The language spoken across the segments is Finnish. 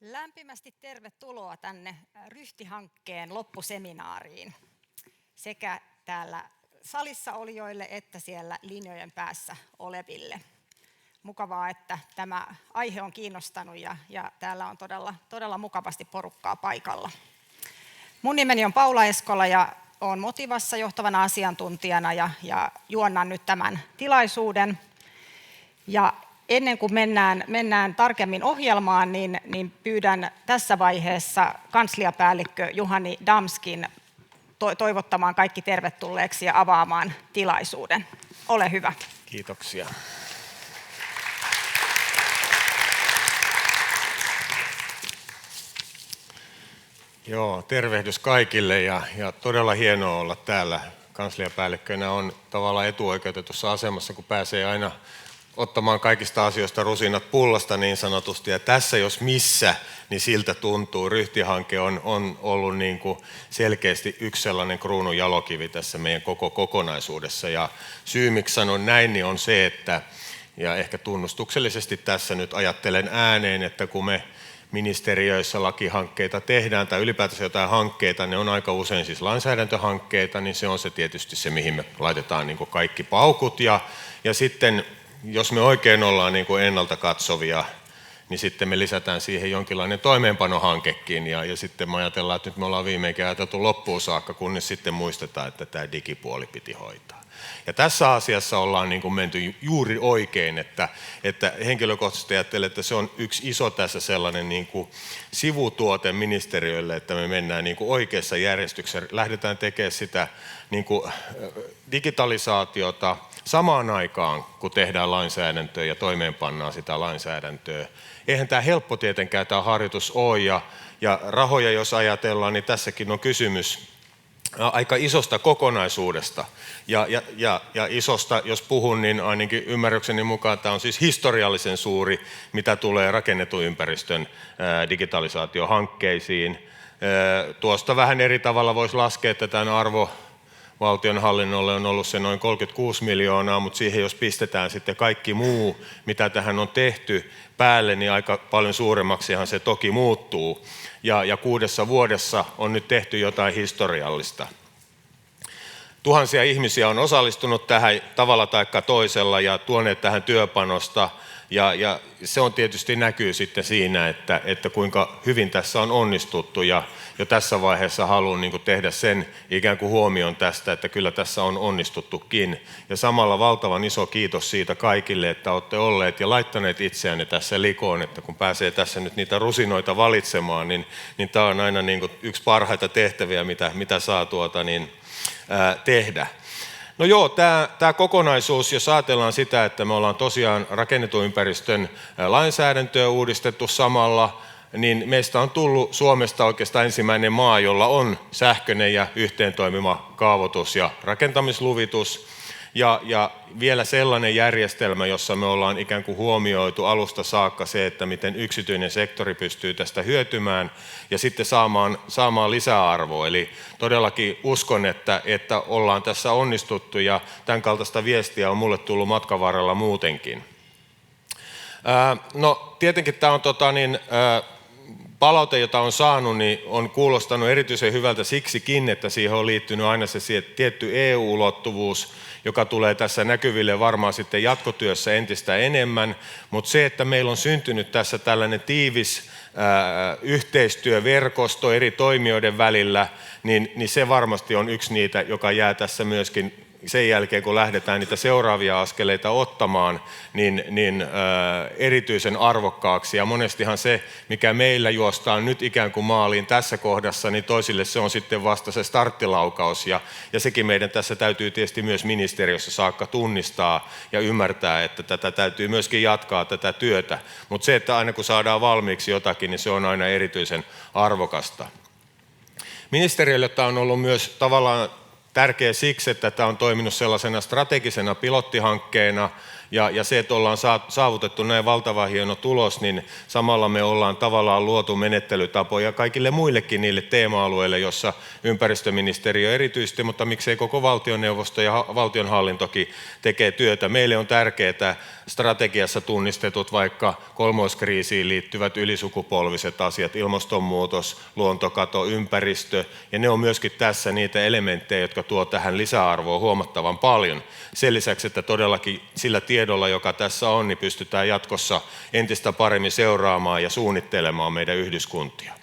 Lämpimästi tervetuloa tänne Ryhti-hankkeen loppuseminaariin sekä täällä salissa olijoille että siellä linjojen päässä oleville. Mukavaa, että tämä aihe on kiinnostanut ja täällä on todella mukavasti porukkaa paikalla. Mun nimeni on Paula Eskola ja olen Motivassa johtavana asiantuntijana ja juonnan nyt tämän tilaisuuden. Ja ennen kuin mennään tarkemmin ohjelmaan, niin pyydän tässä vaiheessa kansliapäällikkö Juhani Damskin toivottamaan kaikki tervetulleeksi ja avaamaan tilaisuuden. Ole hyvä. Kiitoksia. Joo, tervehdys kaikille ja todella hienoa olla täällä. Kansliapäällikkönä on tavallaan etuoikeutetussa asemassa, kun pääsee aina ottamaan kaikista asioista rusinat pullasta niin sanotusti. Ja tässä jos missä, niin siltä tuntuu. Ryhti-hanke on ollut niin kuin selkeästi yksi sellainen kruunun jalokivi tässä meidän koko kokonaisuudessa. Ja syy, miksi sanon näin, niin on se, että, ja ehkä tunnustuksellisesti tässä nyt ajattelen ääneen, että kun me ministeriöissä lakihankkeita tehdään tai ylipäätänsä jotain hankkeita, ne on aika usein siis lainsäädäntöhankkeita, niin se on se tietysti se, mihin me laitetaan niin kuin kaikki paukut. Ja sitten jos me oikein ollaan niin kuin ennalta katsovia, niin sitten me lisätään siihen jonkinlainen toimeenpanohankekin ja sitten me ajatellaan, että nyt me ollaan viimeinkin ajateltu loppuun saakka, kunnes sitten muistetaan, että tämä digipuoli piti hoitaa. Ja tässä asiassa ollaan niin kuin menty juuri oikein, että henkilökohtaisesti ajattelen, että se on yksi iso tässä sellainen niin kuin sivutuote ministeriölle, että me mennään niin kuin oikeassa järjestyksessä, lähdetään tekemään sitä niin kuin digitalisaatiota samaan aikaan, kun tehdään lainsäädäntöä ja toimeenpannaan sitä lainsäädäntöä. Eihän tämä helppo tietenkään tämä harjoitus ole ja rahoja jos ajatellaan, niin tässäkin on kysymys aika isosta kokonaisuudesta. Ja isosta, jos puhun, niin ainakin ymmärrykseni mukaan tämä on siis historiallisen suuri, mitä tulee rakennetun ympäristön digitalisaatiohankkeisiin. Tuosta vähän eri tavalla voisi laskea, että tämän arvo valtionhallinnolle on ollut se noin 36 miljoonaa, mutta siihen jos pistetään sitten kaikki muu, mitä tähän on tehty päälle, niin aika paljon suuremmaksihan se toki muuttuu. Ja 6 vuodessa on nyt tehty jotain historiallista. Tuhansia ihmisiä on osallistunut tähän tavalla tai toisella ja tuoneet tähän työpanosta. Ja se on tietysti näkyy sitten siinä, että kuinka hyvin tässä on onnistuttu ja jo tässä vaiheessa haluan niin kuin tehdä sen ikään kuin huomion tästä, että kyllä tässä on onnistuttukin. Ja samalla valtavan iso kiitos siitä kaikille, että olette olleet ja laittaneet itseänne tässä likoon, että kun pääsee tässä nyt niitä rusinoita valitsemaan, niin tämä on aina niin kuin yksi parhaita tehtäviä, mitä saa tehdä. No joo, tämä kokonaisuus, jos ajatellaan sitä, että me ollaan tosiaan rakennetun ympäristön lainsäädäntöä uudistettu samalla, niin meistä on tullut Suomesta oikeastaan ensimmäinen maa, jolla on sähköinen ja yhteentoimima kaavoitus- ja rakentamisluvitus. Ja vielä sellainen järjestelmä, jossa me ollaan ikään kuin huomioitu alusta saakka se, että miten yksityinen sektori pystyy tästä hyötymään ja sitten saamaan lisäarvoa. Eli todellakin uskon, että ollaan tässä onnistuttu ja tämän kaltaista viestiä on mulle tullut matkan varrella muutenkin. No tietenkin tämä on palaute, jota on saanut, niin on kuulostanut erityisen hyvältä siksikin, että siihen on liittynyt aina se tietty EU-ulottuvuus, joka tulee tässä näkyville varmaan sitten jatkotyössä entistä enemmän, mutta se, että meillä on syntynyt tässä tällainen tiivis yhteistyöverkosto eri toimijoiden välillä, niin se varmasti on yksi niitä, joka jää tässä myöskin sen jälkeen, kun lähdetään niitä seuraavia askeleita ottamaan, niin erityisen arvokkaaksi. Ja monestihan se, mikä meillä juostaan nyt ikään kuin maaliin tässä kohdassa, niin toisille se on sitten vasta se starttilaukaus. Ja sekin meidän tässä täytyy tietysti myös ministeriössä saakka tunnistaa ja ymmärtää, että tätä täytyy myöskin jatkaa tätä työtä. Mutta se, että aina kun saadaan valmiiksi jotakin, niin se on aina erityisen arvokasta. Ministeriölle tämä on ollut myös tavallaan tärkeä siksi, että tämä on toiminut sellaisena strategisena pilottihankkeena Ja se, että ollaan saavutettu näin valtava hieno tulos, niin samalla me ollaan tavallaan luotu menettelytapoja kaikille muillekin niille teema-alueille, jossa ympäristöministeriö erityisesti, mutta miksei koko valtioneuvosto ja valtionhallintokin tekee työtä. Meille on tärkeää strategiassa tunnistetut vaikka kolmoiskriisiin liittyvät ylisukupolviset asiat, ilmastonmuutos, luontokato, ympäristö, ja ne on myöskin tässä niitä elementtejä, jotka tuo tähän lisäarvoa huomattavan paljon. Sen lisäksi, että todellakin sillä tiedolla, joka tässä on, niin pystytään jatkossa entistä paremmin seuraamaan ja suunnittelemaan meidän yhdyskuntia.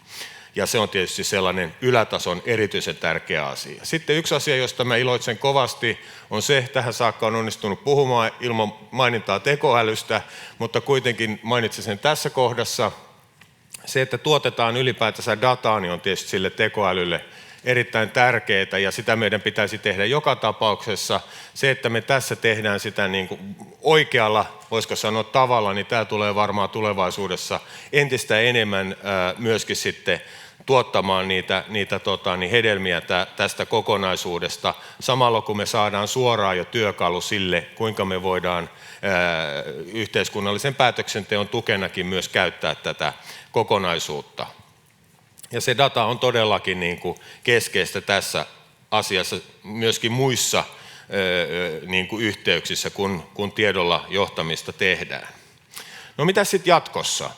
Ja se on tietysti sellainen ylätason erityisen tärkeä asia. Sitten yksi asia, josta mä iloitsen kovasti, on se, tähän saakka on onnistunut puhumaan ilman mainintaa tekoälystä, mutta kuitenkin mainitsin sen tässä kohdassa. Se, että tuotetaan ylipäätänsä dataa, niin on tietysti sille tekoälylle erittäin tärkeää, ja sitä meidän pitäisi tehdä joka tapauksessa. Se, että me tässä tehdään sitä niin kuin oikealla, voisiko sanoa tavalla, niin tämä tulee varmaan tulevaisuudessa entistä enemmän myöskin sitten tuottamaan niitä hedelmiä tästä kokonaisuudesta, samalla kun me saadaan suoraan jo työkalu sille, kuinka me voidaan yhteiskunnallisen päätöksenteon tukenakin myös käyttää tätä kokonaisuutta. Ja se data on todellakin niin kuin keskeistä tässä asiassa myöskin muissa niin kuin yhteyksissä, kun tiedolla johtamista tehdään. No mitä sitten jatkossa?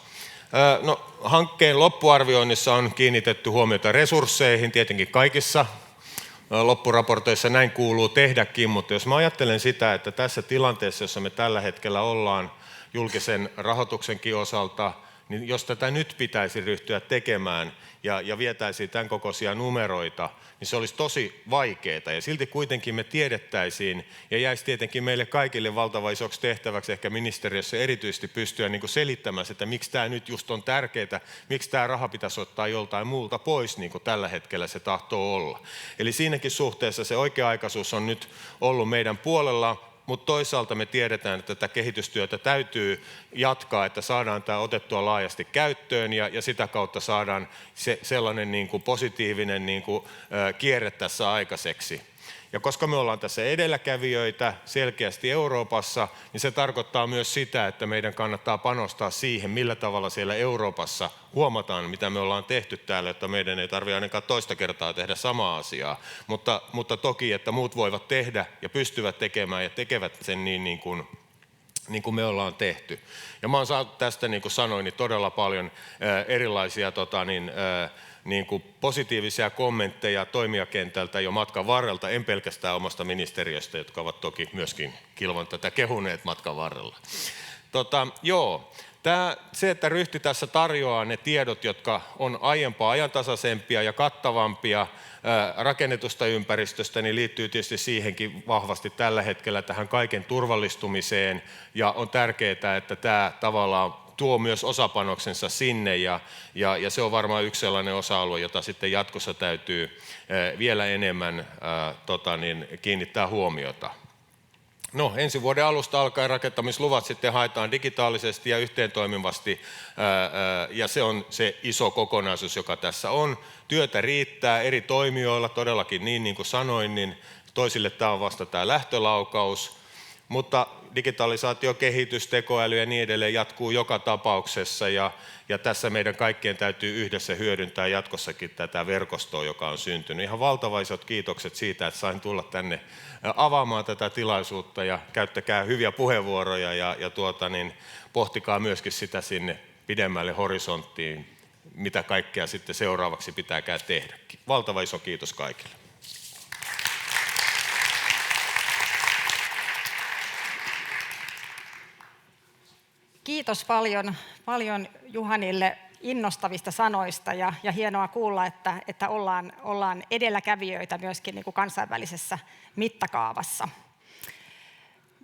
No, hankkeen loppuarvioinnissa on kiinnitetty huomiota resursseihin, tietenkin kaikissa loppuraporteissa näin kuuluu tehdäkin, mutta jos mä ajattelen sitä, että tässä tilanteessa, jossa me tällä hetkellä ollaan julkisen rahoituksenkin osalta, niin jos tätä nyt pitäisi ryhtyä tekemään ja vietäisiin tämän kokoisia numeroita, niin se olisi tosi vaikeaa. Ja silti kuitenkin me tiedettäisiin, ja jäisi tietenkin meille kaikille valtava isoksi tehtäväksi, ehkä ministeriössä erityisesti pystyä niin kuin selittämään, että miksi tämä nyt just on tärkeää, miksi tämä raha pitäisi ottaa joltain muulta pois, niin kuin tällä hetkellä se tahtoo olla. Eli siinäkin suhteessa se oikea-aikaisuus on nyt ollut meidän puolella, mutta toisaalta me tiedetään, että tätä kehitystyötä täytyy jatkaa, että saadaan tämä otettua laajasti käyttöön ja sitä kautta saadaan sellainen niin kuin positiivinen niin kuin kierre tässä aikaiseksi. Ja koska me ollaan tässä edelläkävijöitä selkeästi Euroopassa, niin se tarkoittaa myös sitä, että meidän kannattaa panostaa siihen, millä tavalla siellä Euroopassa huomataan, mitä me ollaan tehty täällä, että meidän ei tarvitse ainakaan toista kertaa tehdä samaa asiaa. Mutta toki, että muut voivat tehdä ja pystyvät tekemään ja tekevät sen niin kuin me ollaan tehty. Ja mä oon saanut tästä, niin kuin sanoin, niin todella paljon erilaisia niin kuin positiivisia kommentteja toimijakentältä jo matkan varrelta, en pelkästään omasta ministeriöstä, jotka ovat toki myöskin kilvan tätä kehuneet matkan varrella. Se, että Ryhti tässä tarjoaa ne tiedot, jotka on aiempaa ajantasaisempia ja kattavampia rakennetusta ympäristöstä, niin liittyy tietysti siihenkin vahvasti tällä hetkellä tähän kaiken turvallistumiseen, ja on tärkeää, että tämä tavallaan tuo myös osapanoksensa sinne, ja se on varmaan yksi sellainen osa-alue, jota sitten jatkossa täytyy vielä enemmän kiinnittää huomiota. No, ensi vuoden alusta alkaen rakentamisluvat sitten haetaan digitaalisesti ja yhteentoimivasti, ja se on se iso kokonaisuus, joka tässä on. Työtä riittää eri toimijoilla, todellakin niin kuin sanoin, niin toisille tämä on vasta tämä lähtölaukaus, mutta digitalisaatiokehitys, tekoäly ja niin edelleen jatkuu joka tapauksessa, ja tässä meidän kaikkien täytyy yhdessä hyödyntää jatkossakin tätä verkostoa, joka on syntynyt. Ihan valtavan isot kiitokset siitä, että sain tulla tänne avaamaan tätä tilaisuutta, ja käyttäkää hyviä puheenvuoroja ja pohtikaa myöskin sitä sinne pidemmälle horisonttiin, mitä kaikkea sitten seuraavaksi pitääkään tehdä. Valtava iso kiitos kaikille. Kiitos paljon Juhanille innostavista sanoista, ja hienoa kuulla, että ollaan edelläkävijöitä myöskin niin kuin kansainvälisessä mittakaavassa.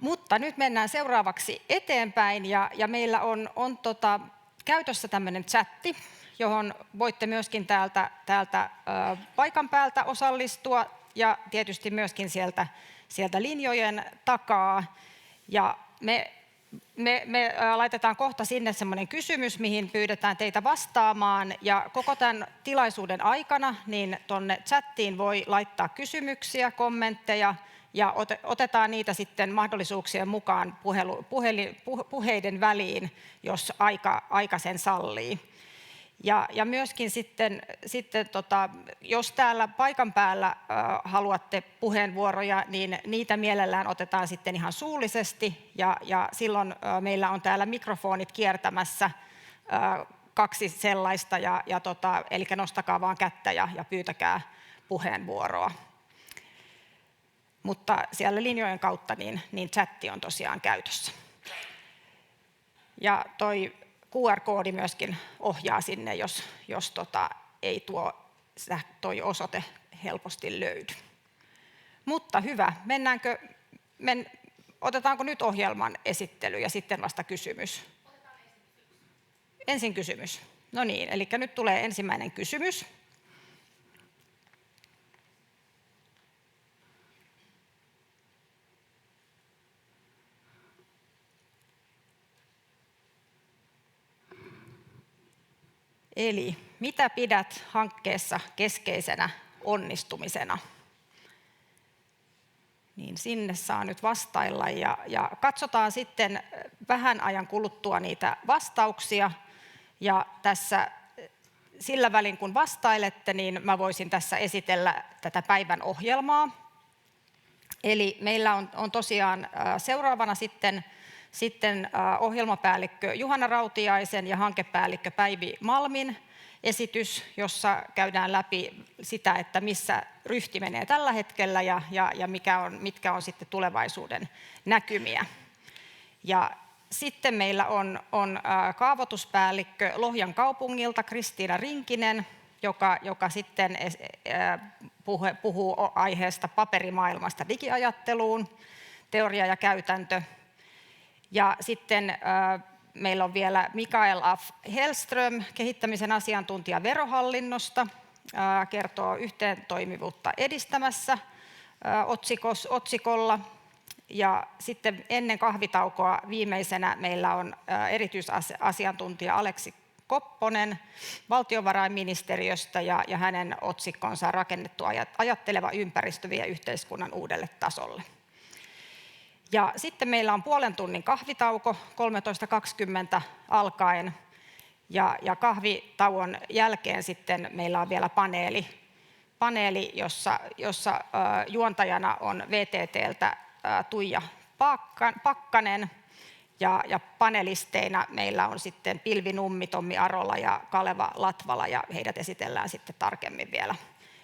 Mutta nyt mennään seuraavaksi eteenpäin, ja meillä on käytössä tämmöinen chatti, johon voitte myöskin täältä paikan päältä osallistua, ja tietysti myöskin sieltä linjojen takaa. Ja me laitetaan kohta sinne semmoinen kysymys, mihin pyydetään teitä vastaamaan, ja koko tämän tilaisuuden aikana niin tuonne chattiin voi laittaa kysymyksiä, kommentteja, ja otetaan niitä sitten mahdollisuuksien mukaan puheiden väliin, jos aika sen sallii. Ja myöskin sitten jos täällä paikan päällä haluatte puheenvuoroja, niin niitä mielellään otetaan sitten ihan suullisesti, ja silloin meillä on täällä mikrofonit kiertämässä, 2 sellaista, eli nostakaa vaan kättä ja pyytäkää puheenvuoroa. Mutta siellä linjojen kautta niin chatti on tosiaan käytössä. Ja QR-koodi myöskin ohjaa sinne, jos ei toi osoite helposti löydy. Mutta hyvä, otetaanko nyt ohjelman esittely ja sitten vasta kysymys? Ensin kysymys. No niin, eli nyt tulee ensimmäinen kysymys. Eli mitä pidät hankkeessa keskeisenä onnistumisena? Niin sinne saa nyt vastailla ja katsotaan sitten vähän ajan kuluttua niitä vastauksia. Ja tässä sillä välin kun vastailette, niin mä voisin tässä esitellä tätä päivän ohjelmaa. Eli meillä on tosiaan seuraavana sitten ohjelmapäällikkö Juhana Rautiaisen ja hankepäällikkö Päivi Malmin esitys, jossa käydään läpi sitä, että missä ryhti menee tällä hetkellä ja mitkä on sitten tulevaisuuden näkymiä. Ja sitten meillä on kaavoituspäällikkö Lohjan kaupungilta Kristiina Rinkinen, joka sitten puhuu aiheesta paperimaailmasta digiajatteluun, teoria ja käytäntö. Ja sitten meillä on vielä Mikael af Hellström, kehittämisen asiantuntija Verohallinnosta, kertoo yhteentoimivuutta edistämässä otsikolla. Ja sitten ennen kahvitaukoa viimeisenä meillä on erityisasiantuntija Aleksi Kopponen valtiovarainministeriöstä ja hänen otsikkonsa Rakennettu ajatteleva ympäristö vie yhteiskunnan uudelle tasolle. Ja sitten meillä on puolen tunnin kahvitauko 13.20 alkaen ja kahvitauon jälkeen sitten meillä on vielä paneeli jossa juontajana on VTT:ltä Tuija Pakkanen ja panelisteina meillä on sitten Pilvi Nummi, Tommi Arola ja Kaleva Latvala ja heidät esitellään sitten tarkemmin vielä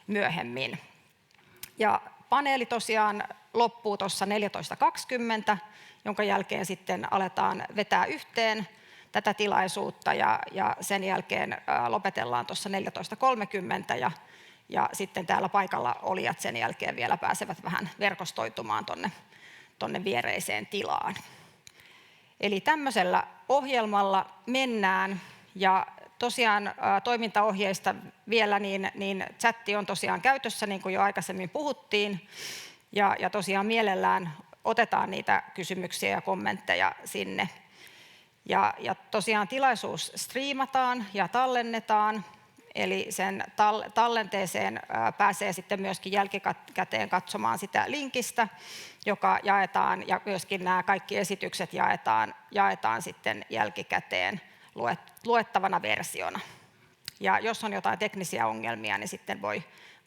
myöhemmin. Ja paneeli tosiaan loppuu tuossa 14.20, jonka jälkeen sitten aletaan vetää yhteen tätä tilaisuutta ja sen jälkeen lopetellaan tuossa 14.30 ja sitten täällä paikalla olijat sen jälkeen vielä pääsevät vähän verkostoitumaan tonne viereiseen tilaan. Eli tämmöisellä ohjelmalla mennään ja tosiaan toimintaohjeista vielä, niin chatti on tosiaan käytössä, niin kuin jo aikaisemmin puhuttiin, ja tosiaan mielellään otetaan niitä kysymyksiä ja kommentteja sinne. Ja tosiaan tilaisuus striimataan ja tallennetaan, eli sen tallenteeseen pääsee sitten myöskin jälkikäteen katsomaan sitä linkistä, joka jaetaan, ja myöskin nämä kaikki esitykset jaetaan sitten jälkikäteen luettavana versiona. Ja jos on jotain teknisiä ongelmia, niin sitten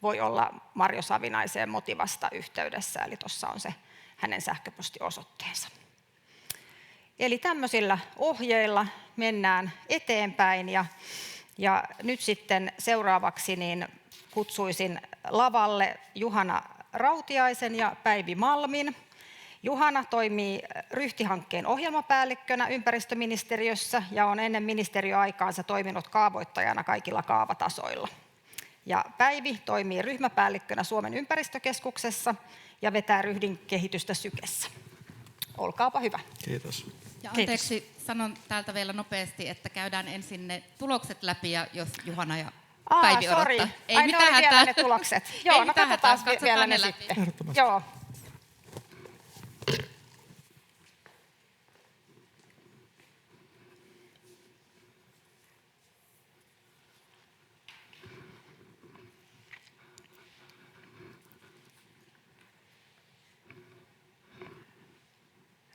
voi olla Marjo Savinaiseen Motivasta yhteydessä, eli tuossa on se hänen sähköpostiosoitteensa. Eli tämmöisillä ohjeilla mennään eteenpäin ja nyt sitten seuraavaksi niin kutsuisin lavalle Juhana Rautiaisen ja Päivi Malmin. Juhana toimii Ryhti-hankkeen ohjelmapäällikkönä ympäristöministeriössä ja on ennen ministeriöaikaansa toiminut kaavoittajana kaikilla kaavatasoilla. Ja Päivi toimii ryhmäpäällikkönä Suomen ympäristökeskuksessa ja vetää Ryhdin kehitystä Sykessä. Olkaapa hyvä. Kiitos. Ja anteeksi, sanon täältä vielä nopeasti, että käydään ensin ne tulokset läpi, ja jos Juhana ja Päivi odottaa. Ei mitään hätää. Vielä ne tulokset. Joo, no katsotaan vielä ne läpi. sitten. Joo.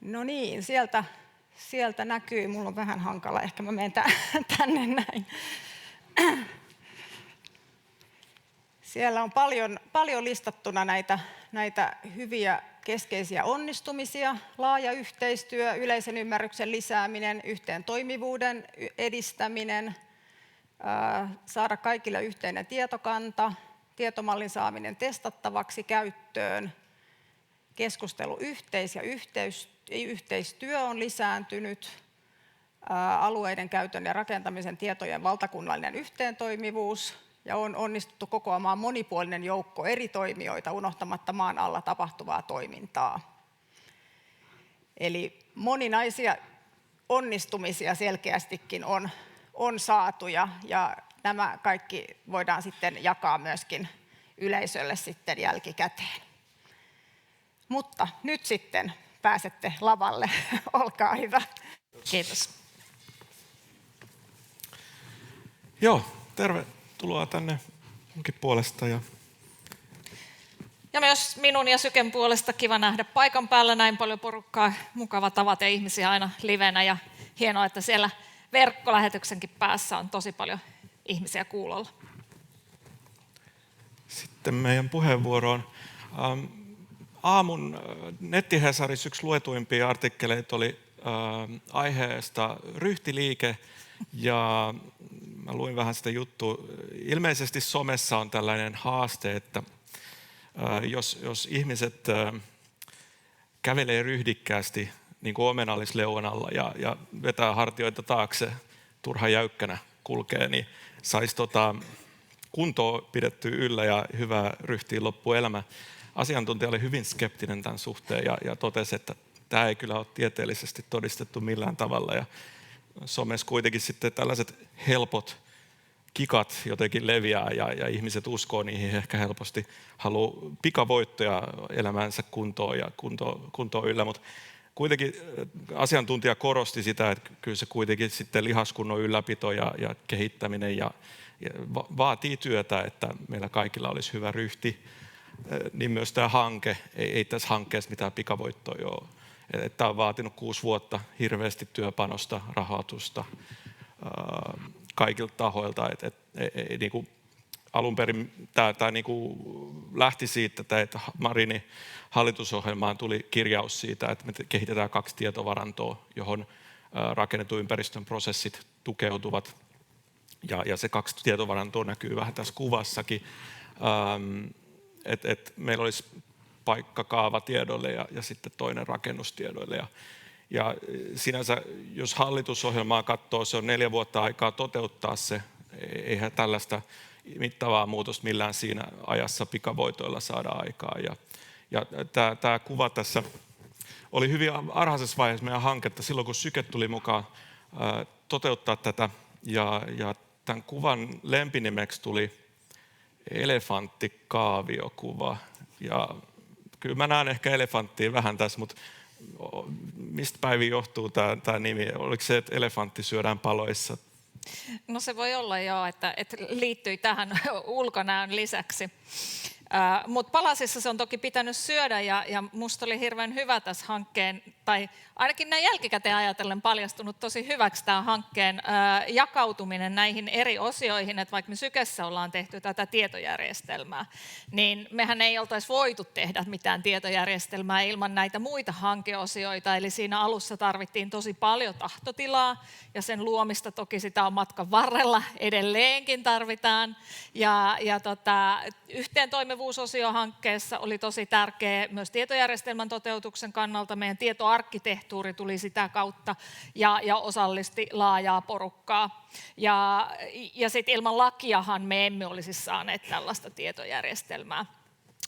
No niin, sieltä näkyy. Mulla on vähän hankala, ehkä mä menen tänne näin. Siellä on paljon listattuna näitä hyviä keskeisiä onnistumisia, laaja yhteistyö, yleisen ymmärryksen lisääminen, yhteen toimivuuden edistäminen, saada kaikille yhteinen tietokanta, tietomallin saaminen testattavaksi käyttöön, keskustelu ja yhteistyö on lisääntynyt, alueiden käytön ja rakentamisen tietojen valtakunnallinen yhteentoimivuus, ja on onnistuttu kokoamaan monipuolinen joukko eri toimijoita unohtamatta maan alla tapahtuvaa toimintaa. Eli moninaisia onnistumisia selkeästikin on saatu, ja nämä kaikki voidaan sitten jakaa myöskin yleisölle sitten jälkikäteen. Mutta nyt sitten pääsette lavalle. Olkaa hyvä. Kiitos. Joo, tervetuloa tänne munkin puolesta. Ja myös minun ja Syken puolesta kiva nähdä paikan päällä näin paljon porukkaa. Mukava tavata ihmisiä aina livenä ja hienoa, että siellä verkkolähetyksenkin päässä on tosi paljon ihmisiä kuulolla. Sitten meidän puheenvuoroon. Aamun nettihesarissa yksi luetuimpia artikkeleita oli aiheesta ryhtiliike, ja mä luin vähän sitä juttua. Ilmeisesti somessa on tällainen haaste, että jos ihmiset kävelee ryhdikkäästi niin kuin omenallisleuvonalla ja vetää hartioita taakse, turhan jäykkänä kulkee, niin saisi kuntoa pidettyä yllä ja hyvää ryhtiä loppuelämä. Asiantuntija oli hyvin skeptinen tämän suhteen ja totesi, että tämä ei kyllä ole tieteellisesti todistettu millään tavalla. Ja somessa kuitenkin sitten tällaiset helpot kikat jotenkin leviää ja ihmiset uskoo niihin ehkä helposti, haluaa pikavoittoja elämänsä kuntoon ja kuntoon yllä, mutta kuitenkin asiantuntija korosti sitä, että kyllä se kuitenkin sitten lihaskunnon ylläpito ja kehittäminen ja vaatii työtä, että meillä kaikilla olisi hyvä ryhti. Niin myös tämä hanke, ei tässä hankkeessa mitään pikavoittoja ole. Tämä on vaatinut 6 vuotta hirveästi työpanosta, rahoitusta kaikilta tahoilta. Niin kuin alun perin tämä niin kuin lähti siitä, että Marinin hallitusohjelmaan tuli kirjaus siitä, että me kehitetään 2 tietovarantoa, johon rakennetun ympäristön prosessit tukeutuvat. Ja se 2 tietovarantoa näkyy vähän tässä kuvassakin. Että meillä olisi paikka kaavatiedoille ja sitten toinen rakennustiedoille. Ja sinänsä, jos hallitusohjelmaa katsoo, se on 4 vuotta aikaa toteuttaa se. Eihän tällaista mittavaa muutosta millään siinä ajassa pikavoitoilla saada aikaa. Ja tämä kuva tässä oli hyvin varhaisessa vaiheessa meidän hanketta, silloin kun Syke tuli mukaan toteuttaa tätä. Ja tämän kuvan lempinimeksi tuli elefanttikaaviokuva. Ja kyllä mä näen ehkä elefanttia vähän tässä, mutta mistä päivin johtuu tämä nimi? Oliko se, että elefantti syödään paloissa? No se voi olla joo, että liittyy tähän ulkonäön lisäksi. Mutta palasissa se on toki pitänyt syödä ja musta oli hirveän hyvä tässä hankkeen, tai ainakin näin jälkikäteen ajatellen paljastunut tosi hyväksi tämä hankkeen jakautuminen näihin eri osioihin, että vaikka me Sykessä ollaan tehty tätä tietojärjestelmää, niin mehän ei oltaisi voitu tehdä mitään tietojärjestelmää ilman näitä muita hankeosioita, eli siinä alussa tarvittiin tosi paljon tahtotilaa ja sen luomista toki sitä on matkan varrella edelleenkin tarvitaan ja yhteentoimivuusosio-hankkeessa oli tosi tärkeä myös tietojärjestelmän toteutuksen kannalta. Meidän tietoarkkitehtuuri tuli sitä kautta ja osallisti laajaa porukkaa. Ja sitten ilman lakiahan me emme olisi saaneet tällaista tietojärjestelmää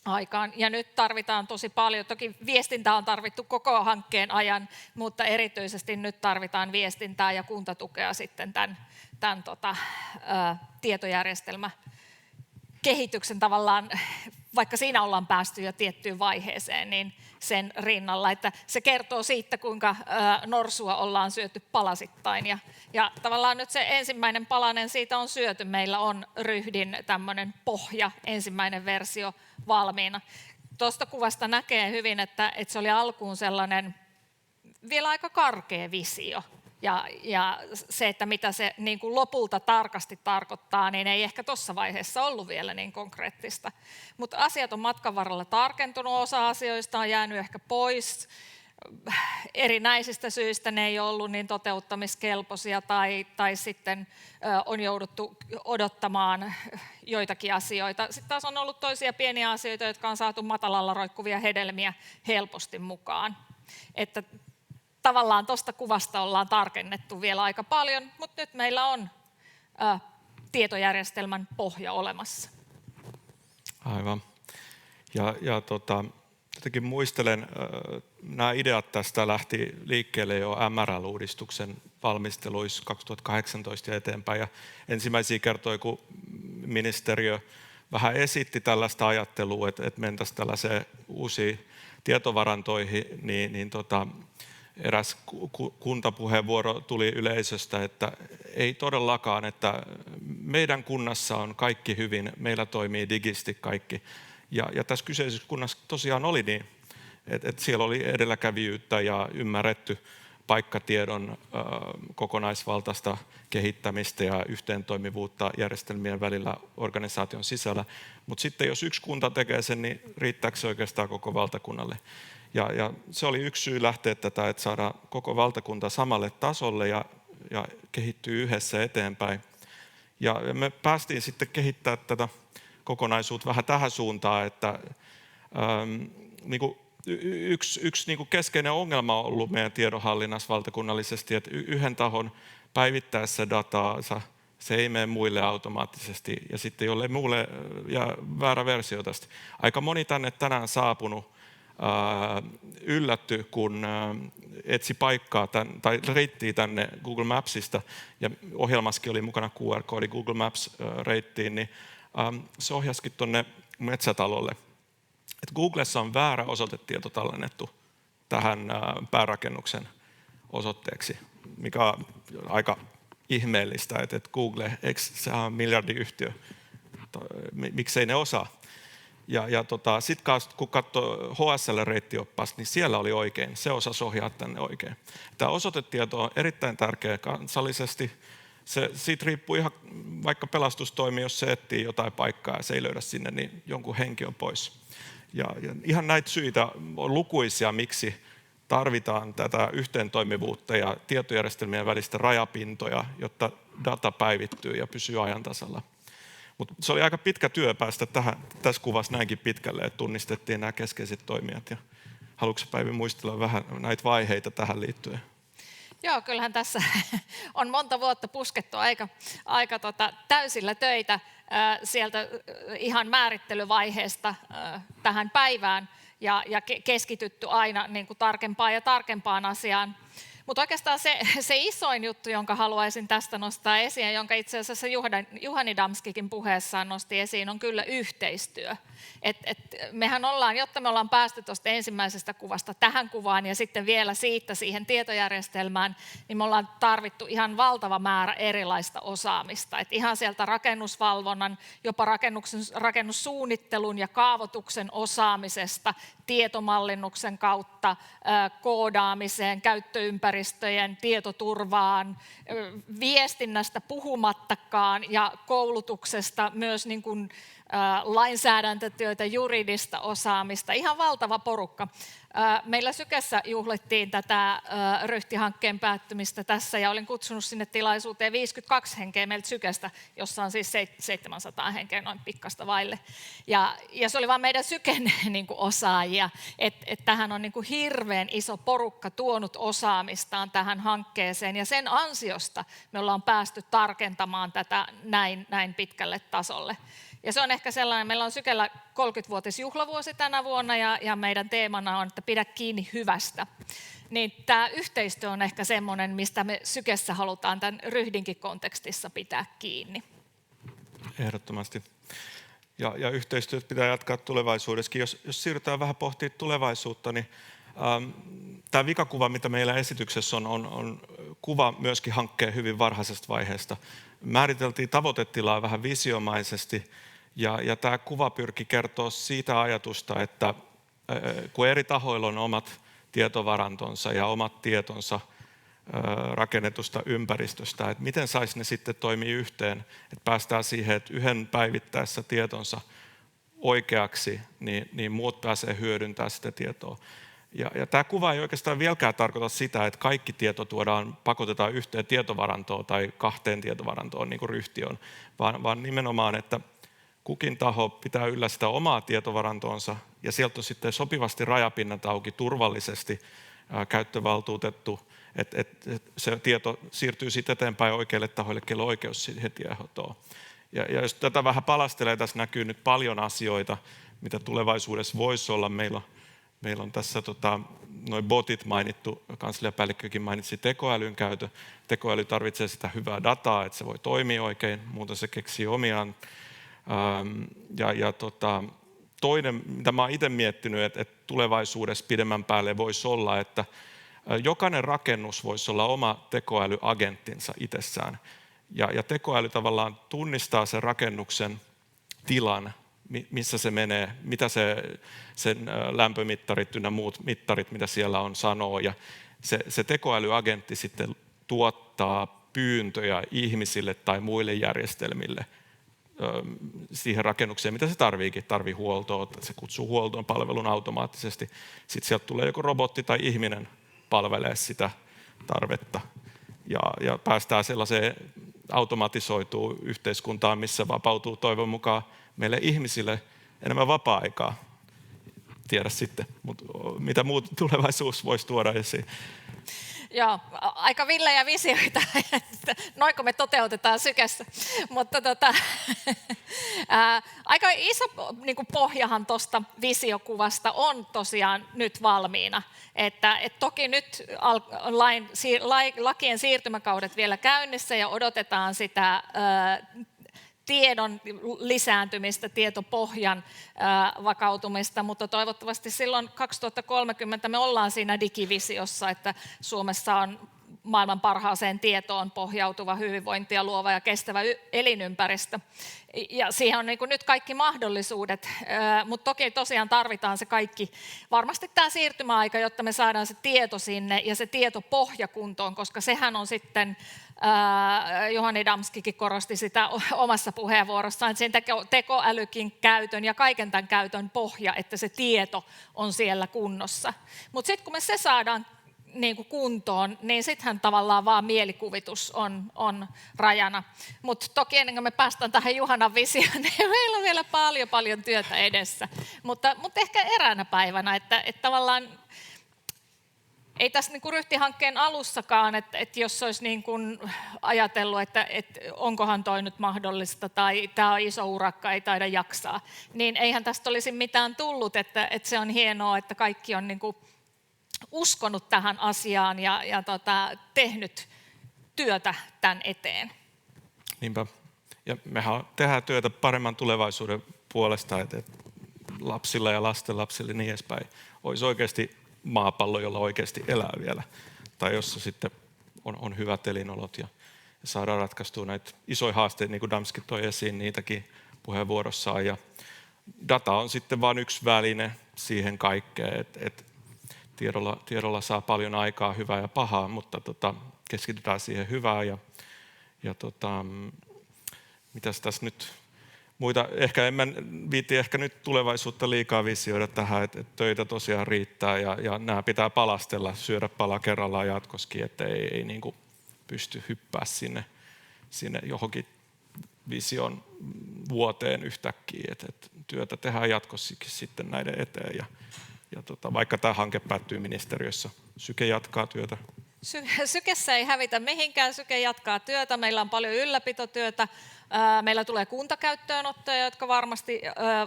aikaan. Ja nyt tarvitaan tosi paljon. Toki viestintää on tarvittu koko hankkeen ajan, mutta erityisesti nyt tarvitaan viestintää ja kuntatukea sitten tämän tietojärjestelmän kehityksen tavallaan, vaikka siinä ollaan päästy jo tiettyyn vaiheeseen, niin sen rinnalla, että se kertoo siitä, kuinka norsua ollaan syöty palasittain. Ja tavallaan nyt se ensimmäinen palanen siitä on syöty. Meillä on ryhdin tämmöinen pohja, ensimmäinen versio valmiina. Tuosta kuvasta näkee hyvin, että se oli alkuun sellainen vielä aika karkea visio. Ja se, että mitä se niin kuin lopulta tarkasti tarkoittaa, niin ei ehkä tuossa vaiheessa ollut vielä niin konkreettista. Mutta asiat on matkan varrella tarkentunut, osa asioista on jäänyt ehkä pois. Erinäisistä syistä ne ei ollut niin toteuttamiskelpoisia tai sitten on jouduttu odottamaan joitakin asioita. Sitten taas on ollut toisia pieniä asioita, jotka on saatu matalalla roikkuvia hedelmiä helposti mukaan. Että tavallaan tuosta kuvasta ollaan tarkennettu vielä aika paljon, mutta nyt meillä on tietojärjestelmän pohja olemassa. Aivan. Jotenkin muistelen, nämä ideat tästä lähti liikkeelle jo MRL-uudistuksen valmisteluissa 2018 ja eteenpäin. Ja ensimmäisiä kertoja, kun ministeriö vähän esitti tällaista ajattelua, että mentäisiin tällaiseen uusiin tietovarantoihin, niin eräs kuntapuheenvuoro tuli yleisöstä, että ei todellakaan, että meidän kunnassa on kaikki hyvin, meillä toimii digisti kaikki. Ja tässä kyseisessä kunnassa tosiaan oli niin, että siellä oli edelläkävijyyttä ja ymmärretty paikkatiedon kokonaisvaltaista kehittämistä ja yhteentoimivuutta järjestelmien välillä organisaation sisällä. Mutta sitten jos yksi kunta tekee sen, niin riittääkö se oikeastaan koko valtakunnalle? Ja se oli yksi syy lähteä tätä, että saada koko valtakunta samalle tasolle ja kehittyy yhdessä eteenpäin. Ja me päästiin sitten kehittämään tätä kokonaisuutta vähän tähän suuntaan, että yksi niin kuin keskeinen ongelma on ollut meidän tiedonhallinnassa valtakunnallisesti, että yhden tahon päivittäessä dataansa se ei mene muille automaattisesti ja sitten jollei muille ja väärä versio tästä. Aika moni tänne tänään saapunut yllätty, kun etsi paikkaa tai reittiä tänne Google Mapsista ja ohjelmassakin oli mukana QR-koodi Google Maps-reittiin, niin se ohjasikin tuonne metsätalolle. Et Googlessa on väärä osoitetieto tallennettu tähän päärakennuksen osoitteeksi, mikä on aika ihmeellistä, että Google, eikö se on miljardiyhtiö, miksei ne osaa? Ja sitten kun katsoo HSL-reittioppaasta, niin siellä oli oikein, se osasi ohjaa tänne oikein. Tämä osoitetieto on erittäin tärkeä kansallisesti. Siitä riippuu ihan vaikka pelastustoimi, jos se etsii jotain paikkaa ja se ei löydä sinne, niin jonkun henki on pois. Ja ihan näitä syitä on lukuisia, miksi tarvitaan tätä yhteentoimivuutta ja tietojärjestelmien välistä rajapintoja, jotta data päivittyy ja pysyy ajan tasalla. Mutta se oli aika pitkä työ päästä tässä kuvassa näinkin pitkälle, että tunnistettiin nämä keskeiset toimijat. Ja haluatko Päivi muistella vähän näitä vaiheita tähän liittyen? Joo, kyllähän tässä on monta vuotta puskettu aika täysillä töitä sieltä ihan määrittelyvaiheesta tähän päivään ja keskitytty aina niin kuin tarkempaan ja tarkempaan asiaan. Mutta oikeastaan se isoin juttu, jonka haluaisin tästä nostaa esiin, ja jonka itse asiassa Juhani Damskikin puheessaan nosti esiin, on kyllä yhteistyö. Mehän ollaan, jotta me ollaan päästy tuosta ensimmäisestä kuvasta tähän kuvaan ja sitten vielä siitä siihen tietojärjestelmään, niin me ollaan tarvittu ihan valtava määrä erilaista osaamista. Ihan sieltä rakennusvalvonnan, jopa rakennussuunnittelun ja kaavoituksen osaamisesta, tietomallinnuksen kautta koodaamiseen, käyttöympäristöjen tietoturvaan, viestinnästä puhumattakaan ja koulutuksesta myös niin kuin lainsäädäntötyötä, juridista osaamista, ihan valtava porukka. Meillä Sykessä juhlittiin tätä Ryhti-hankkeen päättymistä tässä ja olin kutsunut sinne tilaisuuteen 52 henkeä meiltä Sykestä, jossa on siis 700 henkeä noin pikkasta vaille. Ja se oli vaan meidän Syken niin kuin osaajia, että tähän on niin kuin hirveän iso porukka tuonut osaamistaan tähän hankkeeseen ja sen ansiosta me ollaan päästy tarkentamaan tätä näin pitkälle tasolle. Ja se on ehkä sellainen, meillä on Sykellä 30-vuotisjuhlavuosi tänä vuonna ja meidän teemana on, että pidä kiinni hyvästä. Niin tämä yhteistyö on ehkä semmoinen, mistä me Sykessä halutaan tämän Ryhdinkin kontekstissa pitää kiinni. Ehdottomasti. Ja yhteistyöt pitää jatkaa tulevaisuudessakin. Jos siirrytään vähän pohtimaan tulevaisuutta, niin tämä vikakuva, mitä meillä esityksessä on kuva myöskin hankkeen hyvin varhaisesta vaiheesta. Määriteltiin tavoitetilaa vähän visiomaisesti ja tämä kuva pyrki kertoa siitä ajatusta, että kun eri tahoilla on omat tietovarantonsa ja omat tietonsa rakennetusta ympäristöstä, että miten saisi ne sitten toimia yhteen, että päästään siihen, että yhden päivittäessä tietonsa oikeaksi, niin muut pääsee hyödyntämään sitä tietoa. Ja tämä kuva ei oikeastaan vieläkään tarkoita sitä, että kaikki tieto pakotetaan yhteen tietovarantoon tai kahteen tietovarantoon, niin kuin Ryhti on, vaan nimenomaan, että kukin taho pitää yllä sitä omaa tietovarantoonsa ja sieltä on sitten sopivasti rajapinnat auki turvallisesti käyttövaltuutettu, että se tieto siirtyy sitten eteenpäin oikeille tahoille, kello on oikeus siihen tietoon. Ja jos tätä vähän palastelee, tässä näkyy nyt paljon asioita, mitä tulevaisuudessa voisi olla. Meillä on tässä noin botit mainittu, kansliapäällikkökin mainitsi tekoälyn käytön. Tekoäly tarvitsee sitä hyvää dataa, että se voi toimia oikein, muuten se keksii omiaan. Toinen, mitä mä oon itse miettinyt, että tulevaisuudessa pidemmän päälle voisi olla, että jokainen rakennus voisi olla oma tekoälyagenttinsa itsessään. Ja tekoäly tavallaan tunnistaa sen rakennuksen tilan, missä se menee, mitä sen lämpömittarit ynnä muut mittarit, mitä siellä on, sanoo. Ja se tekoälyagentti sitten tuottaa pyyntöjä ihmisille tai muille järjestelmille siihen rakennukseen, mitä se tarvii huoltoa, se kutsuu huoltoon palvelun automaattisesti. Sitten sieltä tulee joko robotti tai ihminen palvelee sitä tarvetta. Ja päästään sellaiseen automatisoituun yhteiskuntaan, missä vapautuu toivon mukaan meille ihmisille enemmän vapaa-aikaa. Tiedä sitten, mutta mitä muut tulevaisuus voisi tuoda esiin. Joo, aika villejä visioita, noinko me toteutetaan Sykessä, mutta aika iso niin kuin pohjahan tuosta visiokuvasta on tosiaan nyt valmiina, että toki nyt lakien siirtymäkaudet vielä käynnissä ja odotetaan sitä tiedon lisääntymistä, tietopohjan vakautumista, mutta toivottavasti silloin 2030 me ollaan siinä digivisiossa, että Suomessa on maailman parhaaseen tietoon pohjautuva, hyvinvointia luova ja kestävä elinympäristö. Ja siihen on niin kuin nyt kaikki mahdollisuudet, mutta toki tosiaan tarvitaan se kaikki, varmasti tämä siirtymäaika, jotta me saadaan se tieto sinne ja se tietopohja kuntoon, koska sehän on sitten, Juhani Damskikin korosti sitä omassa puheenvuorossaan, että sen tekoälykin käytön ja kaiken tämän käytön pohja, että se tieto on siellä kunnossa. Mutta sitten kun me se saadaan niin kuin kuntoon, niin sittenhän tavallaan vaan mielikuvitus on rajana. Mutta toki ennen kuin me päästään tähän Juhanan visioon, niin meillä on vielä paljon työtä edessä. Mutta ehkä eräänä päivänä, että tavallaan ei tässä niin kuin Ryhti-hankkeen alussakaan, että jos olisi niin kuin ajatellut, että onkohan toi nyt mahdollista tai tämä on iso urakka, ei taida jaksaa, niin eihän tästä olisi mitään tullut, että se on hienoa, että kaikki on niin kuin uskonut tähän asiaan ja tehnyt työtä tämän eteen. Niinpä. Ja mehän tehdään työtä paremman tulevaisuuden puolesta, että lapsilla ja lastenlapsille niin edespäin olisi oikeasti maapallo, jolla oikeasti elää vielä. Tai jossa sitten on hyvät elinolot ja saadaan ratkaistua näitä isoja haasteita, niin kuin Damski toi esiin niitäkin puheenvuorossaan. Ja data on sitten vain yksi väline siihen kaikkeen, että tiedolla saa paljon aikaa, hyvää ja pahaa, mutta keskitytään siihen hyvään. Mitäs tässä nyt muita, en viitti nyt tulevaisuutta liikaa visioida tähän, että töitä tosiaan riittää ja nämä pitää palastella, syödä pala kerrallaan jatkossakin, että ei niin kuin pysty hyppää sinne johonkin vision vuoteen yhtäkkiä, että työtä tehdään jatkossakin sitten näiden eteen ja vaikka tämä hanke päättyy ministeriössä, Syke jatkaa työtä. Sykessä ei hävitä mihinkään, Syke jatkaa työtä, meillä on paljon ylläpitotyötä, meillä tulee kuntakäyttöönottoja, jotka varmasti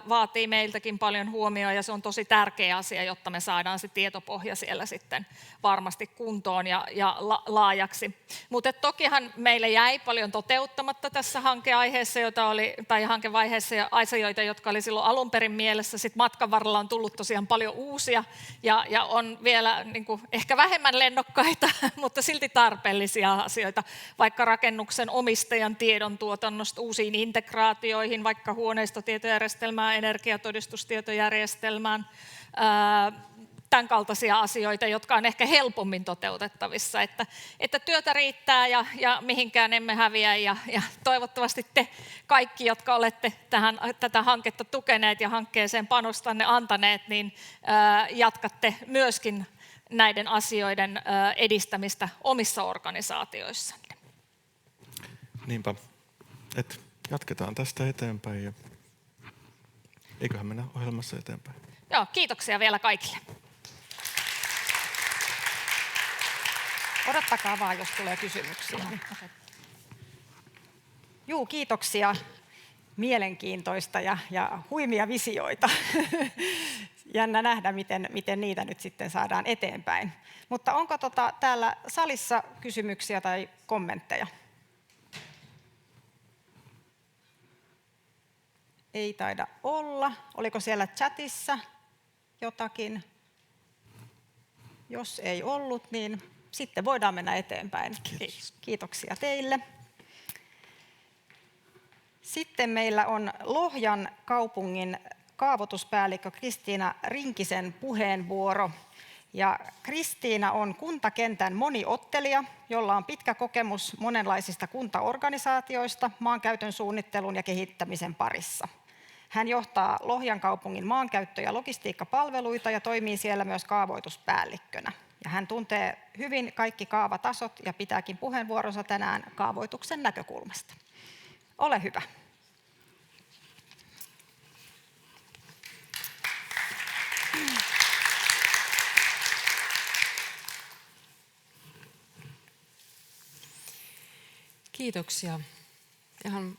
vaatii meiltäkin paljon huomioon ja se on tosi tärkeä asia, jotta me saadaan se tietopohja siellä sitten varmasti kuntoon ja laajaksi. Mutta tokihan meille jäi paljon toteuttamatta tässä hankeaiheessa, hankevaiheessa ja asioita, jotka oli silloin alun perin mielessä. Sitten matkan varrella on tullut tosiaan paljon uusia ja on vielä niin kuin, ehkä vähemmän lennokkaita, mutta silti tarpeellisia asioita, vaikka rakennuksen omistajan tiedon tuotannosta uusiin integraatioihin, vaikka huoneistotietojärjestelmään, energiatodistustietojärjestelmään. tämän kaltaisia asioita, jotka on ehkä helpommin toteutettavissa, että työtä riittää ja mihinkään emme häviä ja toivottavasti te kaikki, jotka olette tätä hanketta tukeneet ja hankkeeseen panostanne antaneet, niin jatkatte myöskin näiden asioiden edistämistä omissa organisaatioissanne. Niinpä, että jatketaan tästä eteenpäin ja eiköhän mennä ohjelmassa eteenpäin. Joo, kiitoksia vielä kaikille. Odottakaa vaan, jos tulee kysymyksiä. Juu, kiitoksia. Mielenkiintoista ja huimia visioita. Jännä nähdä, miten niitä nyt sitten saadaan eteenpäin. Mutta onko täällä salissa kysymyksiä tai kommentteja? Ei taida olla. Oliko siellä chatissa jotakin? Jos ei ollut, niin sitten voidaan mennä eteenpäin. Kiitoksia teille. Sitten meillä on Lohjan kaupungin kaavoituspäällikkö Kristiina Rinkisen puheenvuoro. Ja Kristiina on kuntakentän moniottelija, jolla on pitkä kokemus monenlaisista kuntaorganisaatioista maankäytön suunnittelun ja kehittämisen parissa. Hän johtaa Lohjan kaupungin maankäyttö- ja logistiikkapalveluita ja toimii siellä myös kaavoituspäällikkönä. Ja hän tuntee hyvin kaikki kaavatasot ja pitääkin puheenvuoronsa tänään kaavoituksen näkökulmasta. Ole hyvä. Kiitoksia. Ihan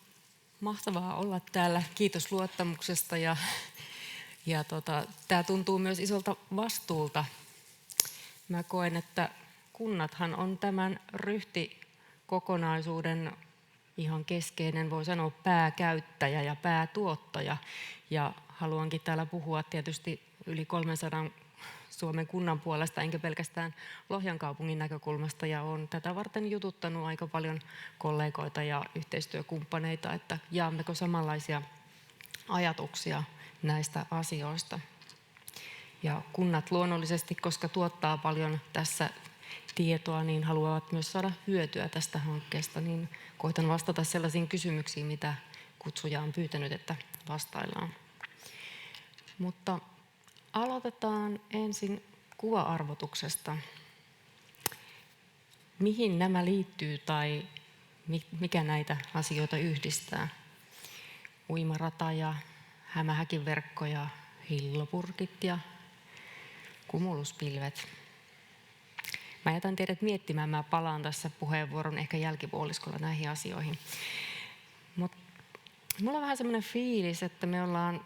mahtavaa olla täällä. Kiitos luottamuksesta tämä tuntuu myös isolta vastuulta. Mä koen, että kunnathan on tämän ryhtikokonaisuuden ihan keskeinen, voi sanoa pääkäyttäjä ja päätuottaja. Ja haluankin täällä puhua tietysti yli 300 Suomen kunnan puolesta, enkä pelkästään Lohjan kaupungin näkökulmasta. Ja olen tätä varten jututtanut aika paljon kollegoita ja yhteistyökumppaneita, että jaammeko samanlaisia ajatuksia näistä asioista. Ja kunnat luonnollisesti, koska tuottaa paljon tässä tietoa, niin haluavat myös saada hyötyä tästä hankkeesta, niin koitan vastata sellaisiin kysymyksiin, mitä kutsuja on pyytänyt, että vastaillaan. Mutta aloitetaan ensin kuva-arvotuksesta. Mihin nämä liittyy tai mikä näitä asioita yhdistää? Uimarata ja hämähäkinverkko ja hillopurkit ja kumuluspilvet. Mä jätän teidät miettimään, mä palaan tässä puheenvuoron ehkä jälkipuoliskolla näihin asioihin. Mutta mulla on vähän semmoinen fiilis, että me ollaan,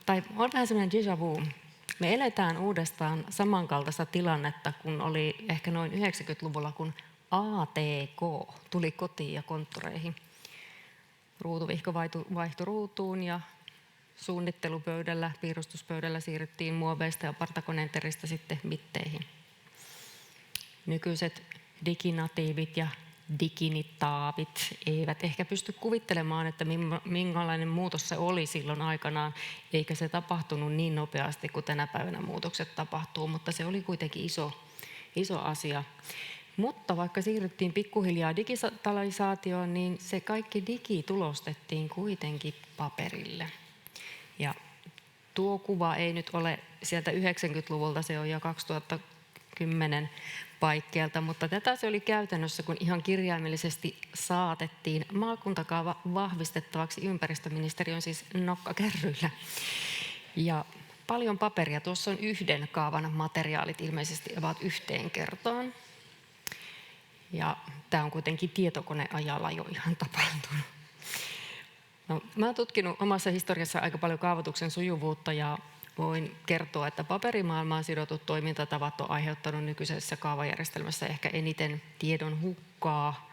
tai on vähän semmoinen déjà vu. Me eletään uudestaan samankaltaista tilannetta, kun oli ehkä noin 90-luvulla, kun ATK tuli kotiin ja konttoreihin. Ruutuvihko vaihtui ruutuun ja suunnittelupöydällä, piirustuspöydällä siirryttiin muoveista ja partakoneenteristä sitten bitteihin. Nykyiset diginatiivit ja diginitaavit eivät ehkä pysty kuvittelemaan, että minkälainen muutos se oli silloin aikanaan, eikä se tapahtunut niin nopeasti kuin tänä päivänä muutokset tapahtuu, mutta se oli kuitenkin iso asia. Mutta vaikka siirryttiin pikkuhiljaa digitalisaatioon, niin se kaikki digi tulostettiin kuitenkin paperille. Ja tuo kuva ei nyt ole sieltä 90-luvulta, se on jo 2010 paikkeelta, mutta tätä se oli käytännössä, kun ihan kirjaimellisesti saatettiin maakuntakaava vahvistettavaksi ympäristöministeriön siis nokkakärryillä. Ja paljon paperia, tuossa on yhden kaavan materiaalit ilmeisesti ovat yhteen kertaan. Ja tämä on kuitenkin tietokoneajalla jo ihan tapahtunut. No, mä oon tutkinut omassa historiassa aika paljon kaavoituksen sujuvuutta ja voin kertoa, että paperimaailmaan sidotut toimintatavat on aiheuttanut nykyisessä kaavajärjestelmässä ehkä eniten tiedon hukkaa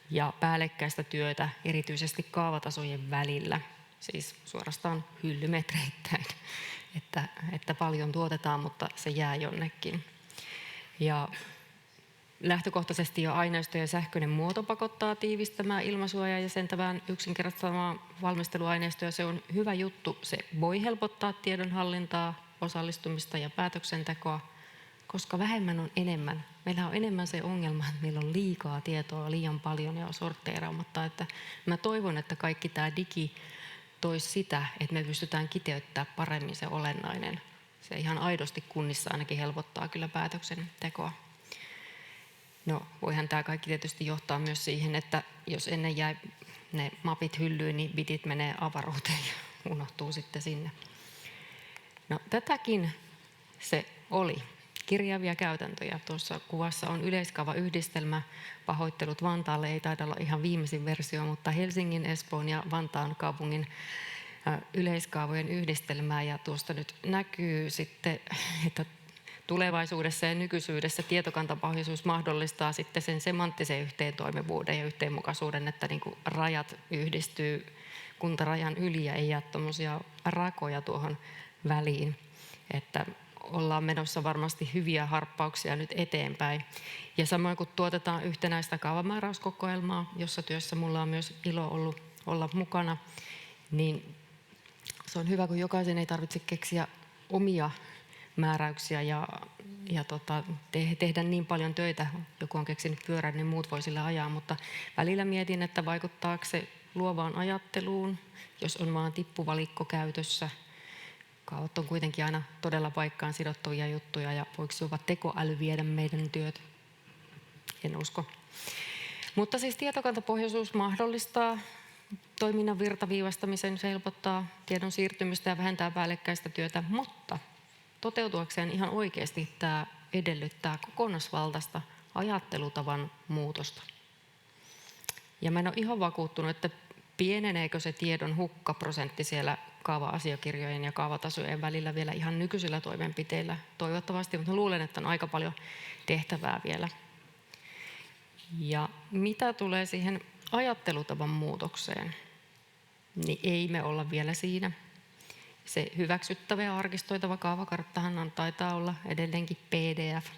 ja päällekkäistä työtä erityisesti kaavatasojen välillä, siis suorastaan hyllymetreittäin, että paljon tuotetaan, mutta se jää jonnekin. Ja lähtökohtaisesti jo aineisto ja sähköinen muoto pakottaa tiivistämään ilmaisua ja jäsentämään yksinkertaistamaan valmisteluaineistoa. Se on hyvä juttu. Se voi helpottaa tiedonhallintaa, osallistumista ja päätöksentekoa, koska vähemmän on enemmän. Meillä on enemmän se ongelma, että meillä on liikaa tietoa, liian paljon ja sortteeraamatta. Että mä toivon, että kaikki tämä digi toisi sitä, että me pystytään kiteyttämään paremmin se olennainen. Se ihan aidosti kunnissa ainakin helpottaa kyllä päätöksentekoa. No, voihan tämä kaikki tietysti johtaa myös siihen, että jos ennen jäi ne mapit hyllyyn, niin bitit menee avaruuteen ja unohtuu sitten sinne. No, tätäkin se oli. Kirjavia käytäntöjä. Tuossa kuvassa on yleiskaavayhdistelmä. Pahoittelut Vantaalle, ei taida olla ihan viimeisin versio, mutta Helsingin, Espoon ja Vantaan kaupungin yleiskaavojen yhdistelmää. Ja tuosta nyt näkyy sitten, että tulevaisuudessa ja nykyisyydessä tietokantapohjaisuus mahdollistaa sitten sen semanttisen yhteentoimivuuden ja yhteenmukaisuuden, että niin kuin rajat yhdistyy kuntarajan yli ja ei jää tuommoisia rakoja tuohon väliin. Että ollaan menossa varmasti hyviä harppauksia nyt eteenpäin. Ja samoin kun tuotetaan yhtenäistä kaavamääräyskokoelmaa, jossa työssä mulla on myös ilo ollut olla mukana, niin se on hyvä, kun jokaisen ei tarvitse keksiä omia määräyksiä ja tehdä niin paljon töitä. Joku on keksinyt pyörän, niin muut voi sillä ajaa, mutta välillä mietin, että vaikuttaako se luovaan ajatteluun, jos on vaan tippuvalikko käytössä. Kaavat on kuitenkin aina todella paikkaan sidottuja juttuja ja voiko jopa tekoäly viedä meidän työt? En usko. Mutta siis tietokantapohjaisuus mahdollistaa toiminnan virtaviivastamisen, se helpottaa tiedon siirtymistä ja vähentää päällekkäistä työtä, mutta toteutuakseen ihan oikeasti tämä edellyttää kokonaisvaltaista ajattelutavan muutosta. Ja mä en ole ihan vakuuttunut, että pieneneekö se tiedon hukkaprosentti siellä kaava-asiakirjojen ja kaavatasojen välillä vielä ihan nykyisillä toimenpiteillä toivottavasti, mutta luulen, että on aika paljon tehtävää vielä. Ja mitä tulee siihen ajattelutavan muutokseen, niin ei me olla vielä siinä. Se hyväksyttävä ja arkistoitava kaavakarttahan taitaa olla edelleenkin PDF.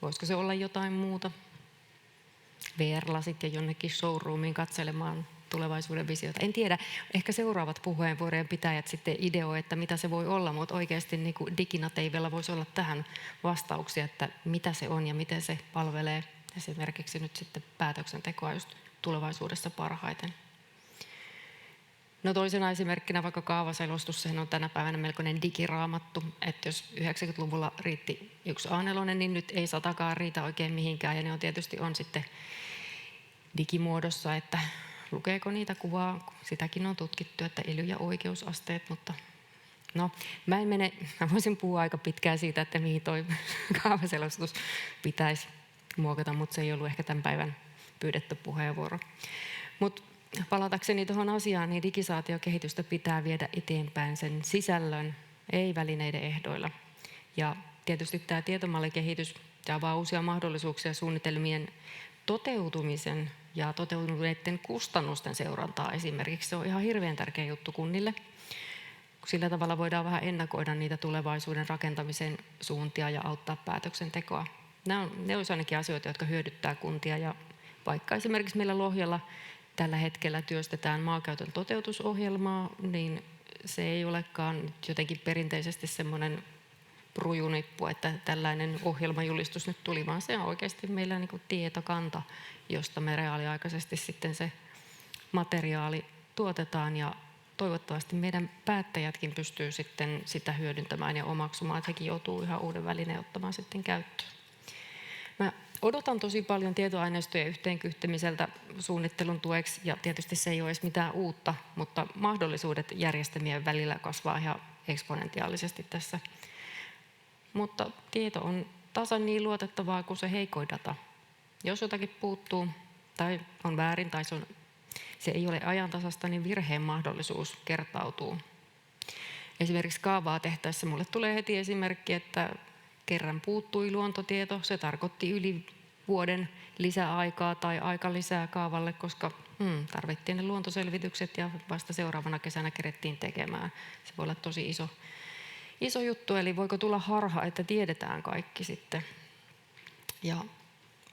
Voisiko se olla jotain muuta? VR-lasit ja jonnekin showroomiin katselemaan tulevaisuuden visioita. En tiedä, ehkä seuraavat puheenvuorojen pitäjät sitten ideoi, että mitä se voi olla, mutta oikeasti niin kuin diginateivilla voisi olla tähän vastauksia, että mitä se on ja miten se palvelee esimerkiksi nyt sitten päätöksentekoa just tulevaisuudessa parhaiten. No toisena esimerkkinä vaikka kaavaselostus, sehän on tänä päivänä melkoinen digiraamattu, että jos 90-luvulla riitti yksi A4, niin nyt ei 100kaan riitä oikein mihinkään, ja ne on tietysti sitten digimuodossa, että lukeeko niitä kuvaa, sitäkin on tutkittu, että ely- ja oikeusasteet, mutta no, mä voisin puhua aika pitkään siitä, että mihin toi kaavaselostus pitäisi muokata, mutta se ei ollut ehkä tämän päivän pyydetty puheenvuoro. Mutta palatakseni tuohon asiaan, niin digisaatiokehitystä pitää viedä eteenpäin sen sisällön, ei välineiden ehdoilla. Ja tietysti tämä tietomallikehitys avaa uusia mahdollisuuksia suunnitelmien toteutumisen ja toteutuneiden kustannusten seurantaa esimerkiksi. Se on ihan hirveän tärkeä juttu kunnille. Sillä tavalla voidaan vähän ennakoida niitä tulevaisuuden rakentamisen suuntia ja auttaa päätöksentekoa. Ne olisi ainakin asioita, jotka hyödyttää kuntia. Ja vaikka esimerkiksi meillä Lohjalla tällä hetkellä työstetään maankäytön toteutusohjelmaa, niin se ei olekaan jotenkin perinteisesti semmoinen prujunippu, että tällainen ohjelmajulistus nyt tuli, vaan se on oikeasti meillä niin kuin tietokanta, josta me reaaliaikaisesti sitten se materiaali tuotetaan ja toivottavasti meidän päättäjätkin pystyy sitten sitä hyödyntämään ja omaksumaan, että hekin joutuu ihan uuden välineen ottamaan sitten käyttöön. Mä odotan tosi paljon tietoaineistojen yhteenkyhtämiseltä suunnittelun tueksi, ja tietysti se ei ole edes mitään uutta, mutta mahdollisuudet järjestelmien välillä kasvaa ihan eksponentiaalisesti tässä. Mutta tieto on tasan niin luotettavaa kuin se heikoin data. Jos jotakin puuttuu tai on väärin tai se ei ole ajantasasta, niin virheen mahdollisuus kertautuu. Esimerkiksi kaavaa tehtäessä mulle tulee heti esimerkki, että kerran puuttui luontotieto. Se tarkoitti yli vuoden lisäaikaa tai aika lisää kaavalle, koska tarvittiin ne luontoselvitykset ja vasta seuraavana kesänä kerettiin tekemään. Se voi olla tosi iso juttu, eli voiko tulla harha, että tiedetään kaikki sitten. Ja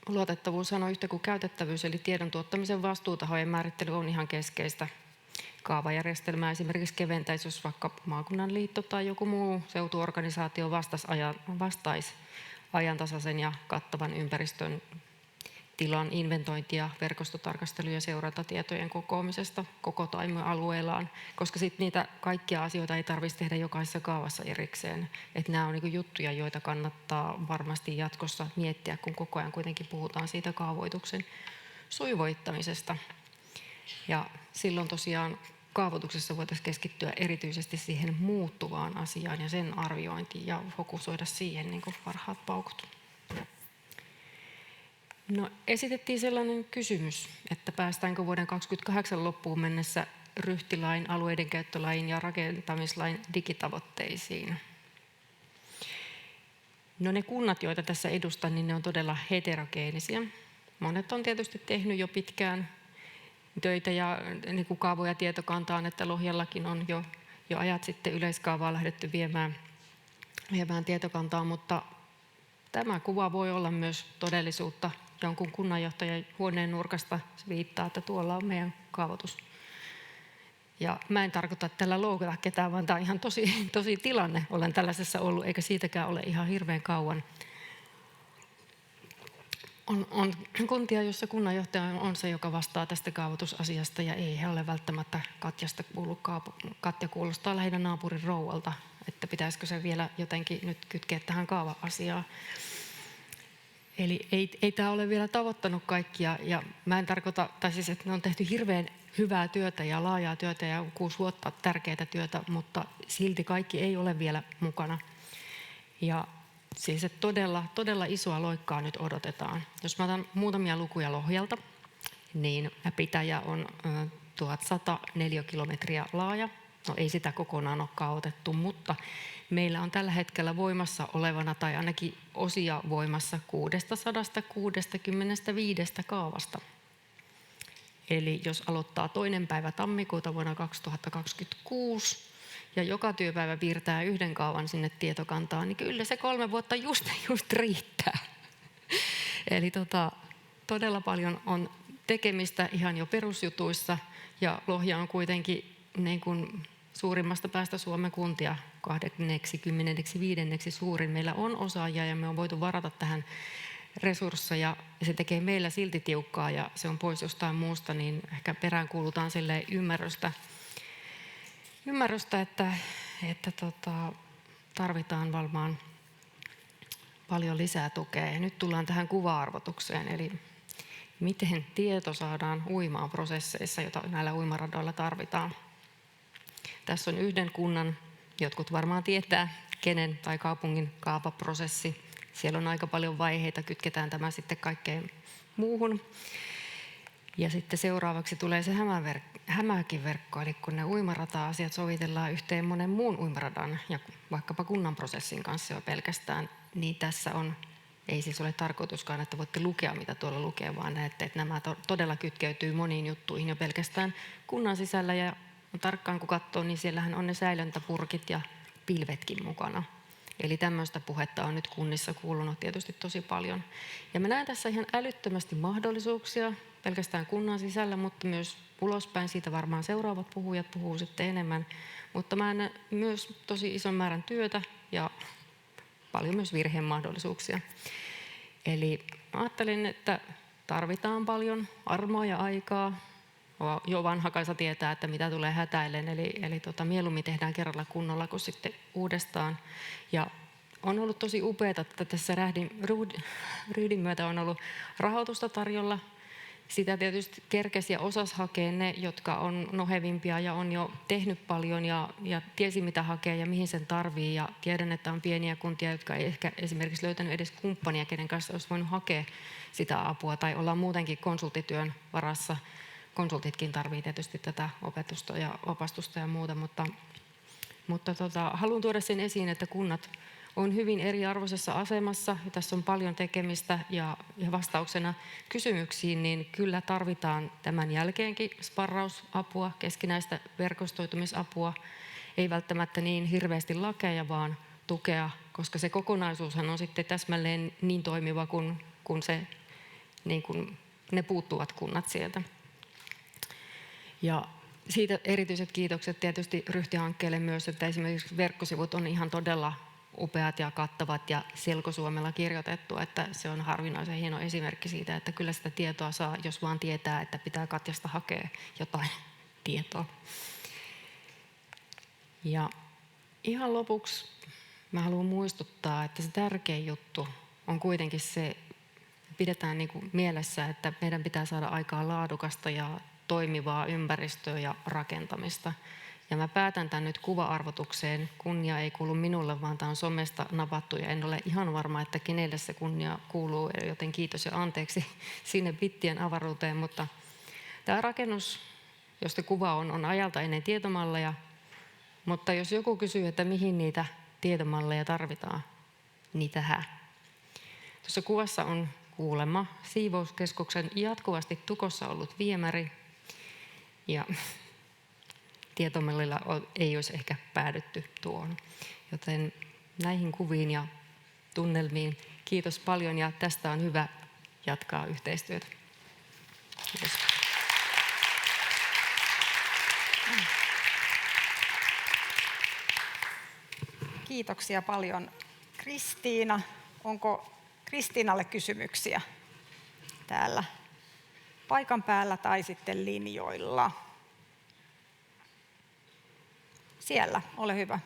luotettavuushan on yhtä kuin käytettävyys, eli tiedon tuottamisen vastuutahojen määrittely on ihan keskeistä. kaavajärjestelmää esimerkiksi keventäisi, jos vaikka maakunnan liitto tai joku muu seutuorganisaatio vastaisi ajantasaisen ja kattavan ympäristön tilan inventointia, verkostotarkastelu- ja seurantatietojen kokoamisesta koko alueellaan, koska sitten niitä kaikkia asioita ei tarvitse tehdä jokaisessa kaavassa erikseen. Että nämä on niin juttuja, joita kannattaa varmasti jatkossa miettiä, kun koko ajan kuitenkin puhutaan siitä kaavoituksen sujuvoittamisesta. Ja silloin tosiaan kaavoituksessa voitaisiin keskittyä erityisesti siihen muuttuvaan asiaan ja sen arviointiin ja fokusoida siihen niin kuin parhaat paukut. No, esitettiin sellainen kysymys, että päästäänkö vuoden 2028 loppuun mennessä ryhtilain, alueidenkäyttölain ja rakentamislain digitavoitteisiin. No ne kunnat, joita tässä edustan, niin ne on todella heterogeenisia. Monet on tietysti tehnyt jo pitkään töitä ja niin kuin kaavoja tietokantaan, että Lohjallakin on jo ajat sitten yleiskaavaa lähdetty viemään tietokantaa, mutta tämä kuva voi olla myös todellisuutta. Jonkun kunnanjohtajan huoneen nurkasta viittaa, että tuolla on meidän kaavoitus. Ja mä en tarkoita tällä loukata ketään, vaan tämä on ihan tosi tilanne. Olen tällaisessa ollut, eikä siitäkään ole ihan hirveän kauan. On kuntia, joissa kunnanjohtaja on se, joka vastaa tästä kaavoitusasiasta, ja ei he ole välttämättä Katjasta kuullut. Katja kuulostaa lähinnä naapurin rouvalta, että pitäisikö se vielä jotenkin nyt kytkeä tähän kaava-asiaan. Eli ei tämä ole vielä tavoittanut kaikkia, ja mä en tarkoita, tai siis, että ne on tehty hirveän hyvää työtä ja laajaa työtä ja 6 vuotta tärkeää työtä, mutta silti kaikki ei ole vielä mukana. Ja siis että todella isoa loikkaa nyt odotetaan. Jos mä otan muutamia lukuja Lohjalta, niin pitäjä on 1100 neliökilometriä laaja. No ei sitä kokonaan ole kaavoitettu, mutta meillä on tällä hetkellä voimassa olevana tai ainakin osia voimassa 665 kaavasta. Eli jos aloittaa 2. päivä tammikuuta vuonna 2026 ja joka työpäivä piirtää 1 kaavan sinne tietokantaan, niin kyllä se 3 vuotta just riittää. Eli todella paljon on tekemistä ihan jo perusjutuissa, ja Lohja on kuitenkin niin kuin suurimmasta päästä Suomen kuntia 25. suurin. Meillä on osaajia ja me on voitu varata tähän resursseja, ja se tekee meillä silti tiukkaa ja se on pois jostain muusta, niin ehkä peräänkuulutaan silleen ymmärrystä, että tarvitaan varmaan paljon lisää tukea. Ja nyt tullaan tähän kuva-arvotukseen, eli miten tieto saadaan uimaan prosesseissa, joita näillä uimaradoilla tarvitaan. Tässä on 1 kunnan, jotkut varmaan tietää, kenen tai kaupungin kaavaprosessi. Siellä on aika paljon vaiheita, kytketään tämä sitten kaikkeen muuhun. Ja sitten seuraavaksi tulee se hämähäkiverkko, eli kun ne uimarata-asiat sovitellaan yhteen monen muun uimaradan ja vaikkapa kunnan prosessin kanssa jo pelkästään, niin tässä ei siis ole tarkoituskaan, että voitte lukea, mitä tuolla lukee, vaan näette, että nämä todella kytkeytyy moniin juttuihin jo pelkästään kunnan sisällä. Ja tarkkaan kun katsoo, niin siellähän on ne säilöntäpurkit ja pilvetkin mukana. Eli tämmöistä puhetta on nyt kunnissa kuulunut tietysti tosi paljon. Ja mä näen tässä ihan älyttömästi mahdollisuuksia pelkästään kunnan sisällä, mutta myös ulospäin. Siitä varmaan seuraavat puhujat puhuu sitten enemmän. Mutta mä näen myös tosi ison määrän työtä ja paljon myös virheen mahdollisuuksia. Eli ajattelin, että tarvitaan paljon armoa ja aikaa. Jo vanha kansa tietää, että mitä tulee hätäillen, eli mieluummin tehdään kerralla kunnolla kuin sitten uudestaan. Ja on ollut tosi upeaa, että tässä ryhdin myötä on ollut rahoitusta tarjolla. Sitä tietysti kerkesi ja osasi hakea ne, jotka on nohevimpia ja on jo tehnyt paljon ja tiesi mitä hakee ja mihin sen tarvii. Ja tiedän, että on pieniä kuntia, jotka ei ehkä esimerkiksi löytänyt edes kumppania, kenen kanssa olisi voinut hakea sitä apua tai olla muutenkin konsulttityön varassa. Konsultitkin tarvitsevat tietysti tätä opetusta ja opastusta ja muuta, mutta haluan tuoda sen esiin, että kunnat on hyvin eriarvoisessa asemassa. Ja tässä on paljon tekemistä ja vastauksena kysymyksiin, niin kyllä tarvitaan tämän jälkeenkin sparrausapua, keskinäistä verkostoitumisapua. Ei välttämättä niin hirveästi lakeja, vaan tukea, koska se kokonaisuushan on sitten täsmälleen niin toimiva kuin se, niin kuin ne puuttuvat kunnat sieltä. Ja siitä erityiset kiitokset tietysti Ryhti-hankkeelle myös, että esimerkiksi verkkosivut on ihan todella upeat ja kattavat ja selkosuomella kirjoitettu, että se on harvinaisen hieno esimerkki siitä, että kyllä sitä tietoa saa, jos vaan tietää, että pitää Katjasta hakea jotain tietoa. Ja ihan lopuksi mä haluan muistuttaa, että se tärkein juttu on kuitenkin se, pidetään niin kuin mielessä, että meidän pitää saada aikaan laadukasta ja toimivaa ympäristöä ja rakentamista. Ja mä päätän tämän nyt kuva-arvotukseen. Kunnia ei kuulu minulle, vaan tämä on somesta napattu ja en ole ihan varma, että kenelle se kunnia kuuluu, joten kiitos ja anteeksi sinne bittien avaruuteen. Mutta tämä rakennus, josta kuva on ajalta ennen tietomalleja, mutta jos joku kysyy, että mihin niitä tietomalleja tarvitaan, niin tähän. Tuossa kuvassa on kuulemma siivouskeskuksen jatkuvasti tukossa ollut viemäri ja tietomallilla ei olisi ehkä päädytty tuohon. Joten näihin kuviin ja tunnelmiin kiitos paljon ja tästä on hyvä jatkaa yhteistyötä. Kiitos. Kiitoksia paljon Kristiina. Onko Kristiinalle kysymyksiä täällä paikan päällä tai sitten linjoilla? Siellä, ole hyvä.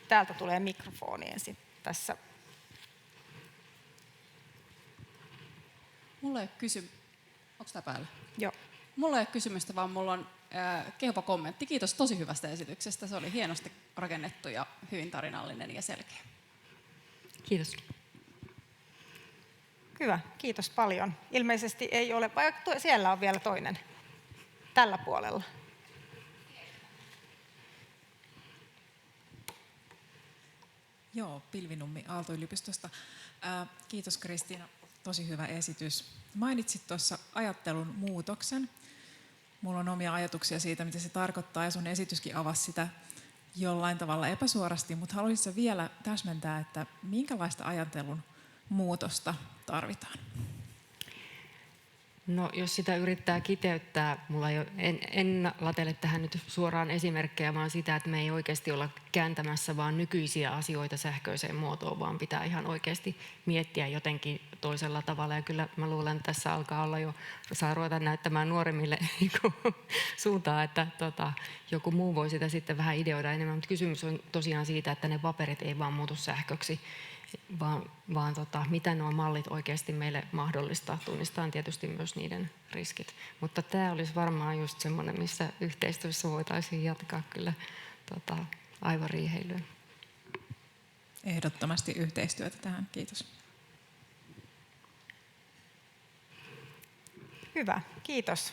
Täältä tulee mikrofoni ensin tässä. Mulla ei ole Onko tämä päällä? Joo. Mulla ei ole kysymystä, vaan mulla on kehopa kommentti. Kiitos tosi hyvästä esityksestä. Se oli hienosti rakennettu ja hyvin tarinallinen ja selkeä. Kiitos. Hyvä, kiitos paljon. Ilmeisesti ei ole, vai siellä on vielä toinen tällä puolella. Joo, Pilvinummi Aalto-yliopistosta. Kiitos Kristiina, tosi hyvä esitys. Mainitsit tuossa ajattelun muutoksen. Mulla on omia ajatuksia siitä, mitä se tarkoittaa, ja sun esityskin avasi sitä jollain tavalla epäsuorasti, mutta haluaisitko vielä täsmentää, että minkälaista ajattelun muutosta tarvitaan? No, jos sitä yrittää kiteyttää, mulla ei ole, en latele tähän nyt suoraan esimerkkejä, vaan sitä, että me ei oikeasti olla kääntämässä vaan nykyisiä asioita sähköiseen muotoon, vaan pitää ihan oikeasti miettiä jotenkin toisella tavalla. Ja kyllä mä luulen, että tässä alkaa olla jo, saa ruveta näyttämään nuoremmille suuntaan, että joku muu voi sitä sitten vähän ideoida enemmän. Mutta kysymys on tosiaan siitä, että ne paperit ei vaan muutu sähköksi, vaan mitä nuo mallit oikeasti meille mahdollistaa. Tunnistetaan tietysti myös niiden riskit. Mutta tämä olisi varmaan just semmoinen, missä yhteistyössä voitaisiin jatkaa kyllä aivan riiheilyä. Ehdottomasti yhteistyötä tähän. Kiitos. Hyvä, kiitos.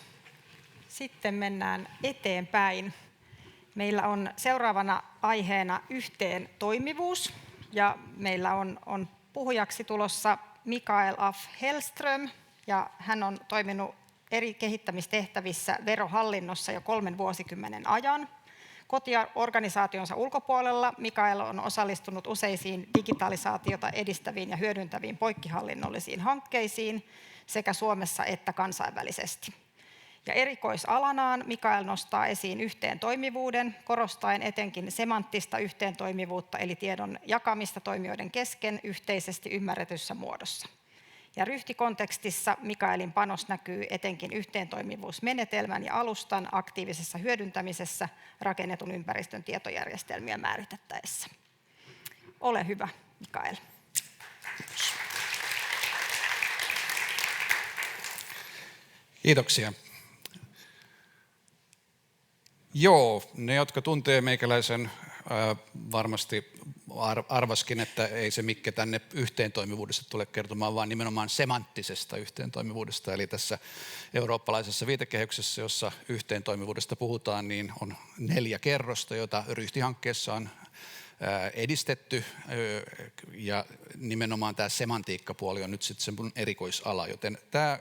Sitten mennään eteenpäin. Meillä on seuraavana aiheena yhteen toimivuus. Ja meillä on puhujaksi tulossa Mikael af Hellström, ja hän on toiminut eri kehittämistehtävissä Verohallinnossa jo 3 vuosikymmenen ajan. Kotiorganisaationsa ulkopuolella Mikael on osallistunut useisiin digitalisaatiota edistäviin ja hyödyntäviin poikkihallinnollisiin hankkeisiin sekä Suomessa että kansainvälisesti. Ja erikoisalanaan Mikael nostaa esiin yhteentoimivuuden, korostaen etenkin semanttista yhteentoimivuutta eli tiedon jakamista toimijoiden kesken yhteisesti ymmärretyssä muodossa. Ja ryhtikontekstissa Mikaelin panos näkyy etenkin yhteentoimivuusmenetelmän ja alustan aktiivisessa hyödyntämisessä rakennetun ympäristön tietojärjestelmiä määritettäessä. Ole hyvä, Mikael. Kiitoksia. Joo, ne jotka tuntee meikäläisen varmasti arvaskin, että ei se Mikke tänne yhteentoimivuudesta tule kertomaan, vaan nimenomaan semanttisesta yhteentoimivuudesta. Eli tässä eurooppalaisessa viitekehyksessä, jossa yhteentoimivuudesta puhutaan, niin on 4 kerrosta, joita Ryhti-hankkeessa on edistetty, ja nimenomaan tämä semantiikkapuoli on nyt sitten sen erikoisala, joten tämä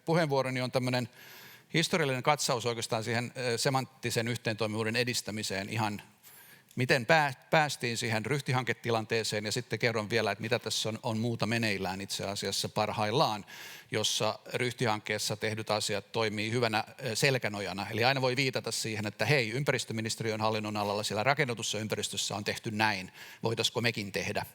puheenvuoroni on tämmöinen historiallinen katsaus oikeastaan siihen semanttisen yhteentoimivuuden edistämiseen ihan Miten päästiin siihen ryhtihanketilanteeseen ja sitten kerron vielä, että mitä tässä on muuta meneillään itse asiassa parhaillaan, jossa ryhtihankkeessa tehdyt asiat toimii hyvänä selkänojana. Eli aina voi viitata siihen, että hei, ympäristöministeriön hallinnon alalla siellä rakennetussa ympäristössä on tehty näin, voitaisiko mekin tehdä.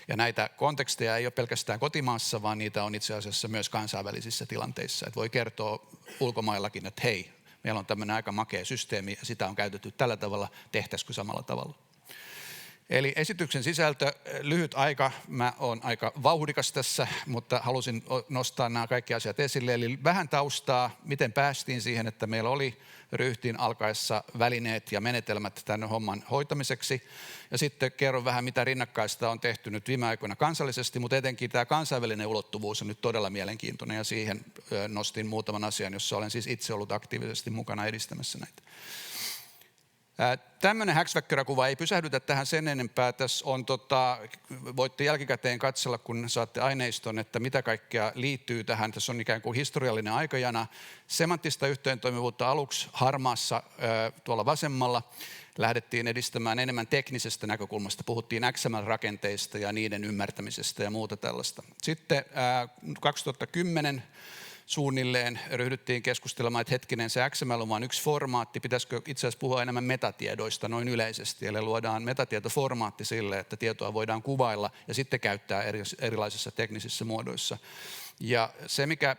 Ja näitä konteksteja ei ole pelkästään kotimaassa, vaan niitä on itse asiassa myös kansainvälisissä tilanteissa. Että voi kertoa ulkomaillakin, että hei, meillä on tämmöinen aika makea systeemi ja sitä on käytetty tällä tavalla, tehtäisikö samalla tavalla. Eli esityksen sisältö, lyhyt aika, mä oon aika vauhdikas tässä, mutta halusin nostaa nämä kaikki asiat esille. Eli vähän taustaa, miten päästiin siihen, että meillä oli ryhtiin alkaessa välineet ja menetelmät tämän homman hoitamiseksi. Ja sitten kerron vähän, mitä rinnakkaista on tehty nyt viime aikoina kansallisesti, mutta etenkin tämä kansainvälinen ulottuvuus on nyt todella mielenkiintoinen ja siihen nostin muutaman asian, jossa olen siis itse ollut aktiivisesti mukana edistämässä näitä. Tämmöinen häksväkköräkuva ei pysähdytä tähän sen enempää. Tässä on, voitte jälkikäteen katsella, kun saatte aineiston, että mitä kaikkea liittyy tähän. Tässä on ikään kuin historiallinen aikajana. Semanttista yhteentoimivuutta aluksi harmaassa tuolla vasemmalla. Lähdettiin edistämään enemmän teknisestä näkökulmasta. Puhuttiin XML-rakenteista ja niiden ymmärtämisestä ja muuta tällaista. Sitten 2010 suunnilleen ryhdyttiin keskustelemaan, että hetkinen, se XML on vain yksi formaatti, pitäisikö itse asiassa puhua enemmän metatiedoista noin yleisesti, eli luodaan metatietoformaatti sille, että tietoa voidaan kuvailla ja sitten käyttää erilaisissa teknisissä muodoissa. Ja se, mikä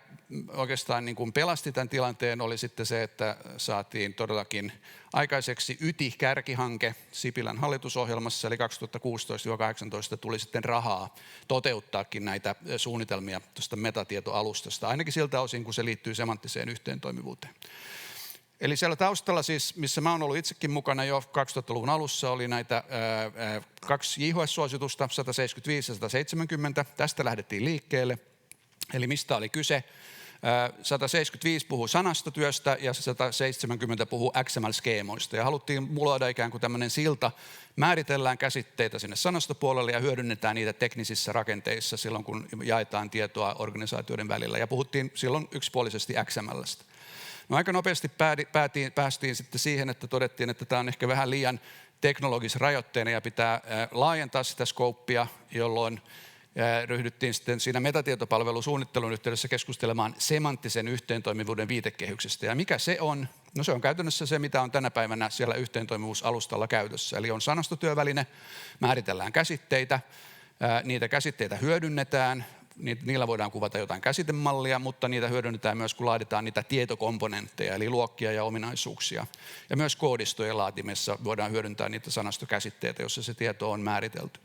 oikeastaan niin kuin pelasti tämän tilanteen, oli sitten se, että saatiin todellakin aikaiseksi YTI-kärkihanke Sipilän hallitusohjelmassa, eli 2016-2018 tuli sitten rahaa toteuttaakin näitä suunnitelmia tuosta metatietoalustasta, ainakin siltä osin, kun se liittyy semanttiseen yhteentoimivuuteen. Eli siellä taustalla siis, missä mä oon ollut itsekin mukana jo 2000-luvun alussa, oli näitä 2 JHS-suositusta, 175 ja 170. Tästä lähdettiin liikkeelle. Eli mistä oli kyse? 175 puhuu sanastotyöstä ja 170 puhuu XML-skeemoista. Ja haluttiin luoda ikään kuin tämmöinen silta, määritellään käsitteitä sinne sanastopuolelle ja hyödynnetään niitä teknisissä rakenteissa silloin, kun jaetaan tietoa organisaatioiden välillä. Ja puhuttiin silloin yksipuolisesti XML:stä. No aika nopeasti päästiin sitten siihen, että todettiin, että tämä on ehkä vähän liian teknologisrajoitteinen ja pitää laajentaa sitä skouppia, jolloin ryhdyttiin sitten siinä metatietopalvelusuunnittelun yhteydessä keskustelemaan semanttisen yhteentoimivuuden viitekehyksestä. Ja mikä se on? No se on käytännössä se, mitä on tänä päivänä siellä yhteentoimivuusalustalla käytössä. Eli on sanastotyöväline, määritellään käsitteitä, niitä käsitteitä hyödynnetään, niillä voidaan kuvata jotain käsitemallia, mutta niitä hyödynnetään myös, kun laaditaan niitä tietokomponentteja, eli luokkia ja ominaisuuksia. Ja myös koodistojen laatimessa voidaan hyödyntää niitä sanastokäsitteitä, jossa se tieto on määritelty.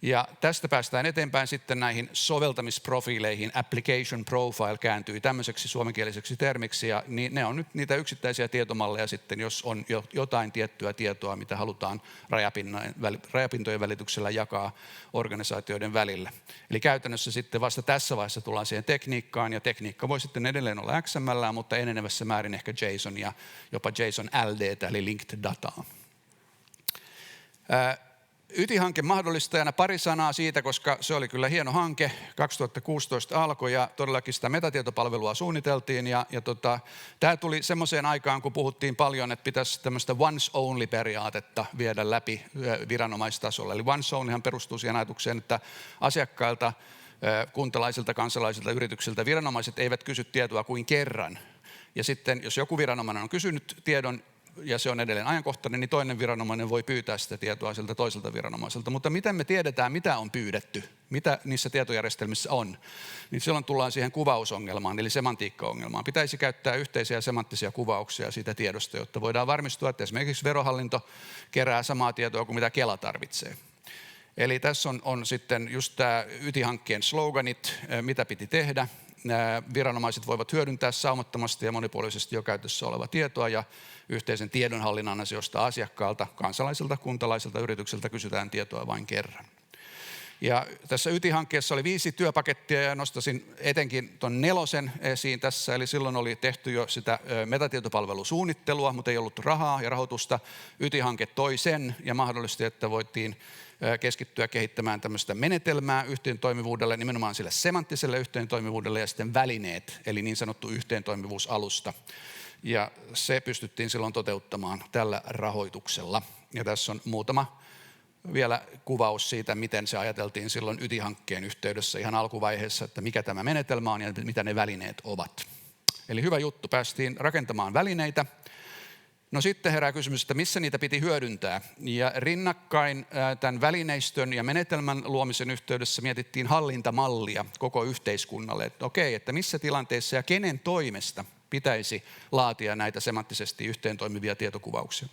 Ja tästä päästään eteenpäin sitten näihin soveltamisprofiileihin. Application profile kääntyy tämmöiseksi suomenkieliseksi termiksi, ja ne on nyt niitä yksittäisiä tietomalleja sitten, jos on jotain tiettyä tietoa, mitä halutaan rajapintojen välityksellä jakaa organisaatioiden välillä. Eli käytännössä sitten vasta tässä vaiheessa tullaan siihen tekniikkaan, ja tekniikka voi sitten edelleen olla XML, mutta enenevässä määrin ehkä JSON ja jopa JSON LD:tä, eli linked dataa. YTI-hanke mahdollistajana pari sanaa siitä, koska se oli kyllä hieno hanke. 2016 alkoi ja todellakin sitä metatietopalvelua suunniteltiin. Tämä tuli semmoiseen aikaan, kun puhuttiin paljon, että pitäisi tämmöistä once only-periaatetta viedä läpi viranomaistasolla. Eli once onlyhan perustuu siihen ajatukseen, että asiakkailta, kuntalaisilta, kansalaisilta, yrityksiltä viranomaiset eivät kysy tietoa kuin kerran. Ja sitten jos joku viranomainen on kysynyt tiedon, ja se on edelleen ajankohtainen, niin toinen viranomainen voi pyytää sitä tietoa siltä toiselta viranomaiselta. Mutta miten me tiedetään, mitä on pyydetty, mitä niissä tietojärjestelmissä on, niin silloin tullaan siihen kuvausongelmaan, eli semantiikkaongelmaan. Pitäisi käyttää yhteisiä semanttisia kuvauksia siitä tiedosta, jotta voidaan varmistua, että esimerkiksi verohallinto kerää samaa tietoa kuin mitä Kela tarvitsee. Eli tässä on sitten just tämä YTI-hankkeen sloganit, mitä piti tehdä. Viranomaiset voivat hyödyntää saumattomasti ja monipuolisesti jo käytössä olevaa tietoa ja yhteisen tiedonhallinnan asioista asiakkaalta, kansalaisilta, kuntalaisilta, yrityksiltä kysytään tietoa vain kerran. Ja tässä YTI-hankkeessa oli 5 työpakettia ja nostaisin etenkin tuon 4 esiin tässä. Eli silloin oli tehty jo sitä metatietopalvelusuunnittelua, mutta ei ollut rahaa ja rahoitusta. YTI-hanke toi sen ja mahdollisti, että voitiin keskittyä kehittämään tämmöistä menetelmää yhteentoimivuudelle, nimenomaan sille semanttiselle yhteentoimivuudelle ja sitten välineet, eli niin sanottu yhteentoimivuusalusta. Ja se pystyttiin silloin toteuttamaan tällä rahoituksella. Ja tässä on muutama vielä kuvaus siitä, miten se ajateltiin silloin YTI-hankkeen yhteydessä ihan alkuvaiheessa, että mikä tämä menetelmä on ja mitä ne välineet ovat. Eli hyvä juttu, päästiin rakentamaan välineitä. No sitten herää kysymys, että missä niitä piti hyödyntää. Ja rinnakkain tämän välineistön ja menetelmän luomisen yhteydessä mietittiin hallintamallia koko yhteiskunnalle. Että okei, että missä tilanteessa ja kenen toimesta pitäisi laatia näitä semanttisesti yhteentoimivia tietokuvauksia.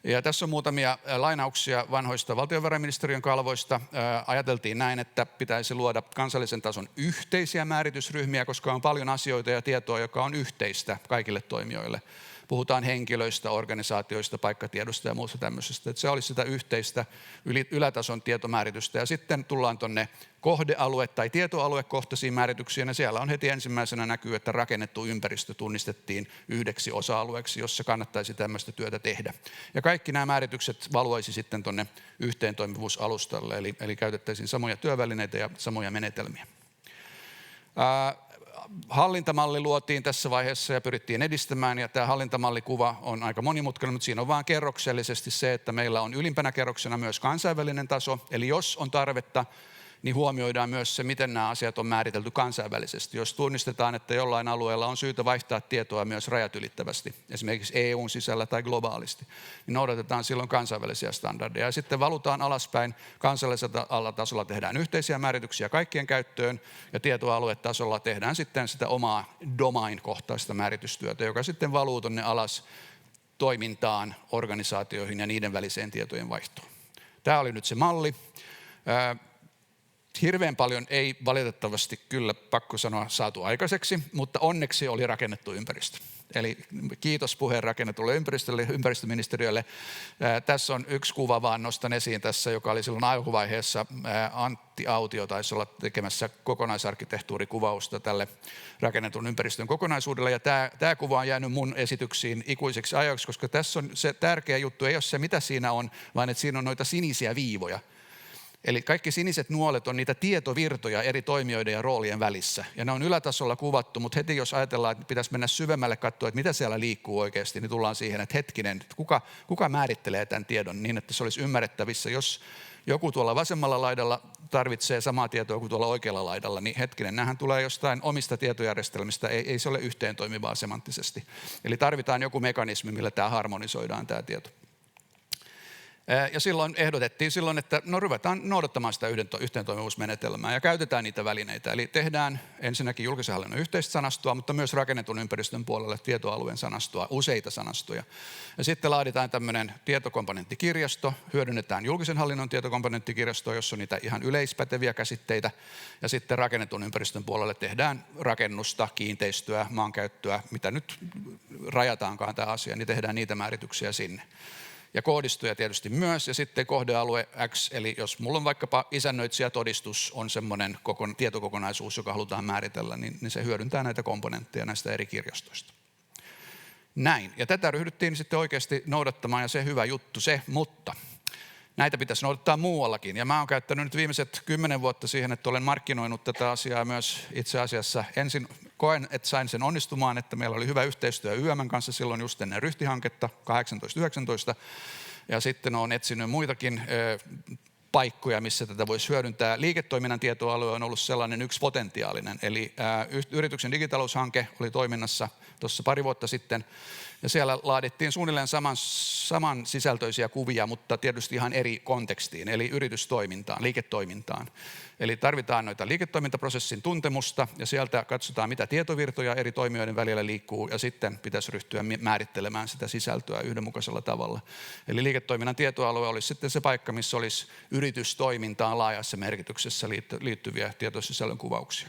Ja tässä on muutamia lainauksia vanhoista valtiovarainministeriön kalvoista. Ajateltiin näin, että pitäisi luoda kansallisen tason yhteisiä määritysryhmiä, koska on paljon asioita ja tietoa, joka on yhteistä kaikille toimijoille. Puhutaan henkilöistä, organisaatioista, paikkatiedosta ja muusta tämmöisestä. Että se olisi sitä yhteistä ylätason tietomääritystä. Ja sitten tullaan tuonne kohdealue- tai tietoaluekohtaisiin määrityksiin. Ja siellä on heti ensimmäisenä näkyy, että rakennettu ympäristö tunnistettiin yhdeksi osa-alueeksi, jossa kannattaisi tämmöistä työtä tehdä. Ja kaikki nämä määritykset valuaisi sitten tuonne yhteentoimivuusalustalle. Eli käytettäisiin samoja työvälineitä ja samoja menetelmiä. Hallintamalli luotiin tässä vaiheessa ja pyrittiin edistämään, ja tämä hallintamallikuva on aika monimutkainen, mutta siinä on vain kerroksellisesti se, että meillä on ylimpänä kerroksena myös kansainvälinen taso, eli jos on tarvetta, niin huomioidaan myös se, miten nämä asiat on määritelty kansainvälisesti. Jos tunnistetaan, että jollain alueella on syytä vaihtaa tietoa myös rajat ylittävästi, esimerkiksi EUn sisällä tai globaalisti, niin noudatetaan silloin kansainvälisiä standardeja. Ja sitten valutaan alaspäin, kansallisella tasolla tehdään yhteisiä määrityksiä kaikkien käyttöön, ja tietoaluetasolla tehdään sitten sitä omaa domain-kohtaista määritystyötä, joka sitten valuu tonne alas toimintaan, organisaatioihin ja niiden väliseen tietojen vaihtoon. Tämä oli nyt se malli. Hirveän paljon ei valitettavasti kyllä, pakko sanoa, saatu aikaiseksi, mutta onneksi oli rakennettu ympäristö. Eli kiitos puheen rakennetulle ympäristöministeriölle. Tässä on yksi kuva, vaan nostan esiin tässä, joka oli silloin alkuvaiheessa. Antti Autio taisi olla tekemässä kokonaisarkkitehtuurikuvausta tälle rakennetun ympäristön kokonaisuudelle. Ja tämä kuva on jäänyt mun esityksiin ikuisiksi ajoiksi, koska tässä on se tärkeä juttu, ei ole se mitä siinä on, vaan että siinä on noita sinisiä viivoja. Eli kaikki siniset nuolet on niitä tietovirtoja eri toimijoiden ja roolien välissä. Ja ne on ylätasolla kuvattu, mutta heti jos ajatellaan, että pitäisi mennä syvemmälle katsoa, että mitä siellä liikkuu oikeasti, niin tullaan siihen, että hetkinen, kuka määrittelee tämän tiedon niin, että se olisi ymmärrettävissä. Jos joku tuolla vasemmalla laidalla tarvitsee samaa tietoa kuin tuolla oikealla laidalla, niin hetkinen, nämähän tulee jostain omista tietojärjestelmistä, ei se ole yhteen toimivaa semanttisesti. Eli tarvitaan joku mekanismi, millä tämä harmonisoidaan tämä tieto. Ja silloin ehdotettiin että ruvetaan noudattamaan sitä yhteentoimivuusmenetelmää ja käytetään niitä välineitä. Eli tehdään ensinnäkin julkisen hallinnon yhteistä sanastoa, mutta myös rakennetun ympäristön puolelle tietoalueen sanastoa, useita sanastoja. Ja sitten laaditaan tämmöinen tietokomponenttikirjasto, hyödynnetään julkisen hallinnon tietokomponenttikirjastoa, jossa on niitä ihan yleispäteviä käsitteitä. Ja sitten rakennetun ympäristön puolelle tehdään rakennusta, kiinteistöä, maankäyttöä, mitä nyt rajataankaan tämä asia, niin tehdään niitä määrityksiä sinne. Ja koodistoja tietysti myös, ja sitten kohdealue X, eli jos mulla on vaikkapa isännöitsijätodistus, on semmoinen tietokokonaisuus, joka halutaan määritellä, niin se hyödyntää näitä komponentteja näistä eri kirjastoista. Näin, ja tätä ryhdyttiin sitten oikeasti noudattamaan, ja se hyvä juttu se, mutta näitä pitäisi noudattaa muuallakin. Ja mä oon käyttänyt nyt viimeiset 10 vuotta siihen, että olen markkinoinut tätä asiaa myös itse asiassa. Ensin koen, että sain sen onnistumaan, että meillä oli hyvä yhteistyö YM:n kanssa silloin just ennen Ryhti-hanketta 18-19. Ja sitten olen etsinyt muitakin paikkoja, missä tätä voisi hyödyntää. Liiketoiminnan tietoalue on ollut sellainen yksi potentiaalinen. Eli yrityksen digitaloushanke oli toiminnassa tuossa pari vuotta sitten. Ja siellä laadittiin suunnilleen saman sisältöisiä kuvia, mutta tietysti ihan eri kontekstiin, eli yritystoimintaan, liiketoimintaan. Eli tarvitaan noita liiketoimintaprosessin tuntemusta, ja sieltä katsotaan, mitä tietovirtoja eri toimijoiden välillä liikkuu, ja sitten pitäisi ryhtyä määrittelemään sitä sisältöä yhdenmukaisella tavalla. Eli liiketoiminnan tietoalue olisi sitten se paikka, missä olisi yritystoimintaan laajassa merkityksessä liittyviä tietosisällön kuvauksia.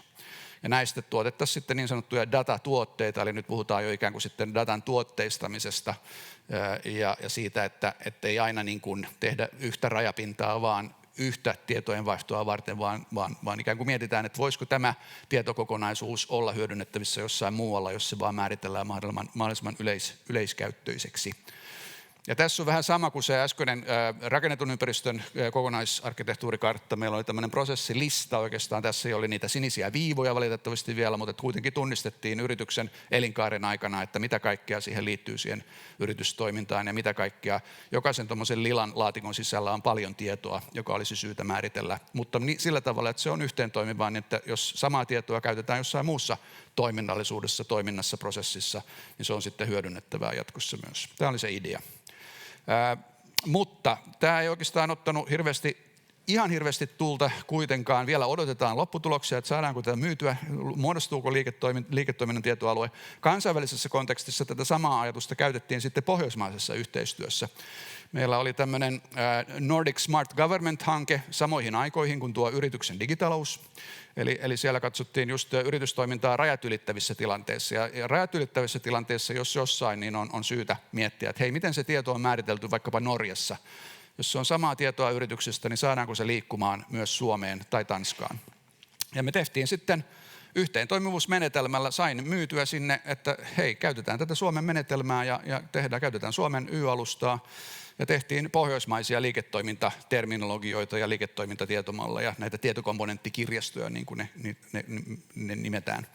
Ja näistä tuotettaisiin sitten niin sanottuja datatuotteita, eli nyt puhutaan jo ikään kuin sitten datan tuotteistamisesta ja siitä, että ei aina niin kuin tehdä yhtä rajapintaa, vaan yhtä tietojen vaihtoa varten, vaan ikään kuin mietitään, että voisiko tämä tietokokonaisuus olla hyödynnettävissä jossain muualla, jos se vaan määritellään mahdollisimman yleiskäyttöiseksi. Ja tässä on vähän sama kuin se äskeinen rakennetun ympäristön kokonaisarkkitehtuurikartta. Meillä oli tämmöinen prosessilista oikeastaan. Tässä ei ole niitä sinisiä viivoja valitettavasti vielä, mutta kuitenkin tunnistettiin yrityksen elinkaaren aikana, että mitä kaikkea siihen liittyy siihen yritystoimintaan ja mitä kaikkea. Jokaisen tuommoisen lilan laatikon sisällä on paljon tietoa, joka olisi syytä määritellä, mutta sillä tavalla, että se on yhteentoimivaa, niin että jos samaa tietoa käytetään jossain muussa toiminnallisuudessa, toiminnassa, prosessissa, niin se on sitten hyödynnettävää jatkossa myös. Tämä oli se idea. Mutta tämä ei oikeastaan ottanut ihan hirveästi tulta kuitenkaan. Vielä odotetaan lopputuloksia, että saadaanko tämä myytyä, muodostuuko liiketoiminnan tietoalue. Kansainvälisessä kontekstissa tätä samaa ajatusta käytettiin sitten pohjoismaisessa yhteistyössä. Meillä oli tämmöinen Nordic Smart Government-hanke samoihin aikoihin kuin tuo yrityksen digitalous. Eli siellä katsottiin just yritystoimintaa rajat ylittävissä tilanteissa. Ja rajat ylittävissä tilanteissa, jos jossain, niin on syytä miettiä, että hei, miten se tieto on määritelty vaikkapa Norjassa. Jos se on samaa tietoa yrityksestä, niin saadaanko se liikkumaan myös Suomeen tai Tanskaan. Ja me tehtiin sitten yhteentoimivuusmenetelmällä, sain myytyä sinne, että hei, käytetään tätä Suomen menetelmää ja käytetään Suomen Y-alustaa. Ja tehtiin pohjoismaisia liiketoimintaterminologioita ja liiketoimintatietomalleja, näitä tietokomponenttikirjastoja, niin kuin ne nimetään.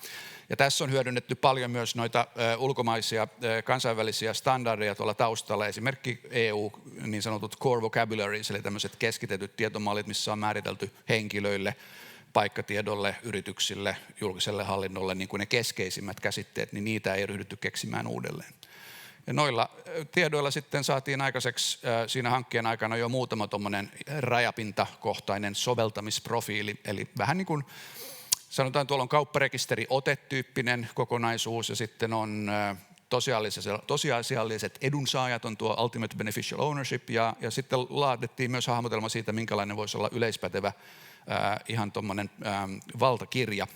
Ja tässä on hyödynnetty paljon myös noita ulkomaisia kansainvälisiä standardeja tuolla taustalla. Esimerkiksi EU, niin sanotut core vocabularies, eli tämmöiset keskitetyt tietomallit, missä on määritelty henkilöille, paikkatiedolle, yrityksille, julkiselle hallinnolle, niin kuin ne keskeisimmät käsitteet, niin niitä ei ryhdytty keksimään uudelleen. Ja noilla tiedoilla sitten saatiin aikaiseksi siinä hankkeen aikana jo muutama tuommoinen rajapintakohtainen soveltamisprofiili. Eli vähän niin kuin sanotaan, tuolla on kaupparekisteriote-tyyppinen kokonaisuus ja sitten on tosiasialliset edunsaajat, on tuo Ultimate Beneficial Ownership ja sitten laadittiin myös hahmotelma siitä, minkälainen voisi olla yleispätevä ihan tuommoinen valtakirja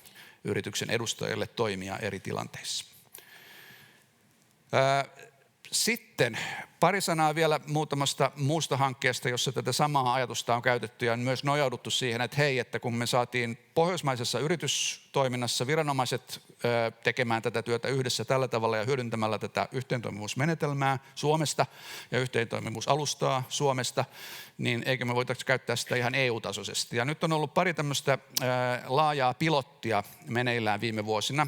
yrityksen edustajille toimia eri tilanteissa. Sitten pari sanaa vielä muutamasta muusta hankkeesta, jossa tätä samaa ajatusta on käytetty ja on myös nojauduttu siihen, että hei, että kun me saatiin pohjoismaisessa yritystoiminnassa viranomaiset tekemään tätä työtä yhdessä tällä tavalla ja hyödyntämällä tätä yhteentoimivuusmenetelmää Suomesta ja yhteentoimivuusalustaa Suomesta, niin eikö me voitaisiin käyttää sitä ihan EU-tasoisesti. Ja nyt on ollut pari tämmöistä laajaa pilottia meneillään viime vuosina,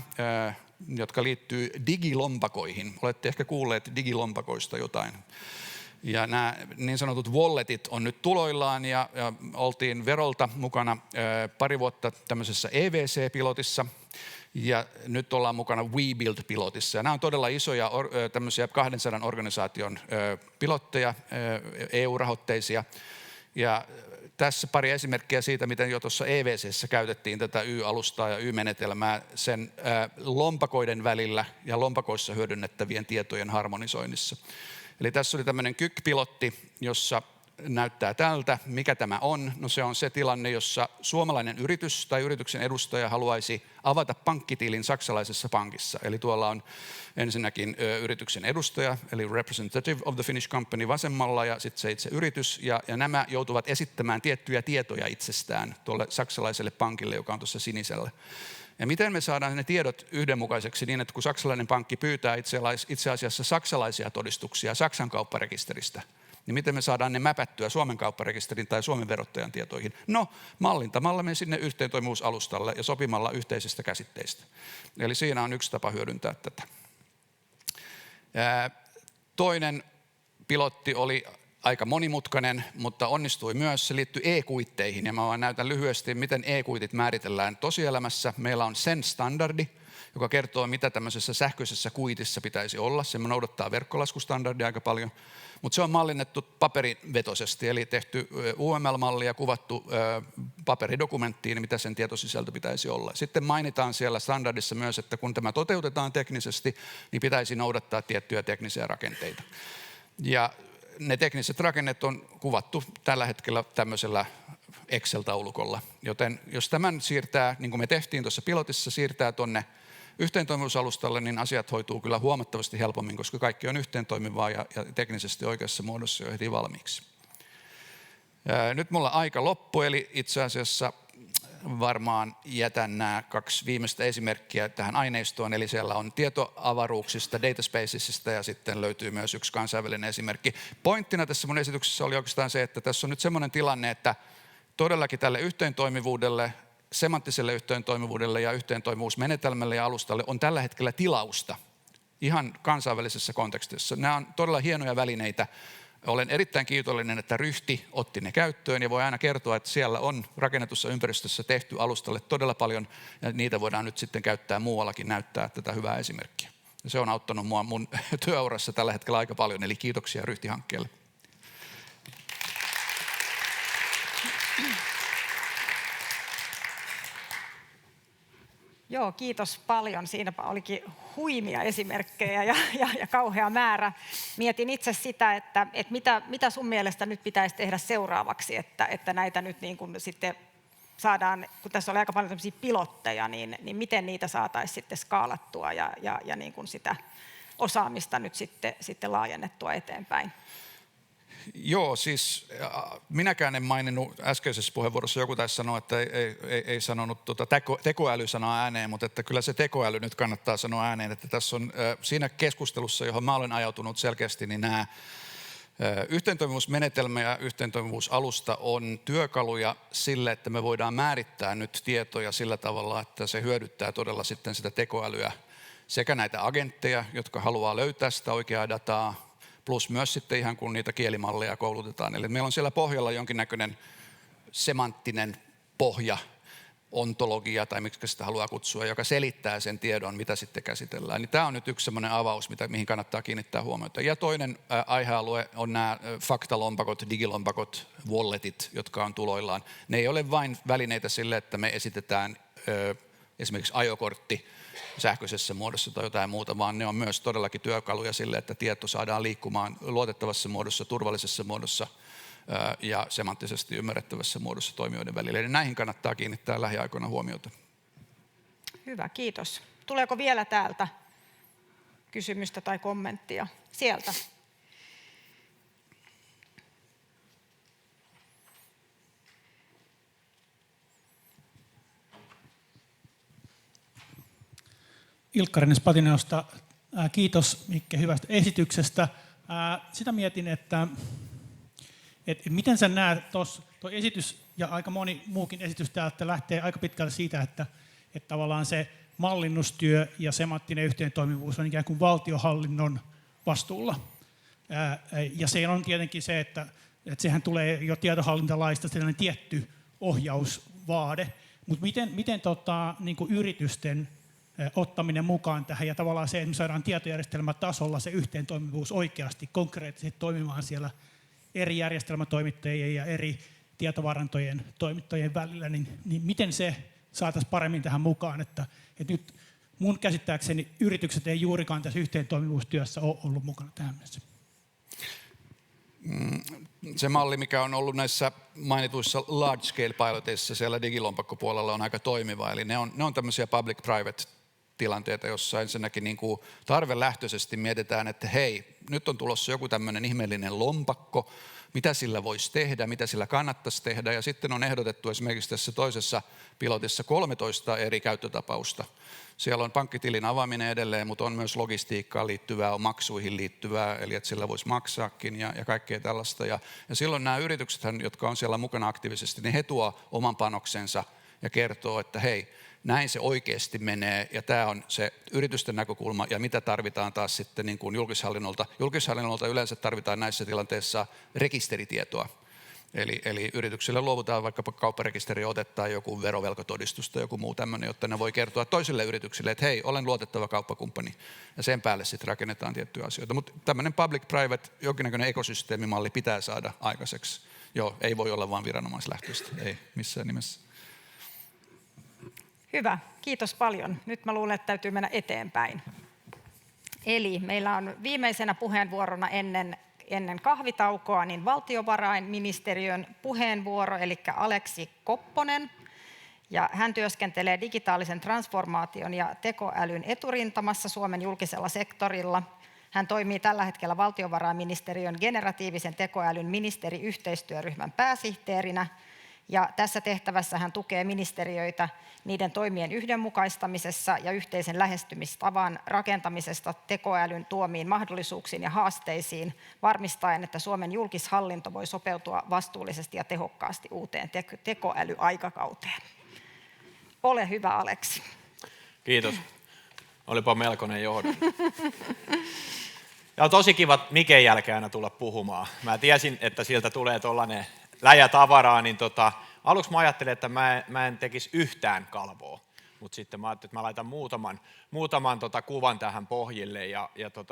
jotka liittyy digilompakoihin. Olette ehkä kuulleet digilompakoista jotain. Ja nämä niin sanotut walletit on nyt tuloillaan ja oltiin Verolta mukana pari vuotta tämmöisessä EVC-pilotissa ja nyt ollaan mukana WeBuild-pilotissa. Ja nämä on todella isoja tämmöisiä 200 organisaation pilotteja, EU-rahoitteisia. Ja tässä pari esimerkkiä siitä, miten jo tuossa EVC:ssä käytettiin tätä Y-alustaa ja Y-menetelmää sen lompakoiden välillä ja lompakoissa hyödynnettävien tietojen harmonisoinnissa. Eli tässä oli tämmöinen KYK-pilotti, jossa näyttää tältä. Mikä tämä on? No se on se tilanne, jossa suomalainen yritys tai yrityksen edustaja haluaisi avata pankkitilin saksalaisessa pankissa. Eli tuolla on ensinnäkin yrityksen edustaja, eli representative of the Finnish company vasemmalla ja sitten se itse yritys. Ja nämä joutuvat esittämään tiettyjä tietoja itsestään tuolle saksalaiselle pankille, joka on tuossa sinisellä. Ja miten me saadaan ne tiedot yhdenmukaiseksi niin, että kun saksalainen pankki pyytää itse asiassa saksalaisia todistuksia Saksan kaupparekisteristä, niin miten me saadaan ne mäpättyä Suomen kaupparekisterin tai Suomen verottajan tietoihin? No, mallintamalla me sinne yhteentoimivuusalustalle ja sopimalla yhteisistä käsitteistä. Eli siinä on yksi tapa hyödyntää tätä. Toinen pilotti oli aika monimutkainen, mutta onnistui myös. Se liittyy e-kuitteihin ja mä vaan näytän lyhyesti, miten e-kuitit määritellään tosielämässä. Meillä on SEN-standardi, joka kertoo, mitä tämmöisessä sähköisessä kuitissa pitäisi olla. Se noudattaa verkkolaskustandardia aika paljon, mutta se on mallinnettu paperivetoisesti, eli tehty UML-malli ja kuvattu paperidokumenttiin, mitä sen tietosisältö pitäisi olla. Sitten mainitaan siellä standardissa myös, että kun tämä toteutetaan teknisesti, niin pitäisi noudattaa tiettyjä teknisiä rakenteita. Ja ne tekniset rakenteet on kuvattu tällä hetkellä tämmöisellä Excel-taulukolla, joten jos tämän siirtää, niin kuin me tehtiin tuossa pilotissa, siirtää tuonne yhteentoimivuusalustalle, niin asiat hoituu kyllä huomattavasti helpommin, koska kaikki on yhteentoimivaa ja teknisesti oikeassa muodossa jo heti valmiiksi. Nyt mulla aika loppu, eli itse asiassa varmaan jätän nämä 2 viimeistä esimerkkiä tähän aineistoon, eli siellä on tietoavaruuksista, dataspacesista ja sitten löytyy myös yksi kansainvälinen esimerkki. Pointtina tässä mun esityksessä oli oikeastaan se, että tässä on nyt semmoinen tilanne, että todellakin tälle yhteentoimivuudelle, semanttiselle yhteentoimivuudelle ja yhteentoimivuusmenetelmälle ja alustalle on tällä hetkellä tilausta ihan kansainvälisessä kontekstissa. Nämä on todella hienoja välineitä. Olen erittäin kiitollinen, että Ryhti otti ne käyttöön ja voi aina kertoa, että siellä on rakennetussa ympäristössä tehty alustalle todella paljon ja niitä voidaan nyt sitten käyttää muuallakin, näyttää tätä hyvää esimerkkiä. Ja se on auttanut mua mun työurassa tällä hetkellä aika paljon, eli kiitoksia Ryhti-hankkeelle. Joo, kiitos paljon. Siinäpä olikin huimia esimerkkejä ja kauhea määrä. Mietin itse sitä, että mitä sun mielestä nyt pitäisi tehdä seuraavaksi, että näitä nyt niin kuin sitten saadaan, kun tässä oli aika paljon tämmöisiä pilotteja, niin miten niitä saataisiin sitten skaalattua ja niin kuin sitä osaamista nyt sitten laajennettua eteenpäin? Joo, siis minäkään en maininnut äskeisessä puheenvuorossa, joku taisi sanoa, että ei sanonut tekoäly-sanaa ääneen, mutta että kyllä se tekoäly nyt kannattaa sanoa ääneen, että tässä on siinä keskustelussa, johon mä olen ajautunut selkeästi, niin nämä yhteentoimivuusmenetelmä ja yhteentoimivuusalusta on työkaluja sille, että me voidaan määrittää nyt tietoja sillä tavalla, että se hyödyttää todella sitten sitä tekoälyä sekä näitä agentteja, jotka haluaa löytää sitä oikeaa dataa, plus myös sitten ihan kun niitä kielimalleja koulutetaan. Eli meillä on siellä pohjalla jonkinnäköinen semanttinen pohja, ontologia tai miksi sitä haluaa kutsua, joka selittää sen tiedon, mitä sitten käsitellään. Niin tämä on nyt yksi semmoinen avaus, mihin kannattaa kiinnittää huomiota. Ja toinen aihealue on nämä faktalompakot, digilompakot, walletit, jotka on tuloillaan. Ne ei ole vain välineitä sille, että me esitetään esimerkiksi ajokortti sähköisessä muodossa tai jotain muuta, vaan ne on myös todellakin työkaluja sille, että tieto saadaan liikkumaan luotettavassa muodossa, turvallisessa muodossa ja semanttisesti ymmärrettävässä muodossa toimijoiden välillä. Eli näihin kannattaa kiinnittää lähiaikoina huomiota. Hyvä, kiitos. Tuleeko vielä täältä kysymystä tai kommenttia? Sieltä. Ilkka Patineosta. Kiitos Mikke hyvästä esityksestä. Sitä mietin, että miten sä näet tuo esitys ja aika moni muukin esitys täältä lähtee aika pitkälle siitä, että tavallaan se mallinnustyö ja semanttinen yhteentoimivuus on ikään kuin valtionhallinnon vastuulla. Ja se on tietenkin se, että sehän tulee jo tietohallintalaista sellainen tietty ohjausvaade. Mutta miten niin kuin yritysten ottaminen mukaan tähän ja tavallaan se, että me saadaan tietojärjestelmätasolla se yhteentoimivuus oikeasti konkreettisesti toimimaan siellä eri järjestelmätoimittajien ja eri tietovarantojen toimittajien välillä, niin miten se saataisiin paremmin tähän mukaan, että nyt mun käsittääkseni yritykset ei juurikaan tässä yhteentoimivuustyössä ole ollut mukana tähän mennessä. Se malli, mikä on ollut näissä mainituissa large scale piloteissa siellä digilompakkopuolella on aika toimiva, eli ne on tämmöisiä public-private tilanteita, jossa ensinnäkin niin kuin tarvelähtöisesti mietitään, että hei, nyt on tulossa joku tämmöinen ihmeellinen lompakko, mitä sillä voisi tehdä, mitä sillä kannattaisi tehdä, ja sitten on ehdotettu esimerkiksi tässä toisessa pilotissa 13 eri käyttötapausta. Siellä on pankkitilin avaaminen edelleen, mutta on myös logistiikkaan liittyvää, on maksuihin liittyvää, eli että sillä voisi maksaakin ja kaikkea tällaista. Ja silloin nämä yritykset, jotka on siellä mukana aktiivisesti, niin he tuo oman panoksensa ja kertoo, että hei, näin se oikeasti menee, ja tämä on se yritysten näkökulma, ja mitä tarvitaan taas sitten niin kuin julkishallinnolta. Julkishallinnolta yleensä tarvitaan näissä tilanteissa rekisteritietoa. Eli yrityksille luovutaan vaikkapa kaupparekisteriotetta tai joku verovelkatodistus tai joku muu tämmöinen, jotta ne voi kertoa toisille yrityksille, että hei, olen luotettava kauppakumppani. Ja sen päälle sitten rakennetaan tiettyjä asioita. Mutta tämmöinen public-private, jonkinnäköinen ekosysteemimalli pitää saada aikaiseksi. Joo, ei voi olla vain viranomaislähtöistä, ei missään nimessä. Hyvä, kiitos paljon. Nyt mä luulen, että täytyy mennä eteenpäin. Eli meillä on viimeisenä puheenvuorona ennen kahvitaukoa niin valtiovarainministeriön puheenvuoro, eli Aleksi Kopponen. Ja hän työskentelee digitaalisen transformaation ja tekoälyn eturintamassa Suomen julkisella sektorilla. Hän toimii tällä hetkellä valtiovarainministeriön generatiivisen tekoälyn ministeriyhteistyöryhmän pääsihteerinä. Ja tässä tehtävässä hän tukee ministeriöitä niiden toimien yhdenmukaistamisessa ja yhteisen lähestymistavan rakentamisesta tekoälyn tuomiin mahdollisuuksiin ja haasteisiin, varmistaen, että Suomen julkishallinto voi sopeutua vastuullisesti ja tehokkaasti uuteen tekoälyaikakauteen. Ole hyvä, Aleksi. Kiitos. Olipa melkoinen johdon. Ja on tosi kiva Miken jälkeen aina tulla puhumaan. Mä tiesin, että sieltä tulee tuollainen läjä tavaraa, niin aluksi mä ajattelin, että mä en tekisi yhtään kalvoa. Mutta sitten mä ajattelin, että mä laitan muutaman kuvan tähän pohjille. Ja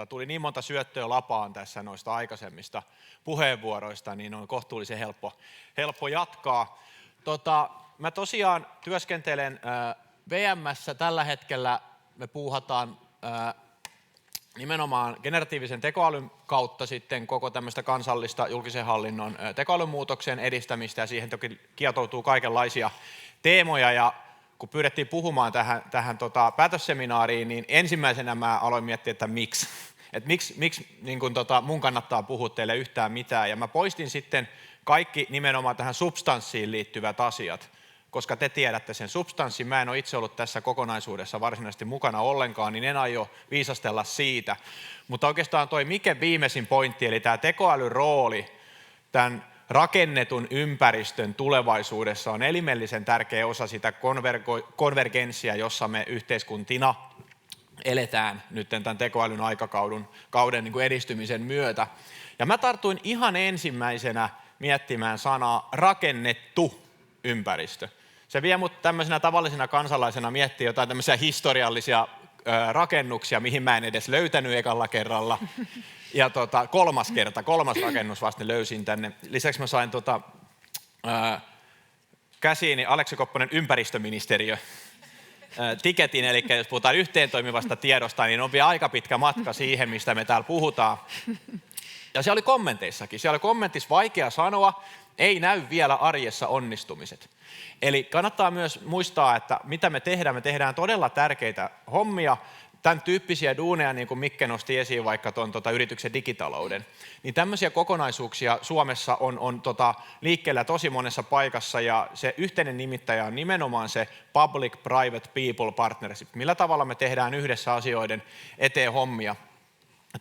tuli niin monta syöttöä lapaan tässä noista aikaisemmista puheenvuoroista, niin on kohtuullisen helppo jatkaa. Mä tosiaan työskentelen VM:ssä tällä hetkellä. Me puuhataan nimenomaan generatiivisen tekoälyn kautta sitten koko tämmöistä kansallista julkisen hallinnon tekoälymuutoksen edistämistä, ja siihen toki kietoutuu kaikenlaisia teemoja, ja kun pyydettiin puhumaan tähän päätösseminaariin, niin ensimmäisenä mä aloin miettiä, että miksi niin kun mun kannattaa puhua teille yhtään mitään, ja mä poistin sitten kaikki nimenomaan tähän substanssiin liittyvät asiat, koska te tiedätte sen substanssin. Mä en ole itse ollut tässä kokonaisuudessa varsinaisesti mukana ollenkaan, niin en aio viisastella siitä. Mutta oikeastaan toi Miken viimeisin pointti, eli tämä tekoälyn rooli tämän rakennetun ympäristön tulevaisuudessa on elimellisen tärkeä osa sitä konvergenssia, jossa me yhteiskuntina eletään nyt tämän tekoälyn aikakauden niin kuin edistymisen myötä. Ja mä tartuin ihan ensimmäisenä miettimään sanaa rakennettu ympäristö. Se vie mut tämmöisenä tavallisena kansalaisena miettiä jotain tämmöisiä historiallisia rakennuksia, mihin mä en edes löytänyt ekalla kerralla. Ja kolmas rakennus vasta löysin tänne. Lisäksi mä sain käsiini Aleksi Kopponen ympäristöministeriö tiketin, eli jos puhutaan yhteentoimivasta tiedosta, niin on vielä aika pitkä matka siihen, mistä me täällä puhutaan. Ja se oli kommenteissakin. Siellä oli kommentissa vaikea sanoa, ei näy vielä arjessa onnistumiset. Eli kannattaa myös muistaa, että mitä me tehdään todella tärkeitä hommia, tämän tyyppisiä duuneja, niin kuin Mikke nosti esiin vaikka tuon yrityksen digitalouden, niin tämmöisiä kokonaisuuksia Suomessa on liikkeellä tosi monessa paikassa, ja se yhteinen nimittäjä on nimenomaan se Public-Private People Partnership, millä tavalla me tehdään yhdessä asioiden eteen hommia.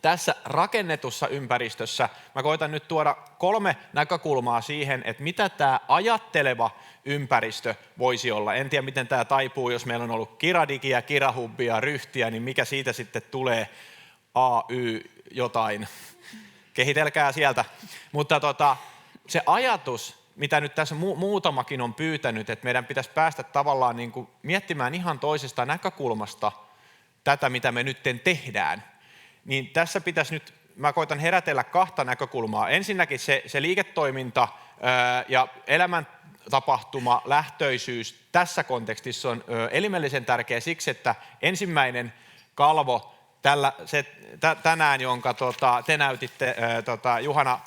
Tässä rakennetussa ympäristössä mä koitan nyt tuoda 3 näkökulmaa siihen, että mitä tämä ajatteleva ympäristö voisi olla. En tiedä, miten tämä taipuu, jos meillä on ollut Kiradigia, Kirahubbia, Ryhtiä, niin mikä siitä sitten tulee AY jotain. Kehitelkää sieltä. Mutta se ajatus, mitä nyt tässä muutamakin on pyytänyt, että meidän pitäisi päästä tavallaan niin kuin miettimään ihan toisesta näkökulmasta tätä, mitä me nyt tehdään, niin tässä pitäisi nyt, mä koitan herätellä 2 näkökulmaa. Ensinnäkin se liiketoiminta ja elämäntapahtuma, lähtöisyys tässä kontekstissa on elimellisen tärkeä siksi, että ensimmäinen kalvo tänään, jonka te näytitte, Juhana,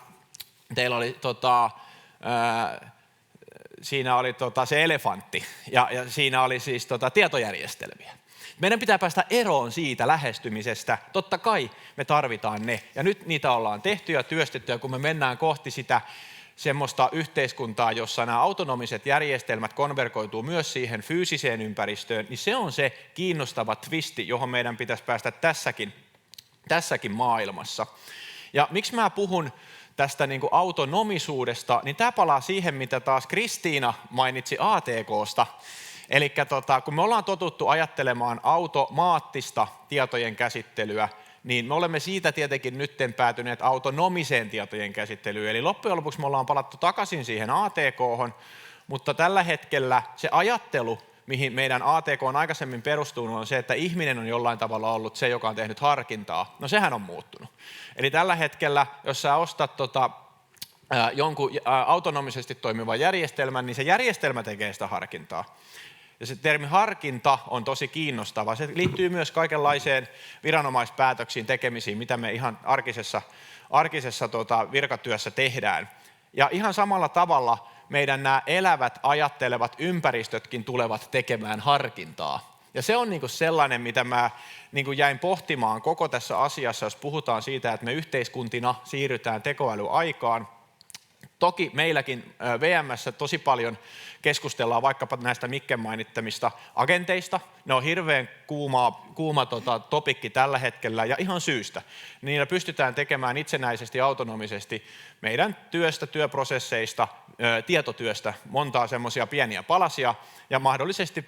teillä oli siinä oli se elefantti ja siinä oli siis tietojärjestelmiä. Meidän pitää päästä eroon siitä lähestymisestä. Totta kai me tarvitaan ne. Ja nyt niitä ollaan tehty ja työstetty, ja kun me mennään kohti sitä semmoista yhteiskuntaa, jossa nämä autonomiset järjestelmät konvergoituu myös siihen fyysiseen ympäristöön, niin se on se kiinnostava twisti, johon meidän pitäisi päästä tässäkin maailmassa. Ja miksi mä puhun tästä niin kuin autonomisuudesta, niin tämä palaa siihen, mitä taas Kristiina mainitsi ATK:sta. Eli kun me ollaan totuttu ajattelemaan automaattista tietojen käsittelyä, niin me olemme siitä tietenkin nytten päätyneet autonomiseen tietojen käsittelyyn. Eli loppujen lopuksi me ollaan palattu takaisin siihen ATK:hon, mutta tällä hetkellä se ajattelu, mihin meidän ATK on aikaisemmin perustunut, on se, että ihminen on jollain tavalla ollut se, joka on tehnyt harkintaa. No sehän on muuttunut. Eli tällä hetkellä, jos sä ostat jonkun autonomisesti toimivan järjestelmän, niin se järjestelmä tekee sitä harkintaa. Ja se termi harkinta on tosi kiinnostava. Se liittyy myös kaikenlaiseen viranomaispäätöksiin, tekemisiin, mitä me ihan arkisessa virkatyössä tehdään. Ja ihan samalla tavalla meidän nämä elävät, ajattelevat ympäristötkin tulevat tekemään harkintaa. Ja se on niin kuin sellainen, mitä mä niin kuin jäin pohtimaan koko tässä asiassa, jos puhutaan siitä, että me yhteiskuntina siirrytään tekoälyaikaan. Toki meilläkin VM:ssä tosi paljon keskustellaan vaikkapa näistä Mikken mainittamista agenteista. Ne on hirveän kuuma topikki tällä hetkellä ja ihan syystä. Niillä pystytään tekemään itsenäisesti, autonomisesti meidän työprosesseista, tietotyöstä montaa semmoisia pieniä palasia ja mahdollisesti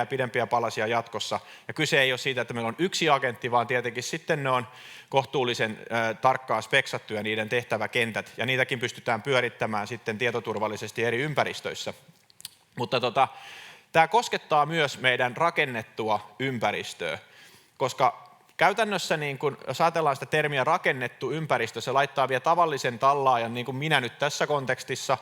pidempiä palasia jatkossa. Ja kyse ei ole siitä, että meillä on yksi agentti, vaan tietenkin sitten ne on kohtuullisen tarkkaan speksattuja niiden tehtäväkentät ja niitäkin pystytään pyörittämään sitten tietoturvallisesti eri ympäristöissä. Mutta tämä koskettaa myös meidän rakennettua ympäristöä, koska käytännössä, niin kun, jos ajatellaan sitä termiä rakennettu ympäristö, se laittaa vielä tavallisen tallaajan, niin kuin minä nyt tässä kontekstissa,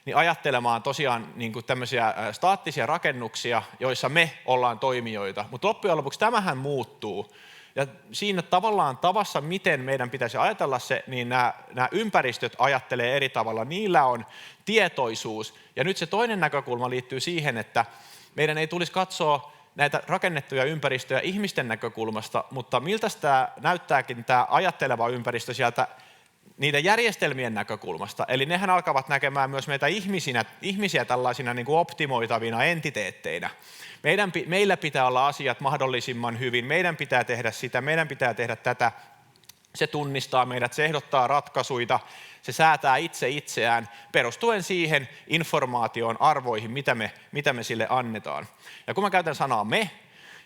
niin ajattelemaan tosiaan niin kuin tämmöisiä staattisia rakennuksia, joissa me ollaan toimijoita. Mutta loppujen lopuksi tämähän muuttuu. Ja siinä tavallaan tavassa, miten meidän pitäisi ajatella se, niin nämä ympäristöt ajattelee eri tavalla. Niillä on tietoisuus. Ja nyt se toinen näkökulma liittyy siihen, että meidän ei tulisi katsoa näitä rakennettuja ympäristöjä ihmisten näkökulmasta, mutta miltä tämä näyttääkin tämä ajatteleva ympäristö sieltä niiden järjestelmien näkökulmasta. Eli nehän alkavat näkemään myös meitä ihmisiä tällaisina niin kuin optimoitavina entiteetteinä. Meillä pitää olla asiat mahdollisimman hyvin, meidän pitää tehdä sitä, meidän pitää tehdä tätä. Se tunnistaa meidät, se ehdottaa ratkaisuja, se säätää itseään perustuen siihen informaatioon, arvoihin, mitä me sille annetaan. Ja kun mä käytän sanaa me,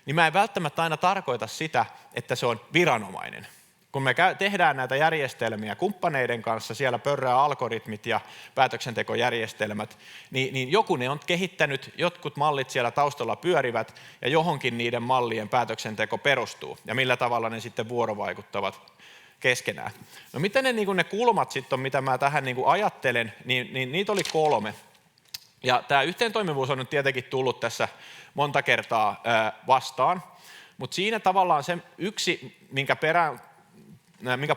niin mä en välttämättä aina tarkoita sitä, että se on viranomainen. Kun me tehdään näitä järjestelmiä kumppaneiden kanssa, siellä pörrää algoritmit ja päätöksentekojärjestelmät, niin joku ne on kehittänyt, jotkut mallit siellä taustalla pyörivät ja johonkin niiden mallien päätöksenteko perustuu ja millä tavalla ne sitten vuorovaikuttavat keskenään. No mitä ne kulmat sitten on, mitä mä tähän ajattelen, niin niitä oli 3. Ja tämä yhteentoimivuus on nyt tietenkin tullut tässä monta kertaa vastaan, mutta siinä tavallaan se yksi, minkä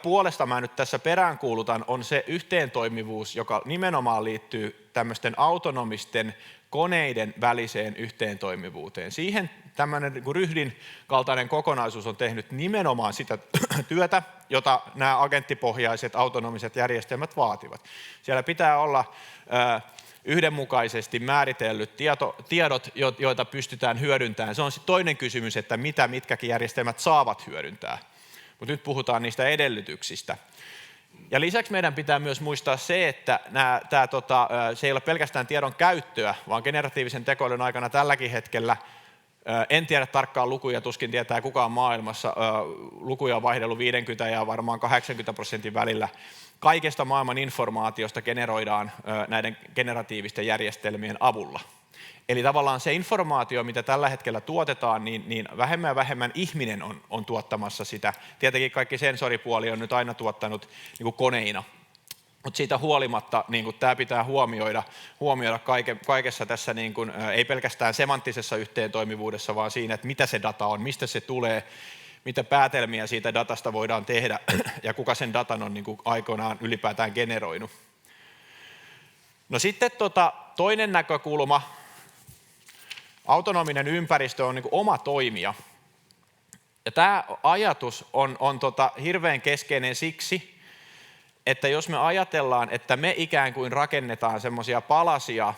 puolesta mä nyt tässä peräänkuulutan, on se yhteentoimivuus, joka nimenomaan liittyy tämmöisten autonomisten koneiden väliseen yhteentoimivuuteen. Siihen tämmöinen niin kuin Ryhdin kaltainen kokonaisuus on tehnyt nimenomaan sitä työtä, jota nämä agenttipohjaiset autonomiset järjestelmät vaativat. Siellä pitää olla yhdenmukaisesti määritellyt tiedot, joita pystytään hyödyntämään. Se on sitten toinen kysymys, että mitä mitkäkin järjestelmät saavat hyödyntää. Mutta nyt puhutaan niistä edellytyksistä. Ja lisäksi meidän pitää myös muistaa se, että se ei ole pelkästään tiedon käyttöä, vaan generatiivisen tekoälyn aikana tälläkin hetkellä, en tiedä tarkkaan lukuja, tuskin tietää kukaan maailmassa, lukuja on vaihdellut 50 ja varmaan 80% välillä. Kaikesta maailman informaatiosta generoidaan näiden generatiivisten järjestelmien avulla. Eli tavallaan se informaatio, mitä tällä hetkellä tuotetaan, niin vähemmän ja vähemmän ihminen on tuottamassa sitä. Tietenkin kaikki sensoripuoli on nyt aina tuottanut niin kuin koneina, mutta siitä huolimatta niin tämä pitää huomioida kaikessa tässä, niin kuin, ei pelkästään semanttisessa yhteentoimivuudessa, vaan siinä, että mitä se data on, mistä se tulee, mitä päätelmiä siitä datasta voidaan tehdä ja kuka sen datan on niin kuin aikoinaan ylipäätään generoinut. No sitten toinen näkökulma, autonominen ympäristö on niin kuin oma toimija. Ja tämä ajatus on hirveän keskeinen siksi, että jos me ajatellaan, että me ikään kuin rakennetaan semmoisia palasia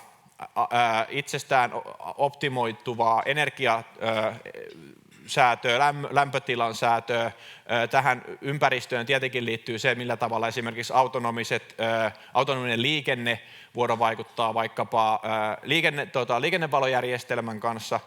itsestään optimoituvaa energiasäätöä, lämpötilan säätöä, tähän ympäristöön tietenkin liittyy se, millä tavalla esimerkiksi autonominen liikenne vuorovaikuttaa vaikkapa liikennevalojärjestelmän kanssa,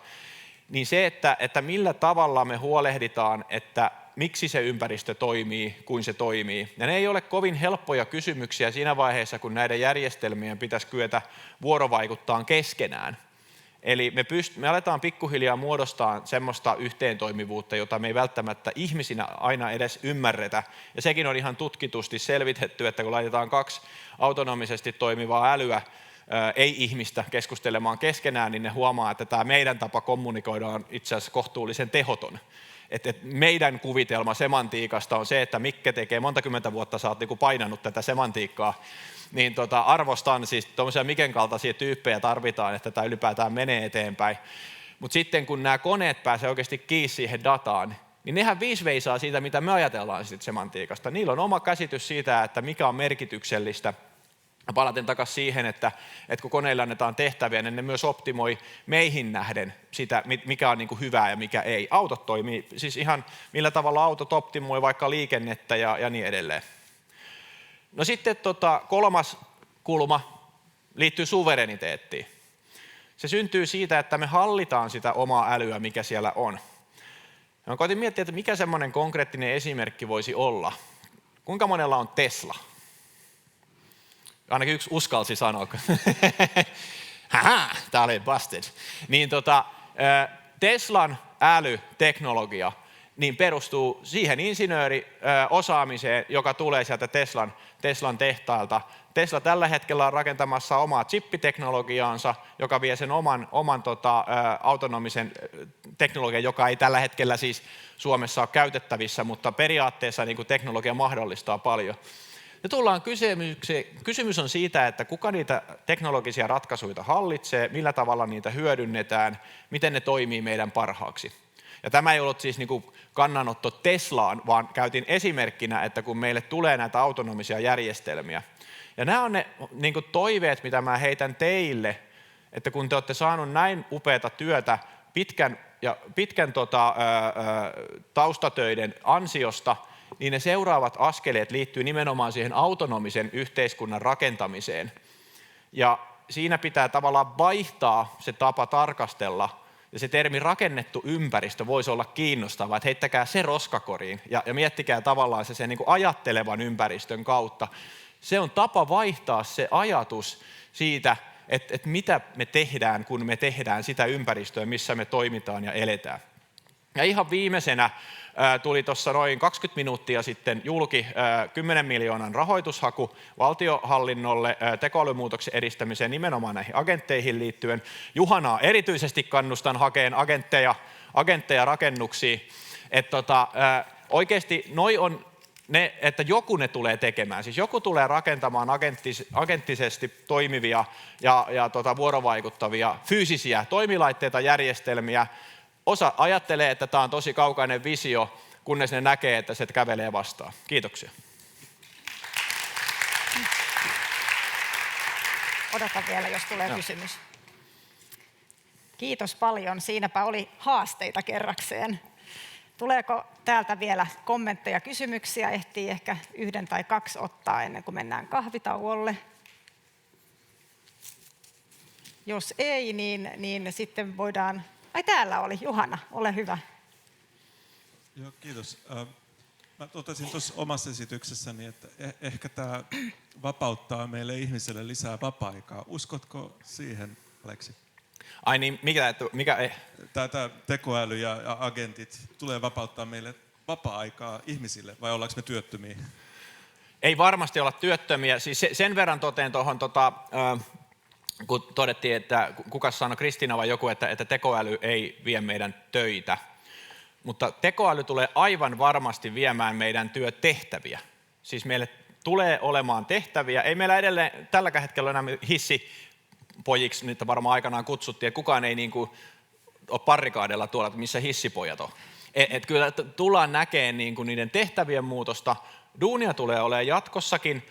niin se, että millä tavalla me huolehditaan, että miksi se ympäristö toimii, kuin se toimii. Ja ne ei ole kovin helppoja kysymyksiä siinä vaiheessa, kun näiden järjestelmien pitäisi kyetä vuorovaikuttaa keskenään. Eli me aletaan pikkuhiljaa muodostaa semmoista yhteentoimivuutta, jota me ei välttämättä ihmisinä aina edes ymmärretä. Ja sekin on ihan tutkitusti selvitetty, että kun laitetaan 2 autonomisesti toimivaa älyä, ei-ihmistä keskustelemaan keskenään, niin ne huomaa, että tämä meidän tapa kommunikoida on itse asiassa kohtuullisen tehoton. Että meidän kuvitelma semantiikasta on se, että Mikke tekee monta kymmentä vuotta, sä oot niinku painanut tätä semantiikkaa, niin arvostan siis tuommoisia Miken kaltaisia tyyppejä tarvitaan, että tämä ylipäätään menee eteenpäin. Mutta sitten kun nämä koneet pääsee oikeasti kiinni siihen dataan, niin nehän viisveisaa siitä, mitä me ajatellaan siitä semantiikasta. Niillä on oma käsitys siitä, että mikä on merkityksellistä Palaten takaisin siihen, että kun koneille annetaan tehtäviä, niin ne myös optimoi meihin nähden sitä, mikä on niin kuin hyvää ja mikä ei. Autot toimii, siis ihan millä tavalla autot optimoi vaikka liikennettä ja niin edelleen. No sitten kolmas kulma liittyy suvereniteettiin. Se syntyy siitä, että me hallitaan sitä omaa älyä, mikä siellä on. Mä koitin miettiä, että mikä semmoinen konkreettinen esimerkki voisi olla. Kuinka monella on Tesla? Ainakin yksi uskalsi sanoa. Tää oli busted. Niin Teslan älyteknologia niin perustuu siihen insinööriosaamiseen, joka tulee sieltä Teslan tehtailta. Tesla tällä hetkellä on rakentamassa omaa chippiteknologiaansa, joka vie sen oman autonomisen teknologian, joka ei tällä hetkellä siis Suomessa ole käytettävissä, mutta periaatteessa niin kuin teknologia mahdollistaa paljon. Ja tullaan kysymys on siitä, että kuka niitä teknologisia ratkaisuja hallitsee, millä tavalla niitä hyödynnetään, miten ne toimii meidän parhaaksi. Ja tämä ei ollut siis niin kuin kannanotto Teslaan, vaan käytin esimerkkinä, että kun meille tulee näitä autonomisia järjestelmiä. Ja nämä on ne niin kuin toiveet, mitä mä heitän teille, että kun te olette saanut näin upeata työtä pitkän taustatöiden ansiosta, niin ne seuraavat askeleet liittyy nimenomaan siihen autonomisen yhteiskunnan rakentamiseen. Ja siinä pitää tavallaan vaihtaa se tapa tarkastella, ja se termi rakennettu ympäristö voisi olla kiinnostava, että heittäkää se roskakoriin ja miettikää tavallaan se sen niin kuin ajattelevan ympäristön kautta. Se on tapa vaihtaa se ajatus siitä, että mitä me tehdään, kun me tehdään sitä ympäristöä, missä me toimitaan ja eletään. Ja ihan viimeisenä tuli tuossa noin 20 minuuttia sitten julki 10 miljoonan rahoitushaku valtionhallinnolle tekoälymuutoksen edistämiseen nimenomaan näihin agentteihin liittyen. Juhanaa erityisesti kannustan hakeen agentteja rakennuksiin. Oikeasti noi on ne, että joku ne tulee tekemään. Siis joku tulee rakentamaan agenttisesti toimivia ja vuorovaikuttavia fyysisiä toimilaitteita, järjestelmiä. Osa ajattelee, että tämä on tosi kaukainen visio, kunnes ne näkee, että se kävelee vastaan. Kiitoksia. Odota vielä, jos tulee kysymys. Kiitos paljon. Siinäpä oli haasteita kerrakseen. Tuleeko täältä vielä kommentteja, kysymyksiä? Ehtii ehkä 1 tai 2 ottaa ennen kuin mennään kahvitauolle. Jos ei, niin sitten voidaan... Ai täällä oli Juhana, ole hyvä. Joo, kiitos. Mä totesin tuossa omassa esityksessäni, että ehkä tämä vapauttaa meille ihmisille lisää vapaa-aikaa. Uskotko siihen, Aleksi? Ai niin, mikä Tämä tekoäly ja agentit tulee vapauttaa meille vapaa-aikaa ihmisille, vai ollaanko me työttömiä? Ei varmasti olla työttömiä. Siis sen verran toteen tuohon, kun todettiin, että kuka sanoi, Kristiina vai joku, että tekoäly ei vie meidän töitä. Mutta tekoäly tulee aivan varmasti viemään meidän työtehtäviä. Siis meille tulee olemaan tehtäviä. Ei meillä edelleen tälläkään hetkellä enää hissipojiksi, niitä varmaan aikanaan kutsuttiin, että kukaan ei niin kuin ole barrikaadella tuolla, että missä hissipojat on. Kyllä tullaan näkemään niin kuin niiden tehtävien muutosta. Duunia tulee olemaan jatkossakin.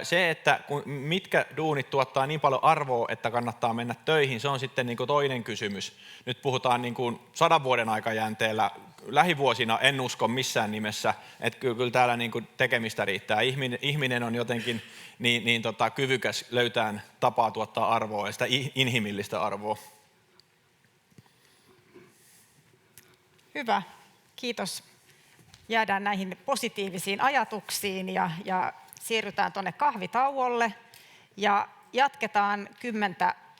Se, että mitkä duunit tuottaa niin paljon arvoa, että kannattaa mennä töihin, se on sitten niin kuin toinen kysymys. Nyt puhutaan niin kuin 100 vuoden aikajänteellä. Lähivuosina en usko missään nimessä, että kyllä täällä niin kuin tekemistä riittää. Ihminen on jotenkin kyvykäs löytämään tapaa tuottaa arvoa ja sitä inhimillistä arvoa. Hyvä, kiitos. Jäädään näihin positiivisiin ajatuksiin ja siirrytään tuonne kahvitauolle ja jatketaan 10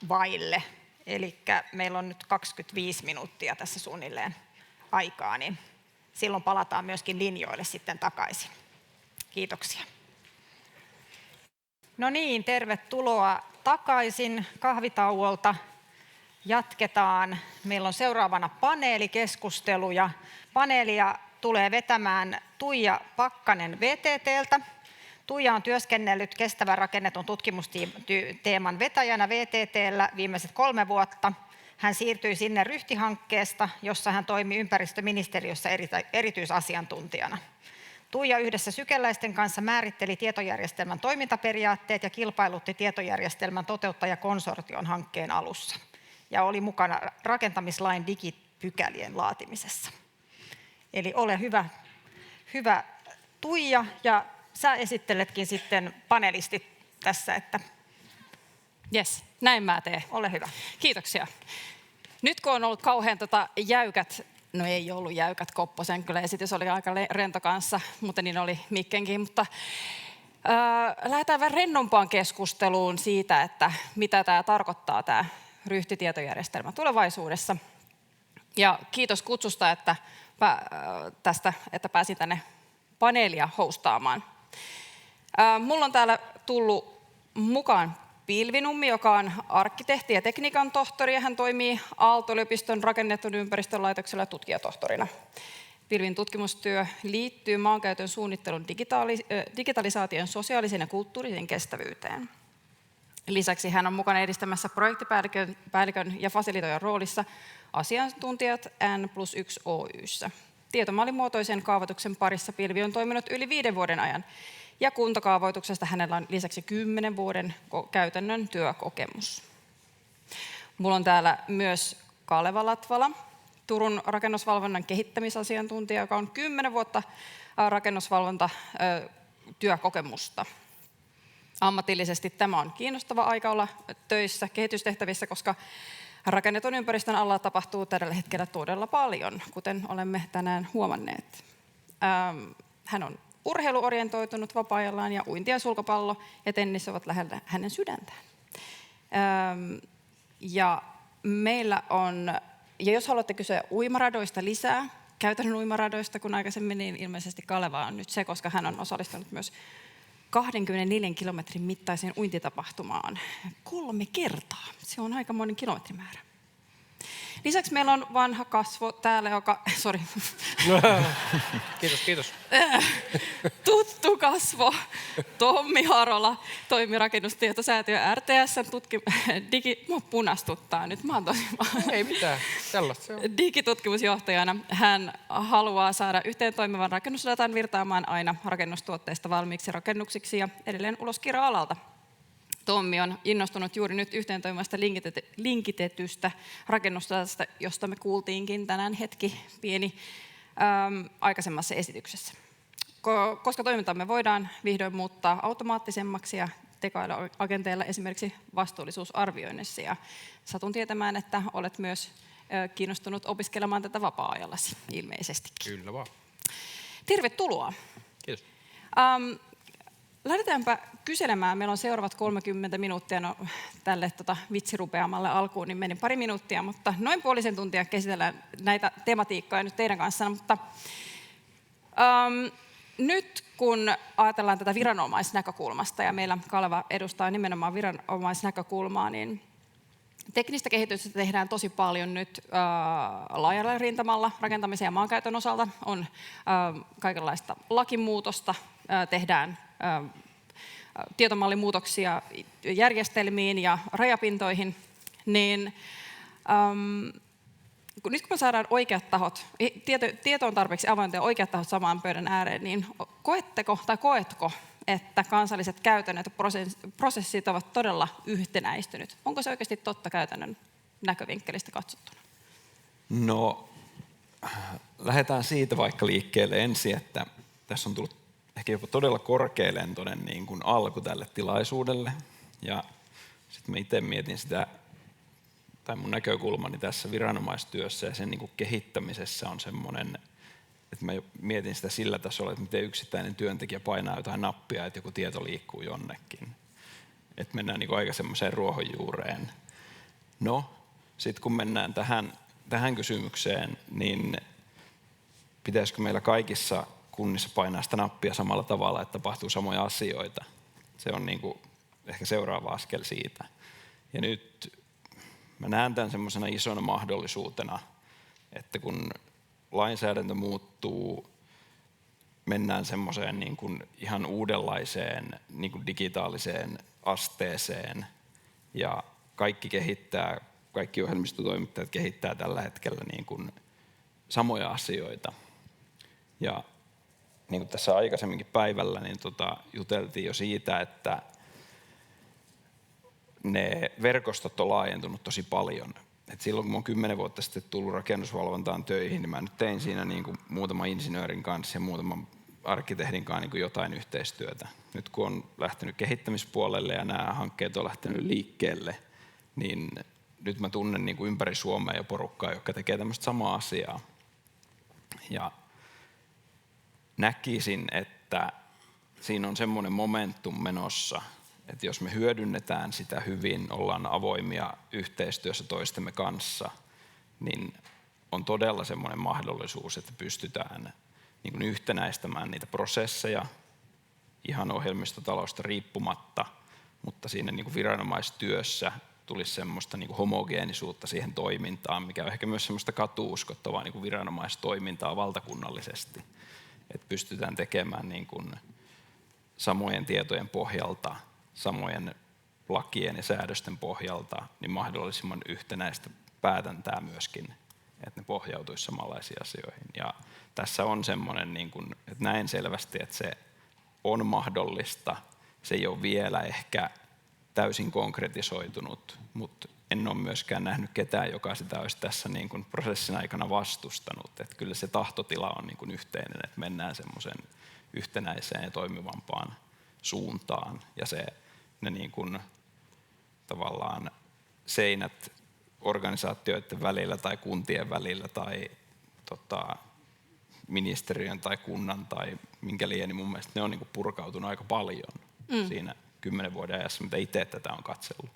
vaille. Eli meillä on nyt 25 minuuttia tässä suunnilleen aikaa, niin silloin palataan myöskin linjoille sitten takaisin. Kiitoksia. No niin, tervetuloa takaisin kahvitauolta. Jatketaan. Meillä on seuraavana paneelikeskustelu ja paneelia tulee vetämään Tuija Pakkanen VTT:ltä. Tuija on työskennellyt kestävän rakennetun tutkimusteeman vetäjänä VTT:llä viimeiset 3 vuotta. Hän siirtyi sinne Ryhti-hankkeesta, jossa hän toimi ympäristöministeriössä erityisasiantuntijana. Tuija yhdessä sykeläisten kanssa määritteli tietojärjestelmän toimintaperiaatteet ja kilpailutti tietojärjestelmän toteuttajakonsortion hankkeen alussa ja oli mukana rakentamislain digipykälien laatimisessa. Eli ole hyvä Tuija, ja sä esitteletkin sitten panelistit tässä, että Jes, näin mä teen. ole hyvä. Kiitoksia. Nyt kun on ollut kauhean jäykät, no ei ollut jäykät Kopposen, kyllä esitys oli aika rento kanssa, mutta niin oli Mikkenkin, mutta lähdetään vähän rennompaan keskusteluun siitä, että mitä tämä tarkoittaa tämä ryhtitietojärjestelmä tulevaisuudessa. Ja kiitos kutsusta, että pääsin tänne paneelia hostaamaan. Mulla on täällä tullut mukaan Pilvinummi, joka on arkkitehti ja tekniikan tohtori, ja hän toimii Aalto-yliopiston rakennetun ympäristön laitoksella tutkijatohtorina. Pilvin tutkimustyö liittyy maankäytön suunnittelun digitalisaation sosiaalisen ja kulttuurisen kestävyyteen. Lisäksi hän on mukana edistämässä projektipäällikön ja fasilitoijan roolissa asiantuntijat N+1 Oy:ssä. Tietomallimuotoisen kaavoituksen parissa Pilvi on toiminut yli 5 vuoden ajan, ja kuntakaavoituksesta hänellä on lisäksi 10 vuoden käytännön työkokemus. Mulla on täällä myös Kaleva Latvala, Turun rakennusvalvonnan kehittämisasiantuntija, joka on 10 vuotta rakennusvalvontatyökokemusta. Ammatillisesti tämä on kiinnostava aika olla töissä kehitystehtävissä, koska rakennetun ympäristön alla tapahtuu tällä hetkellä todella paljon, kuten olemme tänään huomanneet. Hän on urheiluorientoitunut vapaa-ajallaan, ja uinti ja sulkapallo ja tennis ovat lähellä hänen sydäntään. Ja meillä on, ja jos haluatte kysyä uimaradoista lisää, käytännön uimaradoista kun aikaisemmin, niin ilmeisesti Kaleva on nyt se, koska hän on osallistunut myös 24 kilometrin mittaiseen uintitapahtumaan 3 kertaa. Se on aikamoinen kilometrimäärä. Lisäksi meillä on vanha kasvo täällä, joka, Kiitos. Tuttu kasvo, Tommi Harola, toimi Rakennustietosäätiö RTS:n mua punastuttaa nyt, mä oon Ei mitään, sellaista se on. digitutkimusjohtajana. Hän haluaa saada yhteen toimivan rakennusdatan virtaamaan aina rakennustuotteista valmiiksi rakennuksiksi ja edelleen ulos kirja-alalta. Tommi on innostunut juuri nyt yhteentoimivasta linkitetystä rakennusdatasta, josta me kuultiinkin tänään pieni aikaisemmassa esityksessä. Koska toimintamme voidaan vihdoin muuttaa automaattisemmaksi ja tekoälyagenteilla esimerkiksi vastuullisuusarvioinnissa. Ja satun tietämään, että olet myös kiinnostunut opiskelemaan tätä vapaa-ajallasi ilmeisestikin. Kyllä vaan. Tervetuloa. Kiitos. Lähdetäänpä kyselemään. Meillä on seuraavat 30 minuuttia. No, tälle vitsirupeamalle alkuun niin meni 2 minuuttia, mutta noin puolisen tuntia käsitellään näitä tematiikkoja nyt teidän kanssanne. Mutta nyt kun ajatellaan tätä viranomaisnäkökulmasta, ja meillä Kaleva edustaa nimenomaan viranomaisnäkökulmaa, niin teknistä kehitystä tehdään tosi paljon nyt laajalla rintamalla rakentamisen ja maankäytön osalta. On kaikenlaista lakimuutosta, tehdään tietomallimuutoksia järjestelmiin ja rajapintoihin, niin nyt kun me saadaan oikeat tahot, tieto on tarpeeksi avointa ja oikeat tahot samaan pöydän ääreen, niin koetko, että kansalliset käytännöt ja prosessit ovat todella yhtenäistynyt? Onko se oikeasti totta käytännön näkövinkkelistä katsottuna? No, lähdetään siitä vaikka liikkeelle ensin, että tässä on tullut ehkä jopa todella korkealentoinen niin kuin alku tälle tilaisuudelle. Ja sitten mä itse mietin sitä, tai mun näkökulmani tässä viranomaistyössä ja sen niin kuin kehittämisessä on semmoinen, että mä mietin sitä sillä tasolla, että miten yksittäinen työntekijä painaa jotain nappia, että joku tieto liikkuu jonnekin. Että mennään niin kuin aika semmoiseen ruohonjuureen. No, sitten kun mennään tähän kysymykseen, niin pitäisikö meillä kaikissa kunnissa painaa sitä nappia samalla tavalla, että tapahtuu samoja asioita? Se on niin kuin ehkä seuraava askel siitä. Ja nyt mä näen tämän semmoisena isona mahdollisuutena, että kun lainsäädäntö muuttuu, mennään semmoiseen niin kuin ihan uudenlaiseen niin kuin digitaaliseen asteeseen ja kaikki ohjelmistotoimittajat kehittää tällä hetkellä niin kuin samoja asioita. Ja niin kuin tässä aikaisemminkin päivällä, niin juteltiin jo siitä, että ne verkostot on laajentunut tosi paljon. Et silloin kun mä oon 10 vuotta sitten tullut rakennusvalvontaan töihin, niin mä nyt tein siinä niin kuin muutaman insinöörin kanssa ja muutaman arkkitehdin kanssa niin kuin jotain yhteistyötä. Nyt kun on lähtenyt kehittämispuolelle ja nämä hankkeet on lähtenyt liikkeelle, niin nyt mä tunnen niin kuin ympäri Suomea jo porukkaa, jotka tekee tämmöistä samaa asiaa. Ja näkisin, että siinä on semmoinen momentum menossa, että jos me hyödynnetään sitä hyvin, ollaan avoimia yhteistyössä toistemme kanssa, niin on todella semmoinen mahdollisuus, että pystytään niin kuin yhtenäistämään niitä prosesseja ihan ohjelmistotalosta riippumatta, mutta siinä niin kuin viranomaistyössä tulisi semmoista niin kuin homogeenisuutta siihen toimintaan, mikä on ehkä myös semmoista katuuskottavaa niin kuin viranomaistoimintaa valtakunnallisesti. Että pystytään tekemään niin kuin samojen tietojen pohjalta, samojen lakien ja säädösten pohjalta, niin mahdollisimman yhtenäistä päätäntää myöskin, että ne pohjautuisi samanlaisiin asioihin. Ja tässä on semmoinen, niin kuin, että näen selvästi, että se on mahdollista. Se ei ole vielä ehkä täysin konkretisoitunut, mutta en ole myöskään nähnyt ketään, joka sitä olisi tässä niin kuin prosessin aikana vastustanut. Että kyllä se tahtotila on niin kuin yhteinen, että mennään semmoisen yhtenäiseen ja toimivampaan suuntaan. Ja ne niin kuin, tavallaan seinät organisaatioiden välillä tai kuntien välillä tai ministeriön tai kunnan tai minkä liian, niin mun mielestä ne on niin kuin purkautunut aika paljon siinä 10 vuoden ajassa, mitä itse tätä on katsellut.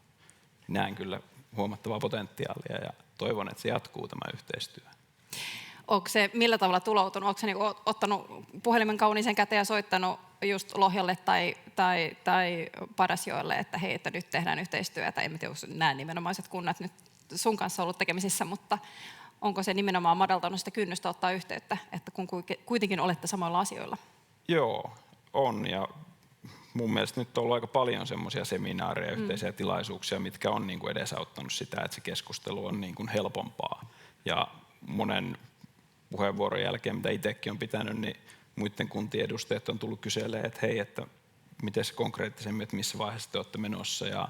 Näen kyllä huomattavaa potentiaalia ja toivon, että se jatkuu tämä yhteistyö. Onko se millä tavalla tuloutunut? Onko se niinku ottanut puhelimen kauniisen käteen ja soittanut just Lohjalle tai Padasjoelle, että hei, että nyt tehdään yhteistyötä? En tiedä, onko nämä nimenomaiset kunnat nyt sun kanssa ollut tekemisissä, mutta onko se nimenomaan madaltanut sitä kynnystä ottaa yhteyttä, että kun kuitenkin olette samoilla asioilla? Joo, on. Ja mun mielestä nyt on ollut aika paljon semmoisia seminaareja, yhteisiä tilaisuuksia, mitkä on niin kuin edesauttanut sitä, että se keskustelu on niin kuin helpompaa. Ja monen puheenvuoron jälkeen, mitä itsekin on pitänyt, niin muiden kuntien edustajat on tullut kyselemään, että hei, että miten se konkreettisemmin, että missä vaiheessa te olette menossa. Ja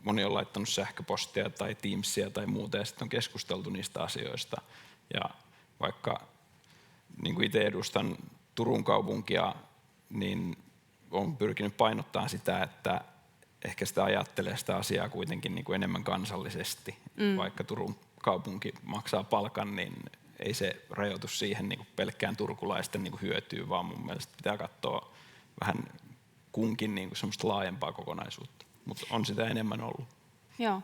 moni on laittanut sähköpostia tai Teamsia tai muuta, ja sitten on keskusteltu niistä asioista. Ja vaikka niin kuin itse edustan Turun kaupunkia, niin olen pyrkinyt painottaa sitä, että ehkä sitä ajattelee sitä asiaa kuitenkin niin kuin enemmän kansallisesti. Vaikka Turun kaupunki maksaa palkan, niin ei se rajoitu siihen niin kuin pelkkään turkulaisten niin kuin hyötyyn, vaan mun mielestä pitää katsoa vähän kunkin niin kuin semmoista laajempaa kokonaisuutta. Mutta on sitä enemmän ollut. Joo.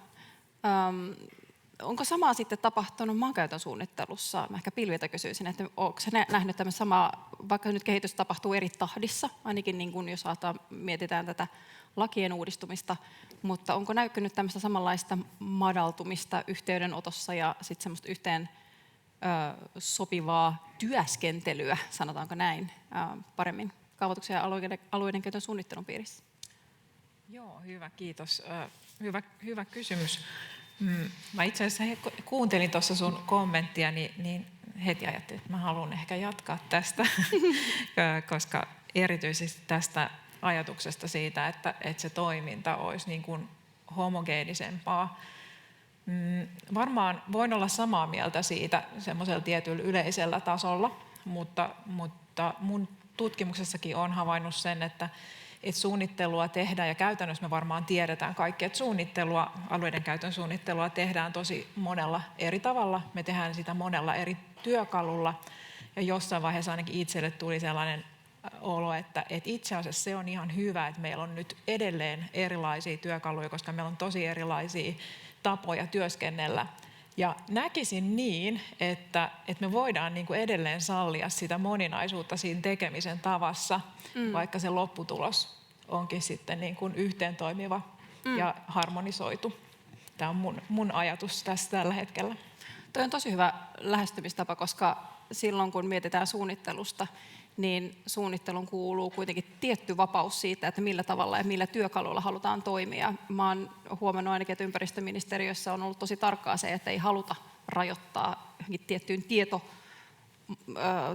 Onko samaa sitten tapahtunut maankäytön suunnittelussa? Mä ehkä Pilviltä kysyisin, että onko se nähnyt tämmöistä samaa, vaikka nyt kehitys tapahtuu eri tahdissa, ainakin niin kuin jos mietitään tätä lakien uudistumista, mutta onko näkynyt tämmöistä samanlaista madaltumista yhteydenotossa ja sitten semmoista yhteen sopivaa työskentelyä, sanotaanko näin, paremmin kaavoituksen ja alueiden käytön suunnittelun piirissä? Joo, hyvä, kiitos. Hyvä kysymys. Mä itse asiassa kuuntelin tuossa sun kommenttia, niin heti ajattelin, että mä haluan ehkä jatkaa tästä, koska erityisesti tästä ajatuksesta siitä, että se toiminta olisi niin kuin homogeenisempaa. Varmaan voin olla samaa mieltä siitä semmoisella tietyllä yleisellä tasolla, mutta mun tutkimuksessakin olen havainnut sen, että suunnittelua tehdään, ja käytännössä me varmaan tiedetään kaikki, että alueiden käytön suunnittelua tehdään tosi monella eri tavalla. Me tehdään sitä monella eri työkalulla, ja jossain vaiheessa ainakin itselle tuli sellainen olo, että itse asiassa se on ihan hyvä, että meillä on nyt edelleen erilaisia työkaluja, koska meillä on tosi erilaisia tapoja työskennellä. Ja näkisin niin, että me voidaan niin kuin edelleen sallia sitä moninaisuutta siinä tekemisen tavassa, vaikka se lopputulos onkin sitten niin kuin yhteentoimiva ja harmonisoitu. Tämä on mun ajatus tässä tällä hetkellä. Tuo on tosi hyvä lähestymistapa, koska silloin kun mietitään suunnittelusta, niin suunnittelun kuuluu kuitenkin tietty vapaus siitä, että millä tavalla ja millä työkaluilla halutaan toimia. Mä oon huomannut ainakin, että ympäristöministeriössä on ollut tosi tarkkaa se, että ei haluta rajoittaa tiettyyn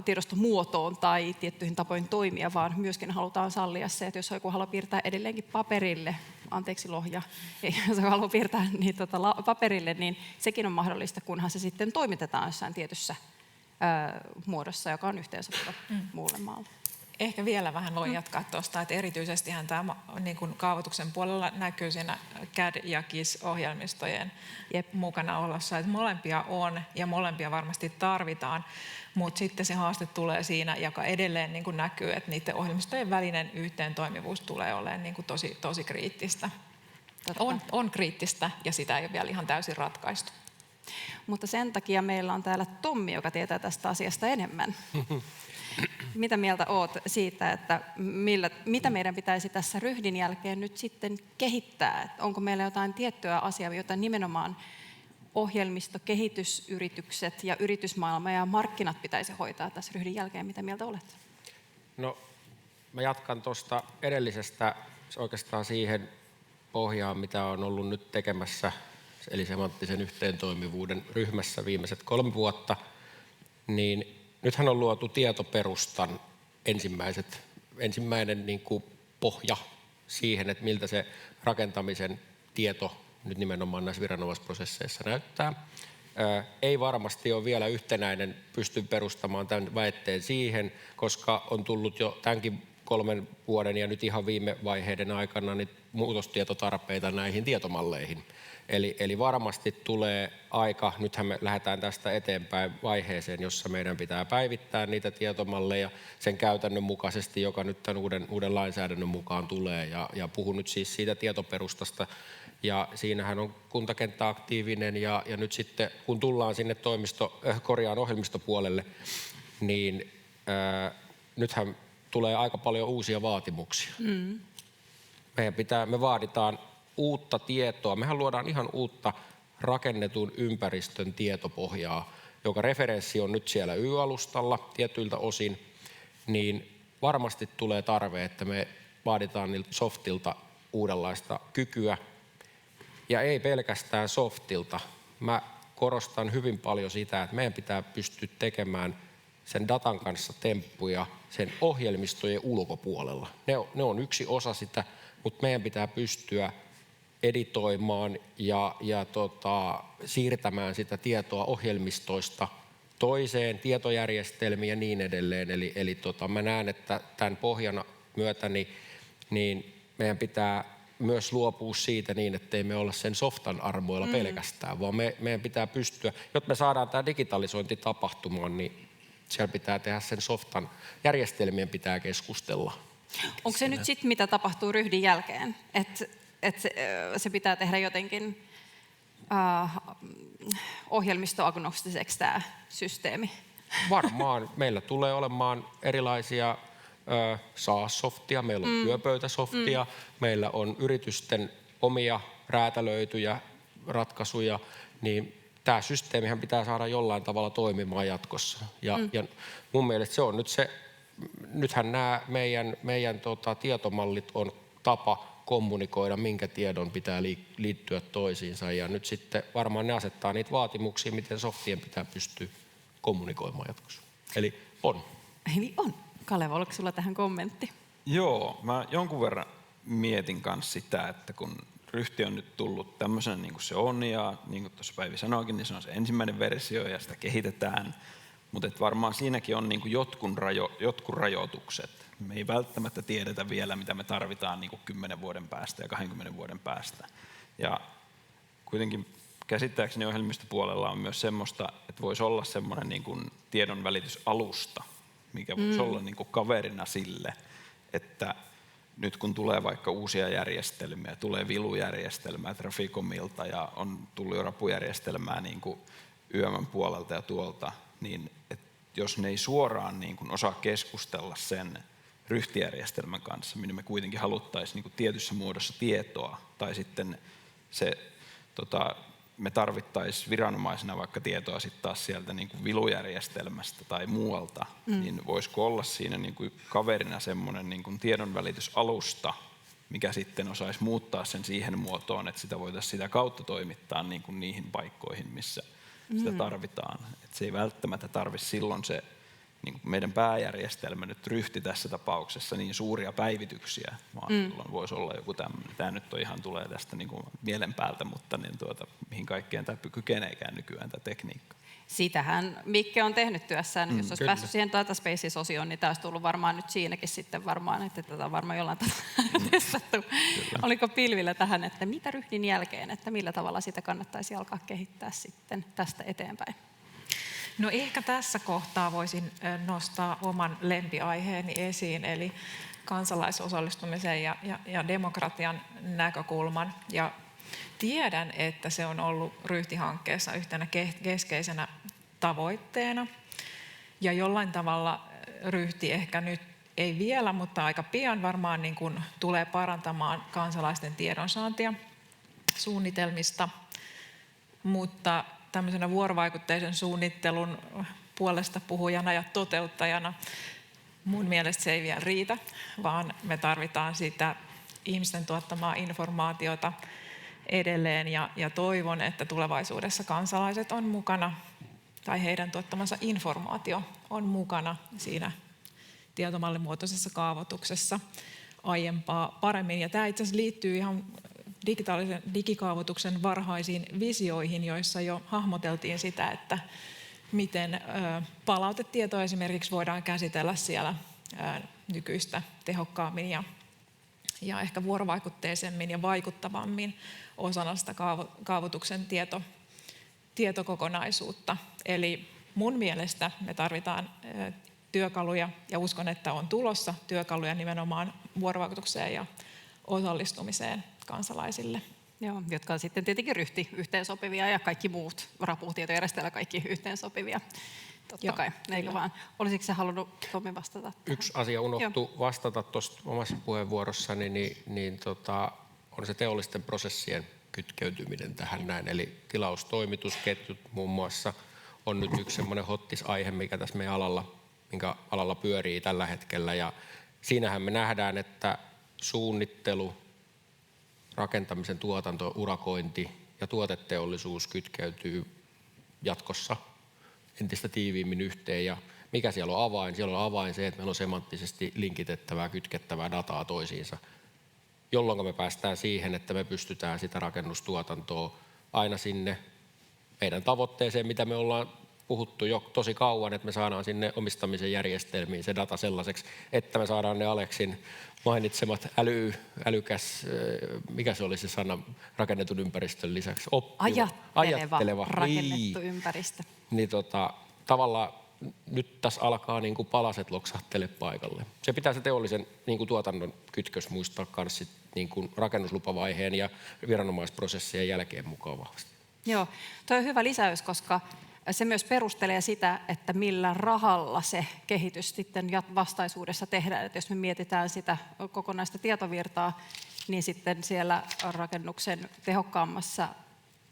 tiedostomuotoon tai tiettyihin tapoihin toimia, vaan myöskin halutaan sallia se, että jos joku haluaa piirtää edelleenkin paperille, anteeksi Lohja, jos haluaa piirtää niin paperille, niin sekin on mahdollista, kunhan se sitten toimitetaan jossain tietyssä muodossa, joka on yhteensopiva muulle maalle. Ehkä vielä vähän voi jatkaa tuosta, että erityisestihän tämä niin kuin kaavoituksen puolella näkyy siinä CAD- ja KISS-ohjelmistojen mukana olossa, että molempia on ja molempia varmasti tarvitaan, mutta sitten se haaste tulee siinä, joka edelleen niin kuin näkyy, että niiden ohjelmistojen välinen yhteentoimivuus tulee olemaan niin kuin tosi kriittistä. On kriittistä ja sitä ei ole vielä ihan täysin ratkaistu. Mutta sen takia meillä on täällä Tommi, joka tietää tästä asiasta enemmän. Mitä mieltä oot siitä, että mitä meidän pitäisi tässä ryhdin jälkeen nyt sitten kehittää? Että onko meillä jotain tiettyä asiaa, jota nimenomaan ohjelmistokehitysyritykset ja yritysmaailma ja markkinat pitäisi hoitaa tässä ryhdin jälkeen? Mitä mieltä olet? No, mä jatkan tuosta edellisestä oikeastaan siihen pohjaan, mitä on ollut nyt tekemässä, eli semanttisen yhteentoimivuuden ryhmässä viimeiset 3 vuotta, niin nythän on luotu tietoperustan ensimmäinen niin kuin pohja siihen, että miltä se rakentamisen tieto nyt nimenomaan näissä viranomaisprosesseissa näyttää. Ei varmasti ole vielä yhtenäinen, pysty perustamaan tämän väitteen siihen, koska on tullut jo tämänkin 3 vuoden ja nyt ihan viime vaiheiden aikana niin muutostietotarpeita näihin tietomalleihin. Eli varmasti tulee aika, nythän me lähdetään tästä eteenpäin vaiheeseen, jossa meidän pitää päivittää niitä tietomalleja sen käytännön mukaisesti, joka nyt tämän uuden lainsäädännön mukaan tulee. Ja puhun nyt siis siitä tietoperustasta. Ja siinähän on kuntakenttä aktiivinen ja nyt sitten kun tullaan sinne ohjelmistopuolelle, niin nythän tulee aika paljon uusia vaatimuksia. Me vaaditaan uutta tietoa. Mehän luodaan ihan uutta rakennetun ympäristön tietopohjaa, joka referenssi on nyt siellä Y-alustalla tietyiltä osin, niin varmasti tulee tarve, että me vaaditaan niiltä softilta uudenlaista kykyä. Ja ei pelkästään softilta. Mä korostan hyvin paljon sitä, että meidän pitää pystyä tekemään sen datan kanssa temppuja sen ohjelmistojen ulkopuolella. Ne on yksi osa sitä, mutta meidän pitää pystyä editoimaan ja siirtämään sitä tietoa ohjelmistoista toiseen, tietojärjestelmiin ja niin edelleen. Eli mä näen, että tämän pohjan myötä niin meidän pitää myös luopua siitä niin, ettei me olla sen softan armoilla pelkästään, vaan meidän pitää pystyä, jotta me saadaan tämä digitalisointi tapahtumaan, niin siellä pitää tehdä sen softan, järjestelmien pitää keskustella. Onko se nyt sitten, mitä tapahtuu ryhdin jälkeen? Että se pitää tehdä jotenkin ohjelmistoagnostiseksi tämä systeemi? Varmaan. Meillä tulee olemaan erilaisia SaaS-softia, meillä on työpöytäsoftia, meillä on yritysten omia räätälöityjä ratkaisuja, niin tämä systeemihän pitää saada jollain tavalla toimimaan jatkossa. Ja mun mielestä se on nyt se, nythän nämä meidän tietomallit on tapa kommunikoida, minkä tiedon pitää liittyä toisiinsa. Ja nyt sitten varmaan ne asettaa niitä vaatimuksia, miten softien pitää pystyä kommunikoimaan jatkossa. Eli on. Eli on. Kaleva, oliko sulla tähän kommentti? Joo, mä jonkun verran mietin kanssa sitä, että kun Ryhti on nyt tullut tämmöisenä niin kuin se on, ja niin kuin tuossa Päivi sanoikin, niin se on se ensimmäinen versio ja sitä kehitetään. Mutta varmaan siinäkin on niin kuin jotkut rajoitukset. Me ei välttämättä tiedetä vielä, mitä me tarvitaan niin kuin 10 vuoden päästä ja 20 vuoden päästä. Ja kuitenkin käsittääkseni ohjelmistopuolella on myös semmoista, että voisi olla semmoinen niin kuin tiedonvälitysalusta, mikä voisi olla niin kuin kaverina sille, että nyt kun tulee vaikka uusia järjestelmiä, tulee vilujärjestelmää Traficomilta ja on tullut jo rapujärjestelmää niin kuin YM:n puolelta ja tuolta, niin että jos ne ei suoraan niin kuin osaa keskustella sen ryhtijärjestelmän kanssa, minne me kuitenkin haluttaisiin niin kuin tietyssä muodossa tietoa, tai sitten se, me tarvittaisiin viranomaisena vaikka tietoa sitten taas sieltä niin kuin vilujärjestelmästä tai muualta, niin voisiko olla siinä niin kuin kaverina semmoinen niin kuin tiedonvälitysalusta, mikä sitten osaisi muuttaa sen siihen muotoon, että sitä voitaisiin sitä kautta toimittaa niin kuin niihin paikkoihin, missä sitä tarvitaan. Et se ei välttämättä tarvitse silloin se niin kuin meidän pääjärjestelmä nyt Ryhti tässä tapauksessa niin suuria päivityksiä, vaan silloin voisi olla joku tämmöinen. Tämä nyt on ihan tulee tästä niin kuin mielen päältä, mutta niin mihin kaikkeen tämä kykeneekään nykyään tämä tekniikka. Sitähän Mikke on tehnyt työssään. Jos olisi päässyt siihen Data Spaces-osioon, niin tämä olisi tullut varmaan nyt siinäkin sitten varmaan, että tätä on varmaan jollain tavalla testattu. Oliko pilvillä tähän, että mitä Ryhdin jälkeen, että millä tavalla sitä kannattaisi alkaa kehittää sitten tästä eteenpäin? No ehkä tässä kohtaa voisin nostaa oman lempiaiheeni esiin, eli kansalaisosallistumisen ja demokratian näkökulman. Ja tiedän, että se on ollut Ryhti-hankkeessa yhtenä keskeisenä tavoitteena. Ja jollain tavalla Ryhti ehkä nyt ei vielä, mutta aika pian varmaan niin kuin tulee parantamaan kansalaisten tiedonsaantia suunnitelmista. Mutta tämmöisenä vuorovaikutteisen suunnittelun puolesta puhujana ja toteuttajana mun mielestä se ei vielä riitä, vaan me tarvitaan sitä ihmisten tuottamaa informaatiota edelleen ja toivon, että tulevaisuudessa kansalaiset on mukana tai heidän tuottamansa informaatio on mukana siinä tietomallimuotoisessa kaavoituksessa aiempaa paremmin. Ja tämä itse asiassa liittyy ihan digikaavoituksen varhaisiin visioihin, joissa jo hahmoteltiin sitä, että miten palautetietoa esimerkiksi voidaan käsitellä siellä nykyistä tehokkaammin ja ehkä vuorovaikutteisemmin ja vaikuttavammin osana sitä kaavoituksen tietokokonaisuutta. Eli mun mielestä me tarvitaan työkaluja ja uskon, että on tulossa työkaluja nimenomaan vuorovaikutukseen ja osallistumiseen kansalaisille. Joo, jotka on sitten tietenkin Ryhti yhteensopivia ja kaikki muut raputietojärjestelmät kaikki yhteensopivia. Totta kai, eikö vaan? Olisitko sä halunnut Tomi vastata? Yksi asia unohtui vastata tuossa omassa puheenvuorossani, on se teollisten prosessien kytkeytyminen tähän näin. Eli tilaustoimitusketjut muun muassa on nyt yksi semmoinen hottis-aihe, mikä tässä meidän minkä alalla pyörii tällä hetkellä. Ja siinähän me nähdään, että suunnittelu, rakentamisen tuotanto, urakointi ja tuoteteollisuus kytkeytyy jatkossa entistä tiiviimmin yhteen. Ja mikä siellä on avain? Siellä on avain se, että meillä on semanttisesti linkitettävää, kytkettävää dataa toisiinsa, jolloin me päästään siihen, että me pystytään sitä rakennustuotantoa aina sinne meidän tavoitteeseen, mitä me ollaan puhuttu jo tosi kauan, että me saadaan sinne omistamisen järjestelmiin se data sellaiseksi, että me saadaan ne Aleksin mainitsemat älykäs, mikä se oli se sana rakennetun ympäristön lisäksi? Ajatteleva rakennettu ympäristö. Niin tavallaan nyt tässä alkaa niin kuin palaset loksahtele paikalle. Se pitää se teollisen niin kuin tuotannon kytkös muistaa myös niin kuin rakennuslupavaiheen ja viranomaisprosessien jälkeen mukaan vahvasti. Joo, tuo on hyvä lisäys, koska se myös perustelee sitä, että millä rahalla se kehitys sitten vastaisuudessa tehdään. Että jos me mietitään sitä kokonaista tietovirtaa, niin sitten siellä rakennuksen tehokkaammassa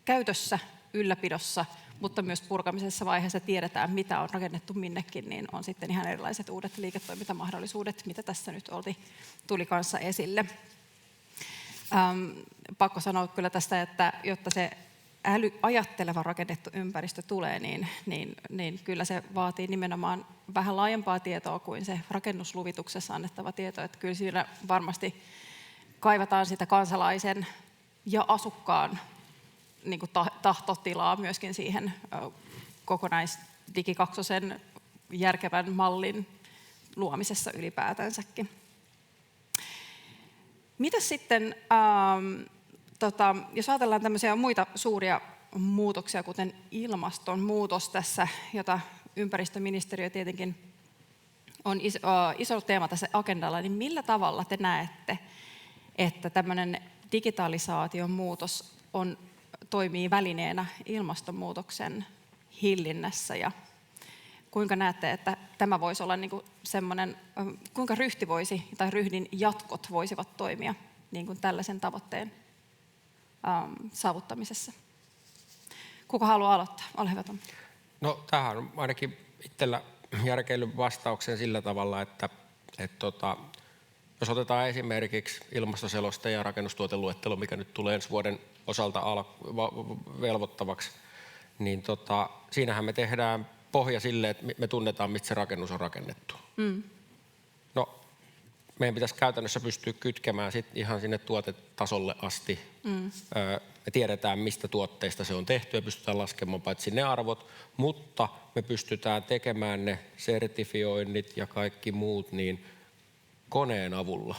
käytössä, ylläpidossa, mutta myös purkamisessa vaiheessa tiedetään, mitä on rakennettu minnekin, niin on sitten ihan erilaiset uudet liiketoimintamahdollisuudet, mitä tässä nyt tuli kanssa esille. Pakko sanoa kyllä tästä, että jotta se ajatteleva rakennettu ympäristö tulee, niin kyllä se vaatii nimenomaan vähän laajempaa tietoa kuin se rakennusluvituksessa annettava tieto. Että kyllä siinä varmasti kaivataan sitä kansalaisen ja asukkaan niin kuin tahtotilaa myöskin siihen kokonaisdigikaksosen järkevän mallin luomisessa ylipäätänsäkin. Mitäs sitten, jos ajatellaan tämmöisiä muita suuria muutoksia, kuten ilmastonmuutos tässä, jota ympäristöministeriö tietenkin on iso teema tässä agendalla, niin millä tavalla te näette, että tämmöinen digitalisaation muutos toimii välineenä ilmastonmuutoksen hillinnässä ja kuinka näette, että tämä voisi olla niin kuin semmoinen, kuinka Ryhti voisi tai Ryhdin jatkot voisivat toimia niin kuin tällaisen tavoitteen saavuttamisessa? Kuka haluaa aloittaa? Ole hyvä, Tom. No tähän on ainakin itsellä järkeilyn vastauksen sillä tavalla, että jos otetaan esimerkiksi ilmastoseloste ja rakennustuoteluettelo, mikä nyt tulee ensi vuoden osalta velvoittavaksi, niin siinähän me tehdään pohja sille, että me tunnetaan, mistä se rakennus on rakennettu. No, meidän pitäisi käytännössä pystyä kytkemään sit ihan sinne tuotetasolle asti. Me tiedetään, mistä tuotteista se on tehty ja pystytään laskemaan paitsi ne arvot, mutta me pystytään tekemään ne sertifioinnit ja kaikki muut niin koneen avulla.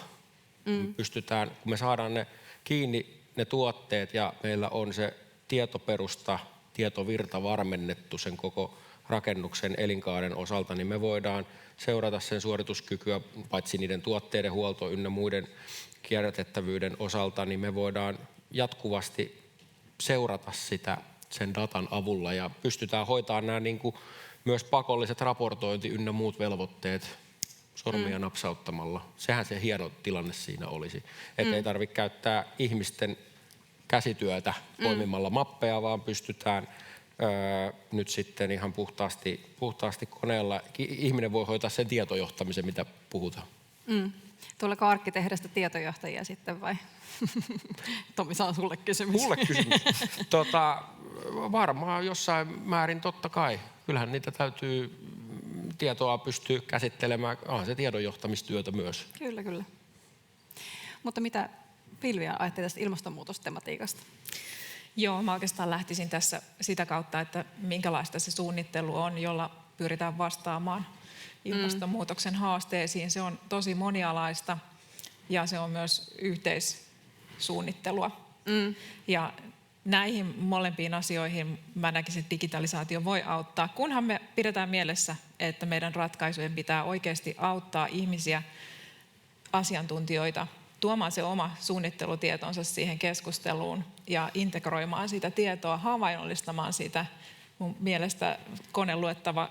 Pystytään, kun me saadaan ne kiinni ne tuotteet ja meillä on se tietoperusta, tietovirta varmennettu sen koko rakennuksen elinkaaren osalta, niin me voidaan seurata sen suorituskykyä paitsi niiden tuotteiden huolto ynnä muiden kierrätettävyyden osalta, niin me voidaan jatkuvasti seurata sitä sen datan avulla ja pystytään hoitamaan nämä niin kuin myös pakolliset raportointi ynnä muut velvoitteet sormia napsauttamalla. Sehän se hieno tilanne siinä olisi. Että ei tarvitse käyttää ihmisten käsityötä poimimalla mappeja, vaan pystytään nyt sitten ihan puhtaasti koneella. Ihminen voi hoitaa sen tietojohtamisen, mitä puhutaan. Tuleeko arkkitehdestä tietojohtajia sitten vai? Tomi, se on sulle kysymys. Mulle kysymys. Varmaan jossain määrin totta kai. Kyllähän niitä täytyy tietoa pystyä käsittelemään. Onhan se tiedonjohtamistyötä myös. Kyllä. Mutta mitä Pilviä ajattelee tästä ilmastonmuutostematiikasta? Joo, mä oikeastaan lähtisin tässä sitä kautta, että minkälaista se suunnittelu on, jolla pyritään vastaamaan ilmastonmuutoksen haasteisiin. Se on tosi monialaista ja se on myös yhteissuunnittelua. Ja näihin molempiin asioihin mä näkisin, että digitalisaatio voi auttaa, kunhan me pidetään mielessä, että meidän ratkaisujen pitää oikeasti auttaa ihmisiä, asiantuntijoita, tuomaan se oma suunnittelutietonsa siihen keskusteluun ja integroimaan sitä tietoa, havainnollistamaan sitä. Mun mielestä koneluettava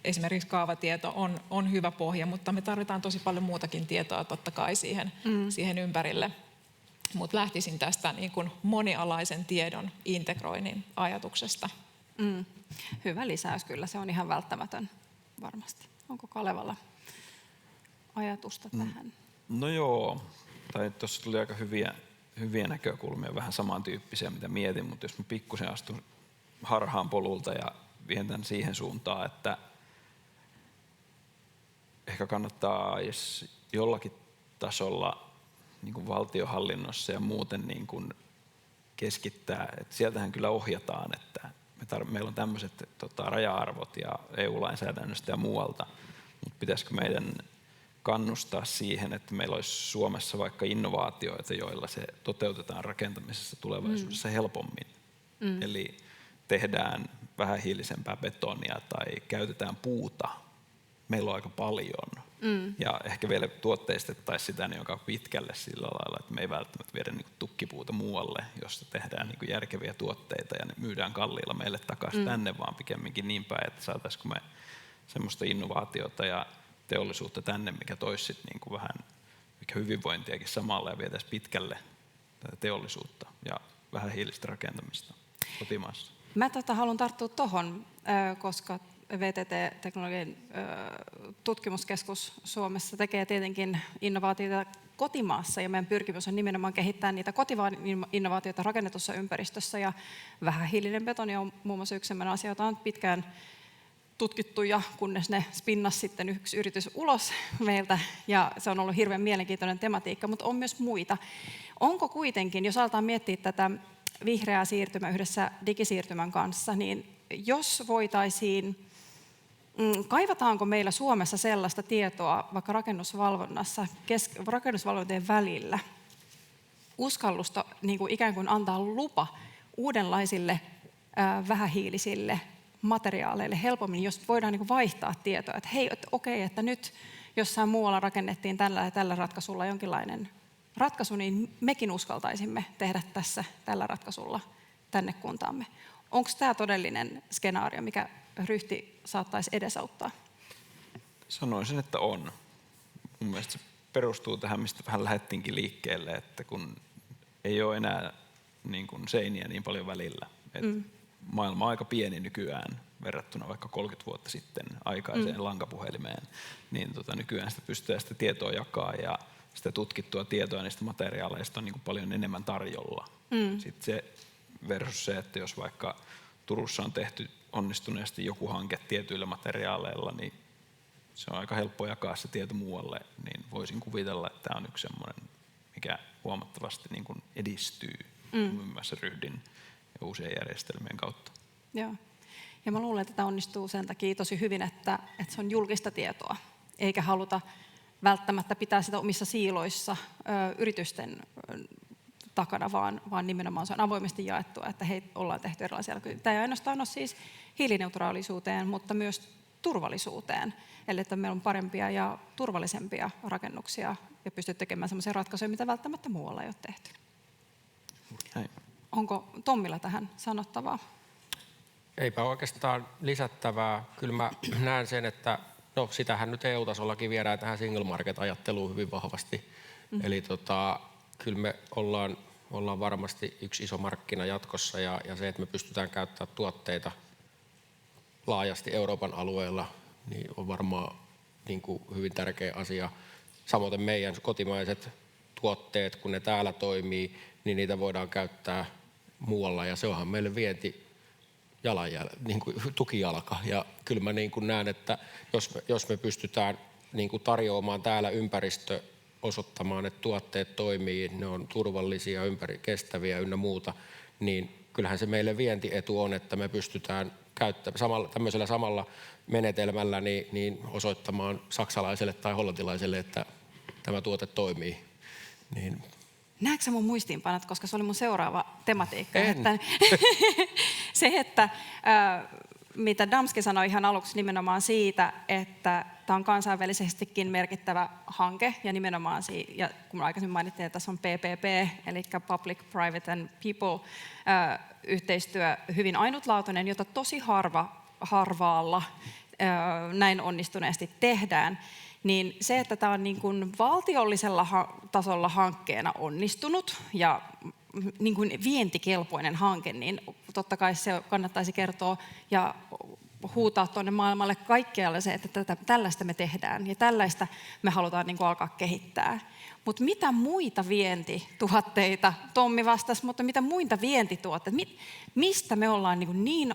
esimerkiksi kaavatieto on hyvä pohja, mutta me tarvitaan tosi paljon muutakin tietoa totta kai siihen ympärille. Mutta lähtisin tästä niin kuin monialaisen tiedon integroinnin ajatuksesta. Hyvä lisäys, kyllä se on ihan välttämätön varmasti. Onko Kalevalla ajatusta tähän? No joo, tai tuossa tuli aika hyviä näkökulmia, vähän samantyyppisiä mitä mietin, mutta jos mä pikkusen astun harhaan polulta ja vien tämän siihen suuntaan, että ehkä kannattaa jollakin tasolla niin kuin valtionhallinnossa ja muuten niin kuin keskittää, että sieltähän kyllä ohjataan, että meillä on tämmöiset raja-arvot ja EU-lainsäädännöstä ja muualta, mutta pitäisikö meidän kannustaa siihen, että meillä olisi Suomessa vaikka innovaatioita, joilla se toteutetaan rakentamisessa tulevaisuudessa helpommin. Eli tehdään vähähiilisempää betonia tai käytetään puuta. Meillä on aika paljon. Ja ehkä vielä tuotteistettaisiin sitä niin joka pitkälle sillä lailla, että me ei välttämättä viedä niin kuin tukkipuuta muualle, josta tehdään niin kuin järkeviä tuotteita ja ne myydään kalliilla meille takaisin tänne, vaan pikemminkin niin päin, että saataisiko me semmoista innovaatiota ja teollisuutta tänne, mikä toisi sit niin kuin vähän mikä hyvinvointiakin samalla ja vietäisi pitkälle tätä teollisuutta ja vähän hiilistä rakentamista kotimaassa. Mä haluan tarttua tuohon, koska VTT-teknologian tutkimuskeskus Suomessa tekee tietenkin innovaatioita kotimaassa ja meidän pyrkimys on nimenomaan kehittää niitä kotimaan innovaatioita rakennetussa ympäristössä ja vähähiilinen betoni on muun muassa yksi sellainen asia, jota on pitkään tutkittu ja kunnes ne spinnas sitten yksi yritys ulos meiltä ja se on ollut hirveän mielenkiintoinen tematiikka, mutta on myös muita. Onko kuitenkin, jos aletaan miettiä tätä vihreää siirtymää yhdessä digisiirtymän kanssa, niin jos voitaisiin, kaivataanko meillä Suomessa sellaista tietoa vaikka rakennusvalvonnassa, rakennusvalvontojen välillä, uskallusta niin kuin ikään kuin antaa lupa uudenlaisille vähähiilisille materiaaleille helpommin, jos voidaan niin kuin vaihtaa tietoa, että hei, okei, että nyt jossain muualla rakennettiin tällä ja tällä ratkaisulla jonkinlainen ratkaisu, niin mekin uskaltaisimme tehdä tässä tällä ratkaisulla tänne kuntaamme. Onko tämä todellinen skenaario, mikä Ryhti saattaisi edesauttaa? Sanoisin, että on. Mun mielestä se perustuu tähän, mistä vähän lähdettiinkin liikkeelle, että kun ei ole enää niin kuin seiniä niin paljon välillä. Maailma on aika pieni nykyään verrattuna vaikka 30 vuotta sitten aikaiseen lankapuhelimeen, niin nykyään sitä pystytään sitä tietoa jakaa ja sitä tutkittua tietoa niistä materiaaleista on niin kuin paljon enemmän tarjolla. Sitten se versus se, että jos vaikka Turussa on tehty onnistuneesti joku hanke tietyillä materiaaleilla, niin se on aika helppo jakaa se tieto muualle, niin voisin kuvitella, että tämä on yksi semmoinen, mikä huomattavasti niin kuin edistyy muun muassa ryhdin ja uusien järjestelmien kautta. Joo. Ja mä luulen, että tämä onnistuu sen takia tosi hyvin, että se on julkista tietoa, eikä haluta välttämättä pitää sitä omissa siiloissa yritysten takana, vaan nimenomaan se on avoimesti jaettua, että hei, ollaan tehty erilaisia. Tämä ei ainoastaan ole siis hiilineutraalisuuteen, mutta myös turvallisuuteen. Eli että meillä on parempia ja turvallisempia rakennuksia ja pystyy tekemään sellaisia ratkaisuja, mitä välttämättä muualla ei ole tehty. Näin. Onko Tommilla tähän sanottavaa? Eipä oikeastaan lisättävää. Kyllä mä näen sen, että no sitähän nyt EU-tasollakin viedään tähän single market-ajatteluun hyvin vahvasti. Eli kyllä me ollaan varmasti yksi iso markkina jatkossa ja se, että me pystytään käyttämään tuotteita laajasti Euroopan alueella, niin on varmaan niin kuin hyvin tärkeä asia. Samoin meidän kotimaiset tuotteet, kun ne täällä toimii, niin niitä voidaan käyttää muualla ja se onhan meille niin kuin tukijalka. Ja kyllä mä niin kuin näen, että jos me pystytään niin kuin tarjoamaan täällä ympäristö osoittamaan, että tuotteet toimii, ne on turvallisia, kestäviä ynnä muuta, niin kyllähän se meille vientietu on, että me pystytään käyttämään tämmöisellä samalla menetelmällä niin osoittamaan saksalaiselle tai hollantilaiselle, että tämä tuote toimii. Niin. Näetkö sä mun muistiinpanot, koska se oli mun seuraava tematiikka? Että se, että mitä Damski sanoi ihan aluksi nimenomaan siitä, että tämä on kansainvälisestikin merkittävä hanke ja nimenomaan ja kun aikaisemmin mainittiin, että tässä on PPP, eli Public, Private and People yhteistyö hyvin ainutlaatuinen, jota tosi harvaalla näin onnistuneesti tehdään, niin se, että tämä on niin kuin valtiollisella tasolla hankkeena onnistunut ja niin kuin vientikelpoinen hanke, niin totta kai se kannattaisi kertoa ja huutaa tuonne maailmalle kaikkialle se, että tällaista me tehdään ja tällaista me halutaan niin kuin alkaa kehittää. Mutta mitä muita vientituotteita, Tommi vastasi, mutta mitä muita vientituotteita, mistä me ollaan niin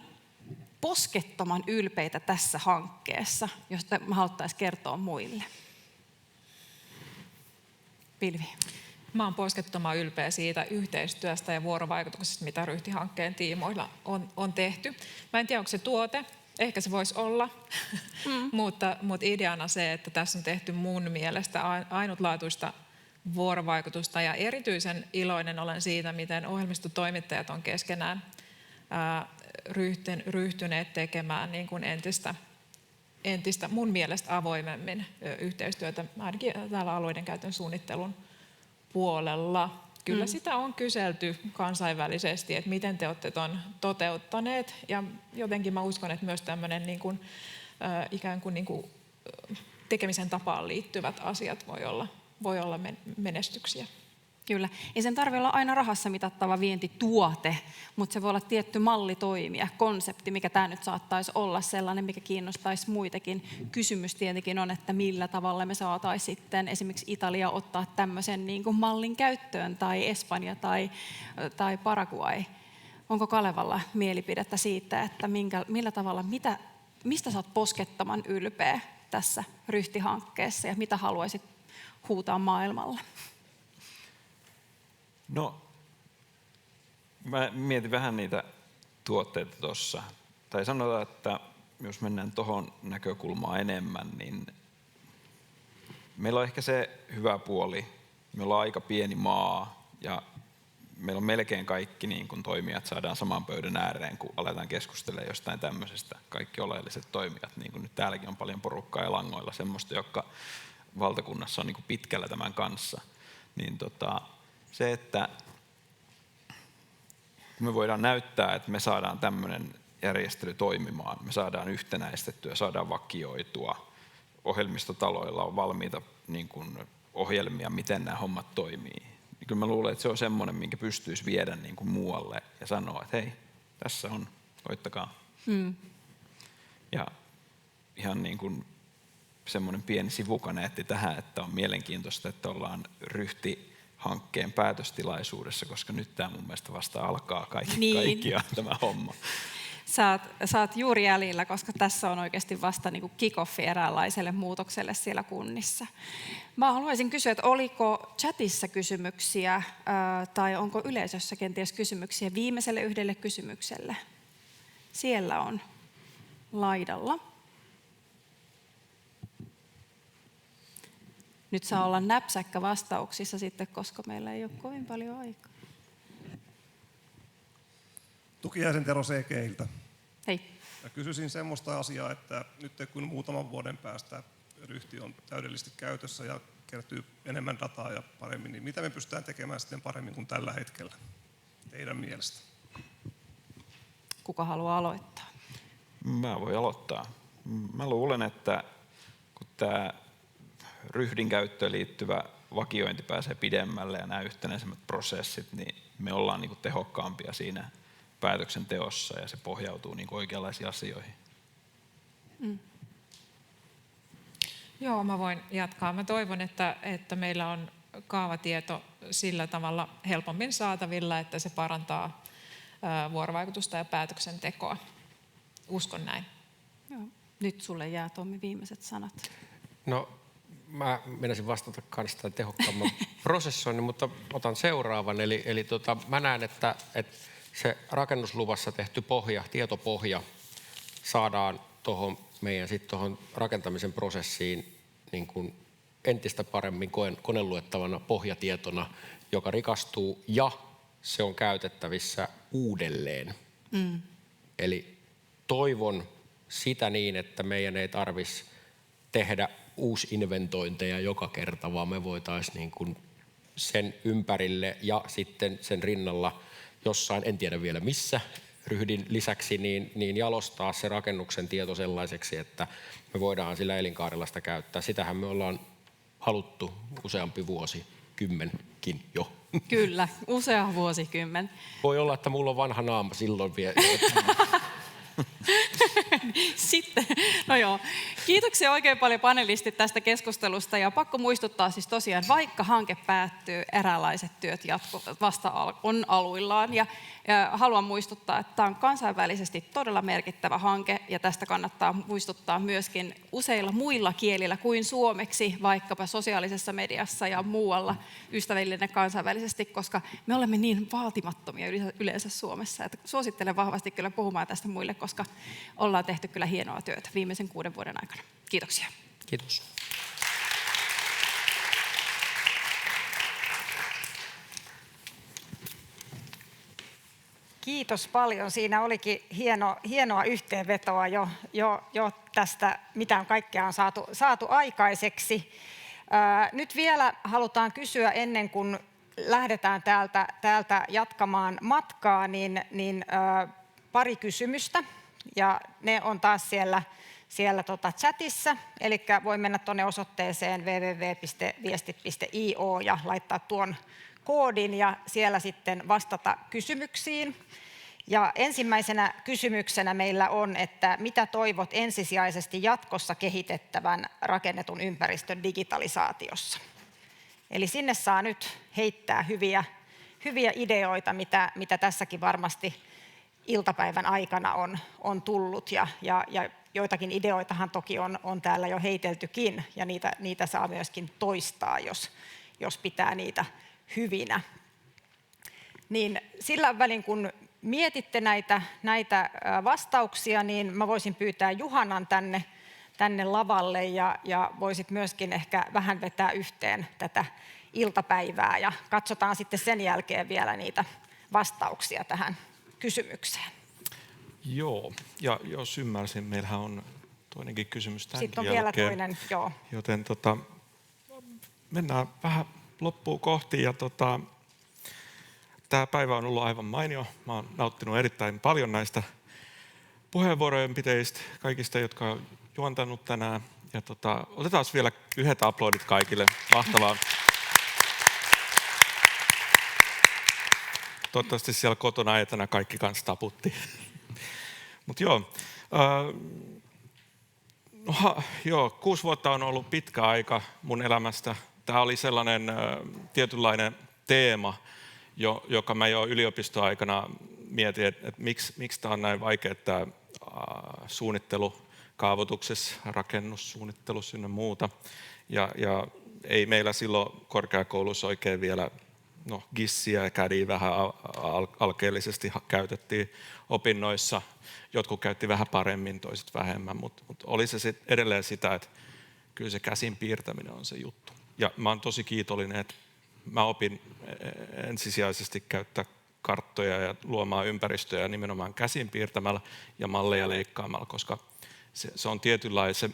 poskettoman ylpeitä tässä hankkeessa, josta me haluttaisiin kertoa muille? Pilvi. Mä oon poskettoman ylpeä siitä yhteistyöstä ja vuorovaikutuksesta, mitä Ryhti-hankkeen tiimoilla on tehty. Mä en tiedä, onko se tuote, ehkä se voisi olla, mutta ideana se, että tässä on tehty mun mielestä ainutlaatuista vuorovaikutusta ja erityisen iloinen olen siitä, miten ohjelmistotoimittajat on keskenään ryhtyneet tekemään niin kuin entistä mun mielestä avoimemmin yhteistyötä ainakin täällä alueiden käytön suunnittelun puolella. Kyllä sitä on kyselty kansainvälisesti, että miten te olette ton toteuttaneet ja jotenkin mä uskon, että myös tämmöinen niin kuin, ikään kuin, tekemisen tapaan liittyvät asiat voi olla menestyksiä. Kyllä. Ei sen tarvitse olla aina rahassa mitattava vientituote, mutta se voi olla tietty malli toimia, konsepti, mikä tämä nyt saattaisi olla sellainen, mikä kiinnostaisi muitakin. Kysymys tietenkin on, että millä tavalla me saataisiin sitten esimerkiksi Italia ottaa tämmöisen niin kuin mallin käyttöön, tai Espanja tai Paraguay. Onko Kalevalla mielipidettä siitä, että millä tavalla, mistä sä oot poskettoman ylpeä tässä Ryhti-hankkeessa ja mitä haluaisit huutaa maailmalle? No, mä mietin vähän niitä tuotteita tuossa. Tai sanotaan, että jos mennään tuohon näkökulmaan enemmän, niin meillä on ehkä se hyvä puoli. Me ollaan aika pieni maa ja meillä on melkein kaikki niin kun toimijat saadaan saman pöydän ääreen, kun aletaan keskustelemaan jostain tämmöisestä. Kaikki oleelliset toimijat, niin kuin nyt täälläkin on paljon porukkaa ja langoilla, semmoista, jotka valtakunnassa on niin kuin pitkällä tämän kanssa. Niin se, että me voidaan näyttää, että me saadaan tämmöinen järjestely toimimaan, me saadaan yhtenäistettyä, saadaan vakioitua, ohjelmistotaloilla on valmiita niin kuin ohjelmia, miten nämä hommat toimii. Niin kyllä mä luulen, että se on semmoinen, minkä pystyisi viedä niin kuin muualle ja sanoa, että hei, tässä on, koittakaa. Ja ihan niin kuin semmoinen pieni sivukaneetti tähän, että on mielenkiintoista, että ollaan Ryhti-hankkeen päätöstilaisuudessa, koska nyt tämä mun mielestä vasta alkaa kaikkiaan tämä homma. sä oot juuri jäljellä, koska tässä on oikeasti vasta niin kuin kick-offi eräänlaiselle muutokselle siellä kunnissa. Mä haluaisin kysyä, että oliko chatissa kysymyksiä tai onko yleisössä kenties kysymyksiä viimeiselle yhdelle kysymykselle? Siellä on laidalla. Nyt saa olla näpsäkkä vastauksissa sitten, koska meillä ei ole kovin paljon aikaa. Tukijäsen Tero CG:ltä. Hei. Ja kysyisin semmoista asiaa, että nyt kun muutaman vuoden päästä Ryhti on täydellisesti käytössä ja kertyy enemmän dataa ja paremmin, niin mitä me pystytään tekemään sitten paremmin kuin tällä hetkellä teidän mielestä? Kuka haluaa aloittaa? Mä voin aloittaa. Mä luulen, että kun tämä Ryhdin käyttöön liittyvä vakiointi pääsee pidemmälle ja nämä yhtenäisemmät prosessit, niin me ollaan niin kuin tehokkaampia siinä päätöksenteossa ja se pohjautuu niin kuin oikeanlaisiin asioihin. Joo, mä voin jatkaa. Mä toivon, että meillä on kaavatieto sillä tavalla helpommin saatavilla, että se parantaa vuorovaikutusta ja päätöksentekoa. Uskon näin. Joo. Nyt sulle jää, Tommi, viimeiset sanat. No, mä menisin vastata kanssa tämän tehokkaamman prosessoinnin, mutta otan seuraavan. Eli mä näen, että se rakennusluvassa tehty pohja, tietopohja, saadaan tuohon meidän tuohon rakentamisen prosessiin niin kuin entistä paremmin koneluettavana pohjatietona, joka rikastuu ja se on käytettävissä uudelleen. Eli toivon sitä niin, että meidän ei tarvitsisi tehdä uusinventointeja joka kerta, vaan me voitaisiin niin kuin sen ympärille ja sitten sen rinnalla jossain, en tiedä vielä missä, Ryhdin lisäksi, niin jalostaa se rakennuksen tieto sellaiseksi, että me voidaan sillä elinkaarella sitä käyttää. Sitähän me ollaan haluttu useampi vuosikymmenkin jo. Kyllä, usea vuosikymmen. Voi olla, että mulla on vanha naama silloin vielä. Sitten, no joo. Kiitoksia oikein paljon panelistit tästä keskustelusta ja pakko muistuttaa siis tosiaan, vaikka hanke päättyy, eräänlaiset työt vasta on aluillaan ja haluan muistuttaa, että tämä on kansainvälisesti todella merkittävä hanke ja tästä kannattaa muistuttaa myöskin useilla muilla kielillä kuin suomeksi, vaikkapa sosiaalisessa mediassa ja muualla ystävällinen kansainvälisesti, koska me olemme niin vaatimattomia yleensä Suomessa, että suosittelen vahvasti kyllä puhumaan tästä muille, koska ollaan tehty kyllä hienoa työtä viimeisen 6 vuoden aikana. Kiitoksia. Kiitos. Kiitos paljon. Siinä olikin hienoa yhteenvetoa jo tästä, mitä kaikkea on saatu aikaiseksi. Nyt vielä halutaan kysyä ennen kuin lähdetään täältä jatkamaan matkaa, niin pari kysymystä. Ja ne on taas siellä chatissa, eli voi mennä tuonne osoitteeseen www.viestit.io ja laittaa tuon koodin ja siellä sitten vastata kysymyksiin. Ja ensimmäisenä kysymyksenä meillä on, että mitä toivot ensisijaisesti jatkossa kehitettävän rakennetun ympäristön digitalisaatiossa? Eli sinne saa nyt heittää hyviä ideoita, mitä tässäkin varmasti iltapäivän aikana on tullut ja joitakin ideoitahan toki on täällä jo heiteltykin ja niitä saa myöskin toistaa, jos pitää niitä hyvinä. Niin sillä välin kun mietitte näitä vastauksia, niin mä voisin pyytää Juhanan tänne lavalle ja voisit myöskin ehkä vähän vetää yhteen tätä iltapäivää ja katsotaan sitten sen jälkeen vielä niitä vastauksia tähän kysymykseen. Joo, ja jos ymmärsin, meillähän on toinenkin kysymys tämänkin sitten on jälkeen. Vielä toinen, joo. Joten mennään vähän loppuun kohti ja tämä päivä on ollut aivan mainio. Mä oon nauttinut erittäin paljon näistä puheenvuorojen piteistä, kaikista, jotka on juontanut tänään. Ja otetaan vielä yhdet aplodit kaikille. Mahtavaa. Toivottavasti siellä kotona etänä kaikki kanssa taputti. Mutta joo, 6 vuotta on ollut pitkä aika mun elämästä. Tämä oli sellainen tietynlainen teema, joka mä jo yliopistoaikana mietin, että miksi tämä on näin vaikea, tämä suunnittelu, kaavoituksessa, rakennussuunnittelussa ynnä muuta. Ja ei meillä silloin korkeakoulussa oikein vielä, GISiä ja CADia vähän alkeellisesti käytettiin opinnoissa. Jotkut käytti vähän paremmin, toiset vähemmän, mutta oli se edelleen sitä, että kyllä se käsin piirtäminen on se juttu. Ja mä oon tosi kiitollinen, että mä opin ensisijaisesti käyttää karttoja ja luomaan ympäristöjä nimenomaan käsin piirtämällä ja malleja leikkaamalla, koska se on tietynlainen se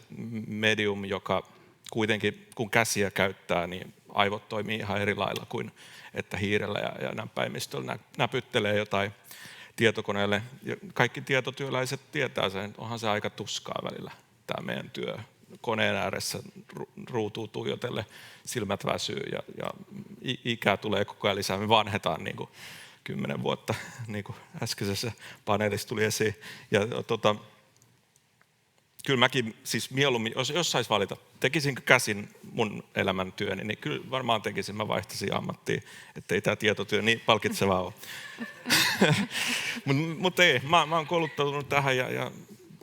medium, joka kuitenkin kun käsiä käyttää, niin aivot toimii ihan eri lailla kuin että hiirellä ja näppäimistöllä näpyttelee jotain tietokoneelle. Ja kaikki tietotyöläiset tietää sen, että onhan se aika tuskaa välillä tämä meidän työ. Koneen ääressä ruutuun tuijotelle silmät väsyy ja ikää tulee koko ajan lisää. Me vanhetaan niin kuin 10 vuotta, niin kuin äskeisessä paneelissa tuli esiin. Ja kyllä mäkin siis mieluummin, jos sais valita, tekisinkö käsin mun elämäntyöni, niin kyllä varmaan tekisin, mä vaihtaisin ammattiin, ettei tämä tietotyö niin palkitsevaa ole. Mutta ei, mä oon kouluttautunut tähän ja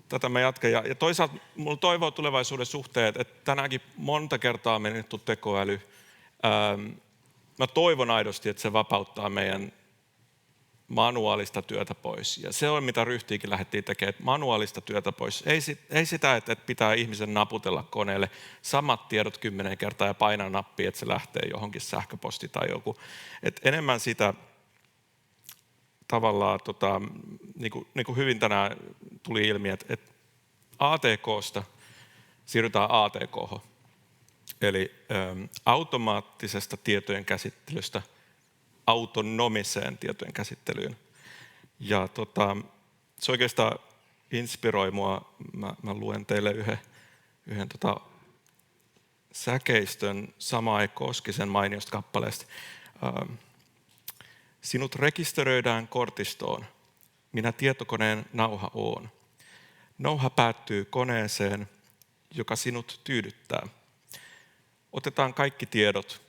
tätä mä jatkan. Ja toisaalta mulla toivoo tulevaisuuden suhteen, että tänäänkin monta kertaa menetty tekoäly. Mä toivon aidosti, että se vapauttaa meidän manuaalista työtä pois. Ja se on, mitä Ryhtiikin lähdettiin tekemään, että manuaalista työtä pois. Ei sitä, että pitää ihmisen naputella koneelle samat tiedot 10 kertaa ja painaa nappia, että se lähtee johonkin sähköposti tai joku. Et enemmän sitä tavallaan, niin kuin hyvin tänään tuli ilmi, että ATK:sta siirrytään ATK:hon. Eli automaattisesta tietojen käsittelystä autonomiseen tietojen käsittelyyn. Ja se oikeastaan inspiroi mua. Mä luen teille yhden säkeistön Samae Koskisen mainiosta kappaleesta. Sinut rekisteröidään kortistoon. Minä tietokoneen nauha oon. Nauha päättyy koneeseen, joka sinut tyydyttää. Otetaan kaikki tiedot,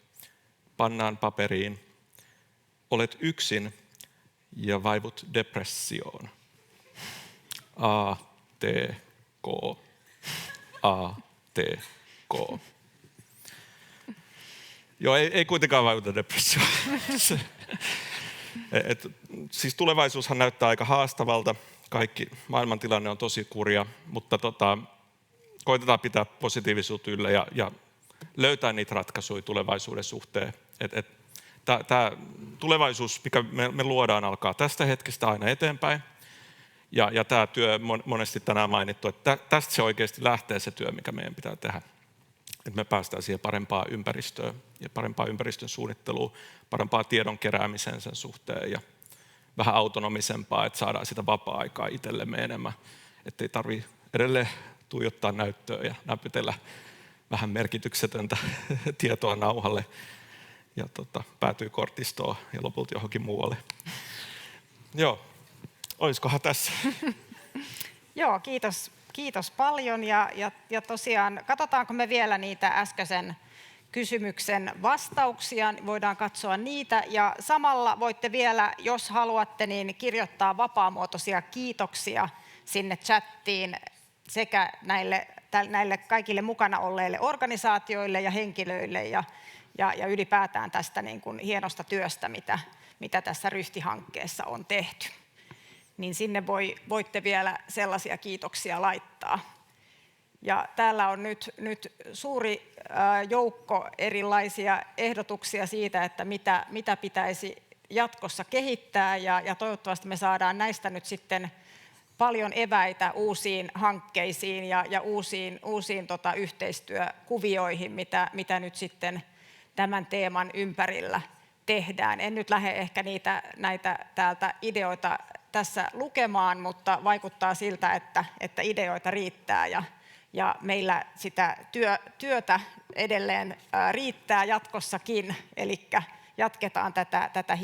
pannaan paperiin. Olet yksin ja vaivut depressioon. A-T-K. A-T-K. Joo, ei kuitenkaan vaivuta depressioon. Siis tulevaisuushan näyttää aika haastavalta. Kaikki maailmantilanne on tosi kurja, mutta koitetaan pitää positiivisuutta yllä ja löytää niitä ratkaisuja tulevaisuuden suhteen. Tämä tulevaisuus, mikä me luodaan, alkaa tästä hetkestä aina eteenpäin. Ja tämä työ, monesti tänään mainittu, että tästä se oikeasti lähtee se työ, mikä meidän pitää tehdä. Että me päästään siihen parempaan ympäristöön ja parempaan ympäristön suunnitteluun, parempaan tiedon keräämiseen sen suhteen ja vähän autonomisempaa, että saadaan sitä vapaa-aikaa itsellemme enemmän. Että ei tarvitse edelleen tuijottaa näyttöä ja näpytellä vähän merkityksetöntä tietoa nauhalle ja päätyy kortistoon ja lopulta johonkin muualle. Joo, olisikohan tässä? Joo, kiitos paljon ja tosiaan katsotaanko me vielä niitä äskeisen kysymyksen vastauksia, voidaan katsoa niitä ja samalla voitte vielä, jos haluatte, niin kirjoittaa vapaamuotoisia kiitoksia sinne chattiin sekä näille kaikille mukana olleille organisaatioille ja henkilöille ja ylipäätään tästä niin kuin hienosta työstä, mitä tässä Ryhti-hankkeessa on tehty. Niin sinne voitte vielä sellaisia kiitoksia laittaa. Ja täällä on nyt suuri joukko erilaisia ehdotuksia siitä, että mitä pitäisi jatkossa kehittää ja toivottavasti me saadaan näistä nyt sitten paljon eväitä uusiin hankkeisiin ja uusiin yhteistyökuvioihin, mitä nyt sitten tämän teeman ympärillä tehdään. En nyt lähde ehkä näitä täältä ideoita tässä lukemaan, mutta vaikuttaa siltä, että ideoita riittää ja meillä sitä työtä edelleen riittää jatkossakin, eli jatketaan tätä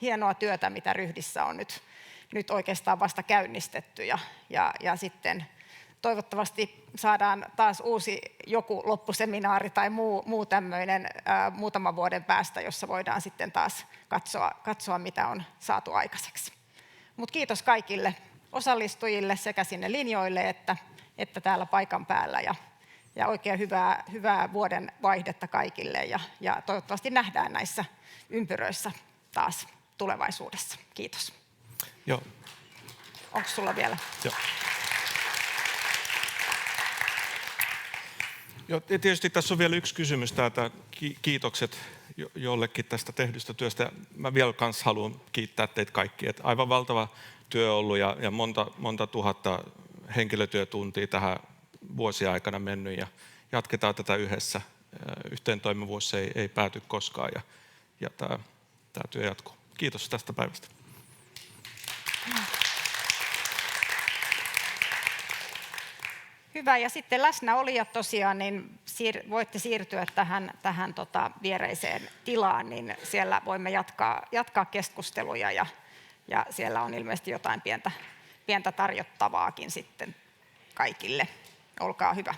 hienoa työtä, mitä Ryhdissä on nyt oikeastaan vasta käynnistetty ja sitten toivottavasti saadaan taas uusi joku loppuseminaari tai muu tämmöinen muutaman vuoden päästä, jossa voidaan sitten taas katsoa mitä on saatu aikaiseksi. Mutta kiitos kaikille osallistujille sekä sinne linjoille että täällä paikan päällä ja oikein hyvää vuoden vaihdetta kaikille ja toivottavasti nähdään näissä ympyröissä taas tulevaisuudessa. Kiitos. Joo. Onko sulla vielä? Joo. Joo, tietysti tässä on vielä yksi kysymys täältä. Kiitokset jollekin tästä tehdystä työstä. Mä vielä kans haluan kiittää teitä kaikkia. Että aivan valtava työ ollut ja monta tuhatta henkilötyötuntia tähän vuosien aikana mennyt ja jatketaan tätä yhdessä. Yhteentoimivuus ei pääty koskaan ja tämä työ jatkuu. Kiitos tästä päivästä. Hyvä, ja sitten läsnäolijat tosiaan, niin voitte siirtyä tähän viereiseen tilaan, niin siellä voimme jatkaa keskusteluja ja siellä on ilmeisesti jotain pientä tarjottavaakin sitten kaikille. Olkaa hyvä.